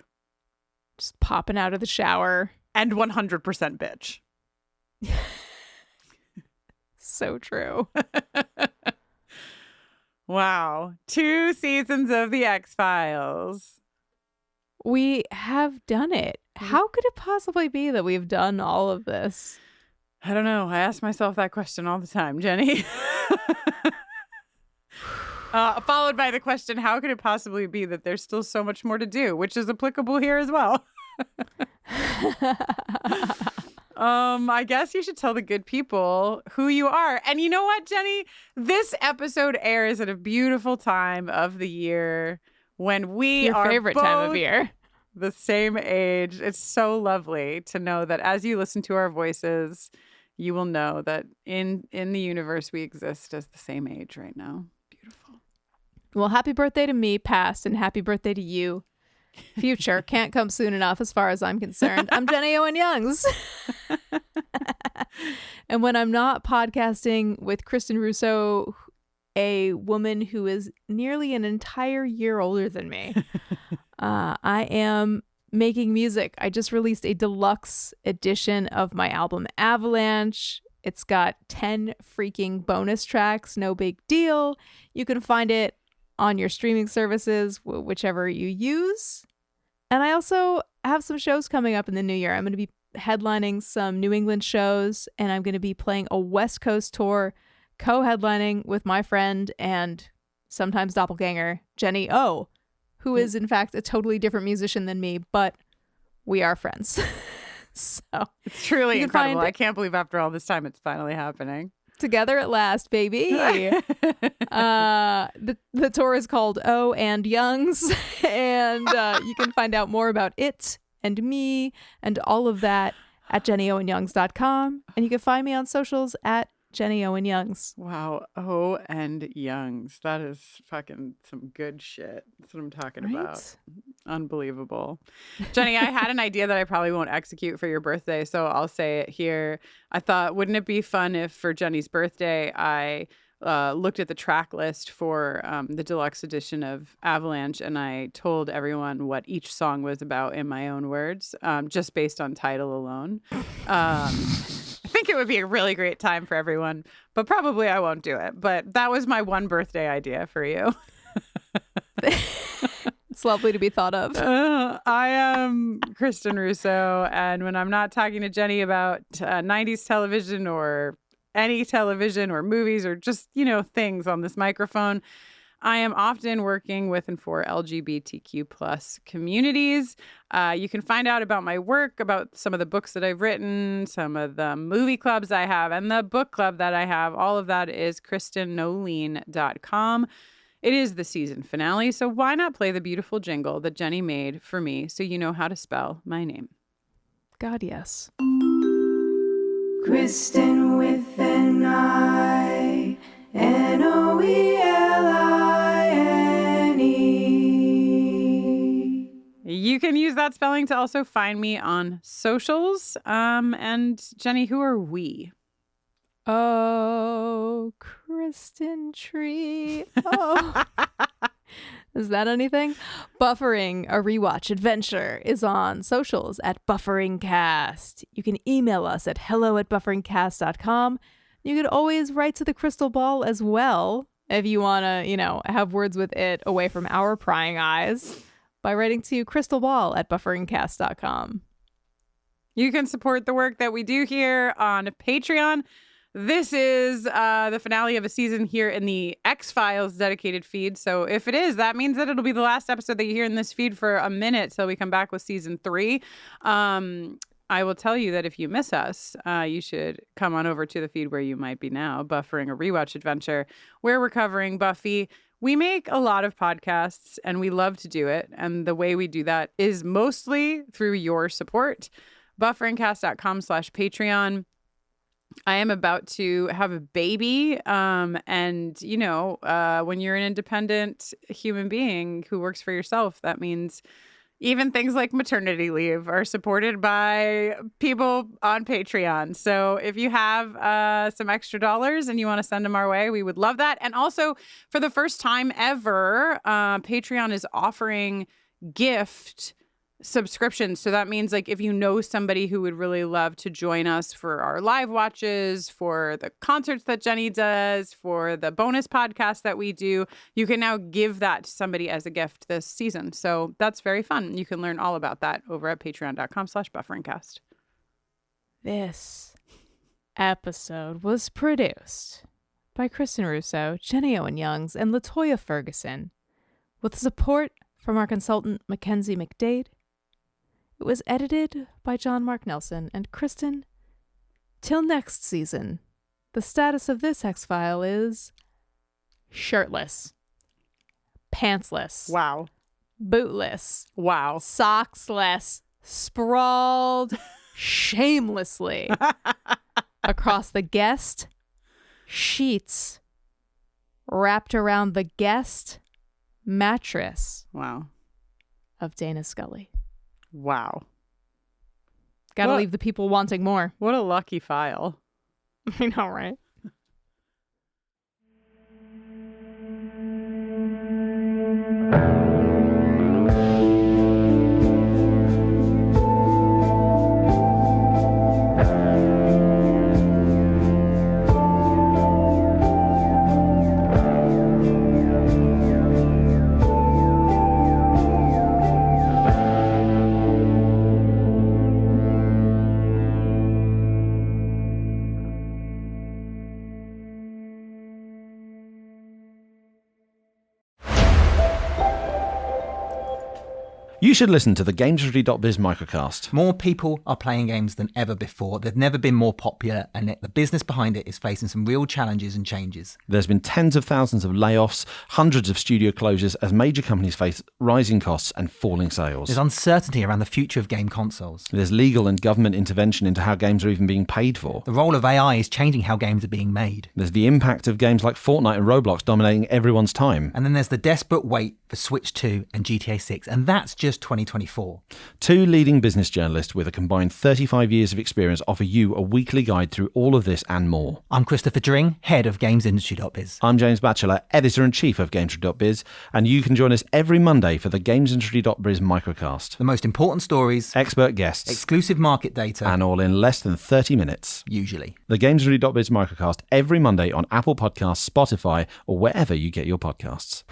[SPEAKER 6] Just popping out of the shower.
[SPEAKER 3] And 100% bitch.
[SPEAKER 6] So true.
[SPEAKER 3] Wow. 2 seasons of the X-Files.
[SPEAKER 6] We have done it. How could it possibly be that we've done all of this?
[SPEAKER 3] I don't know. I ask myself that question all the time, Jenny. Followed by the question, how could it possibly be that there's still so much more to do, which is applicable here as well. I guess you should tell the good people who you are. And you know what, Jenny? This episode airs at a beautiful time of the year when we
[SPEAKER 6] Your
[SPEAKER 3] are
[SPEAKER 6] favorite
[SPEAKER 3] both
[SPEAKER 6] time of year.
[SPEAKER 3] The same age. It's so lovely to know that as you listen to our voices, you will know that in the universe we exist as the same age right now. Beautiful.
[SPEAKER 6] Well, happy birthday to me, past, and happy birthday to you, future. Can't come soon enough as far as I'm concerned. I'm Jenny Owen Youngs. And when I'm not podcasting with Kristin Russo, a woman who is nearly an entire year older than me, I am making music. I just released a deluxe edition of my album Avalanche. It's got 10 freaking bonus tracks. No big deal. You can find it on your streaming services, whichever you use. And I also have some shows coming up in the new year. I'm going to be headlining some New England shows, and I'm going to be playing a West Coast tour, co-headlining with my friend and sometimes doppelganger, Jenny O, who is in fact a totally different musician than me, but we are friends. So
[SPEAKER 3] it's truly incredible. I can't believe after all this time it's finally happening.
[SPEAKER 6] Together at last, baby. The tour is called O and Youngs, and you can find out more about it and me and all of that at jennyowenyoungs.com, and you can find me on socials at Jenny Owen Youngs.
[SPEAKER 3] Wow. O and Youngs. That is fucking some good shit. That's what I'm talking about. Unbelievable. Jenny, I had an idea that I probably won't execute for your birthday, so I'll say it here. I thought, wouldn't it be fun if for Jenny's birthday, I looked at the track list for the deluxe edition of Avalanche, and I told everyone what each song was about in my own words, just based on title alone. I think it would be a really great time for everyone, but probably I won't do it. But that was my one birthday idea for you.
[SPEAKER 6] It's lovely to be thought of.
[SPEAKER 3] I am Kristin Russo, and when I'm not talking to Jenny about 90s television or any television or movies or just, things on this microphone, I am often working with and for LGBTQ plus communities. You can find out about my work, about some of the books that I've written, some of the movie clubs I have, and the book club that I have. All of that is KristinNoline.com. It is the season finale, so why not play the beautiful jingle that Jenny made for me so you know how to spell my name?
[SPEAKER 6] God, yes.
[SPEAKER 19] Kristin with an I, Noeline.
[SPEAKER 3] You can use that spelling to also find me on socials. And Jenny, who are we?
[SPEAKER 6] Oh, Kristin Tree. Oh. Is that anything? Buffering, a Rewatch Adventure, is on socials at BufferingCast. You can email us at hello@bufferingcast.com. You could always write to the Crystal Ball as well if you want to, have words with it away from our prying eyes by writing to crystalball@bufferingcast.com.
[SPEAKER 3] You can support the work that we do here on Patreon. This is the finale of a season here in the X-Files dedicated feed. So if it is, that means that it'll be the last episode that you hear in this feed for a minute till we come back with season 3. I will tell you that if you miss us, you should come on over to the feed where you might be now, Buffering a Rewatch Adventure, where we're covering Buffy. We make a lot of podcasts and we love to do it. And the way we do that is mostly through your support. Bufferingcast.com/Patreon. I am about to have a baby. And, when you're an independent human being who works for yourself, that means even things like maternity leave are supported by people on Patreon. So if you have some extra dollars and you want to send them our way, we would love that. And also, for the first time ever, Patreon is offering gift subscriptions. So that means if you know somebody who would really love to join us for our live watches, for the concerts that Jenny does, for the bonus podcast that we do, you can now give that to somebody as a gift this season. So that's very fun. You can learn all about that over at patreon.com/bufferingcast.
[SPEAKER 6] This episode was produced by Kristin Russo, Jenny Owen Youngs, and LaToya Ferguson, with support from our consultant Mackenzie McDade. It was edited by John Mark Nelson. And Kristin, till next season, the status of this X-File is shirtless, pantsless,
[SPEAKER 3] wow,
[SPEAKER 6] bootless,
[SPEAKER 3] wow,
[SPEAKER 6] socksless, sprawled shamelessly across the guest sheets, wrapped around the guest mattress.
[SPEAKER 3] Wow.
[SPEAKER 6] Of Dana Scully.
[SPEAKER 3] Wow.
[SPEAKER 6] Gotta leave the people wanting more.
[SPEAKER 3] What a lucky file.
[SPEAKER 6] I know, right?
[SPEAKER 21] You should listen to the GamesIndustry.biz microcast.
[SPEAKER 22] More people are playing games than ever before. They've never been more popular, and the business behind it is facing some real challenges and changes.
[SPEAKER 21] There's been tens of thousands of layoffs, hundreds of studio closures as major companies face rising costs and falling sales.
[SPEAKER 22] There's uncertainty around the future of game consoles.
[SPEAKER 21] There's legal and government intervention into how games are even being paid for.
[SPEAKER 22] The role of AI is changing how games are being made.
[SPEAKER 21] There's the impact of games like Fortnite and Roblox dominating everyone's time.
[SPEAKER 22] And then there's the desperate wait for Switch 2 and GTA 6, and that's just 2024.
[SPEAKER 21] Two leading business journalists with a combined 35 years of experience offer you a weekly guide through all of this and more.
[SPEAKER 22] I'm Christopher Dring, head of GamesIndustry.biz.
[SPEAKER 21] I'm James Batchelor, editor-in-chief of GamesIndustry.biz, and you can join us every Monday for the GamesIndustry.biz microcast.
[SPEAKER 22] The most important stories,
[SPEAKER 21] expert guests,
[SPEAKER 22] exclusive market data,
[SPEAKER 21] and all in less than 30 minutes.
[SPEAKER 22] Usually.
[SPEAKER 21] The GamesIndustry.biz microcast every Monday on Apple Podcasts, Spotify, or wherever you get your podcasts.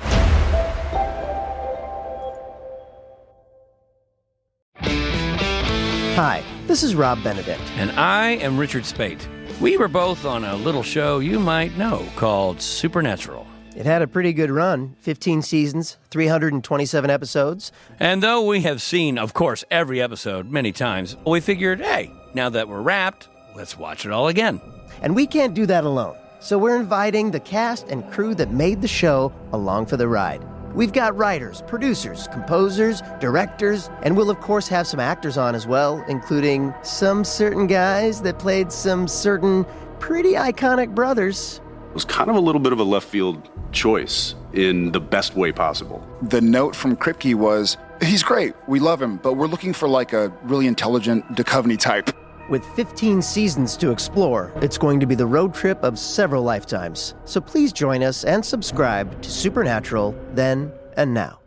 [SPEAKER 23] Hi, this is Rob Benedict.
[SPEAKER 24] And I am Richard Spate. We were both on a little show you might know called Supernatural.
[SPEAKER 23] It had a pretty good run. 15 seasons, 327 episodes.
[SPEAKER 1] And though we have seen, of course, every episode many times, we figured, hey, now that we're wrapped, let's watch it all again.
[SPEAKER 23] And we can't do that alone. So we're inviting the cast and crew that made the show along for the ride. We've got writers, producers, composers, directors, and we'll of course have some actors on as well, including some certain guys that played some certain pretty iconic brothers.
[SPEAKER 2] It was kind of a little bit of a left field choice in the best way possible.
[SPEAKER 11] The note from Kripke was, he's great, we love him, but we're looking for like a really intelligent Duchovny type.
[SPEAKER 23] With 15 seasons to explore, it's going to be the road trip of several lifetimes. So please join us and subscribe to Supernatural Then and Now.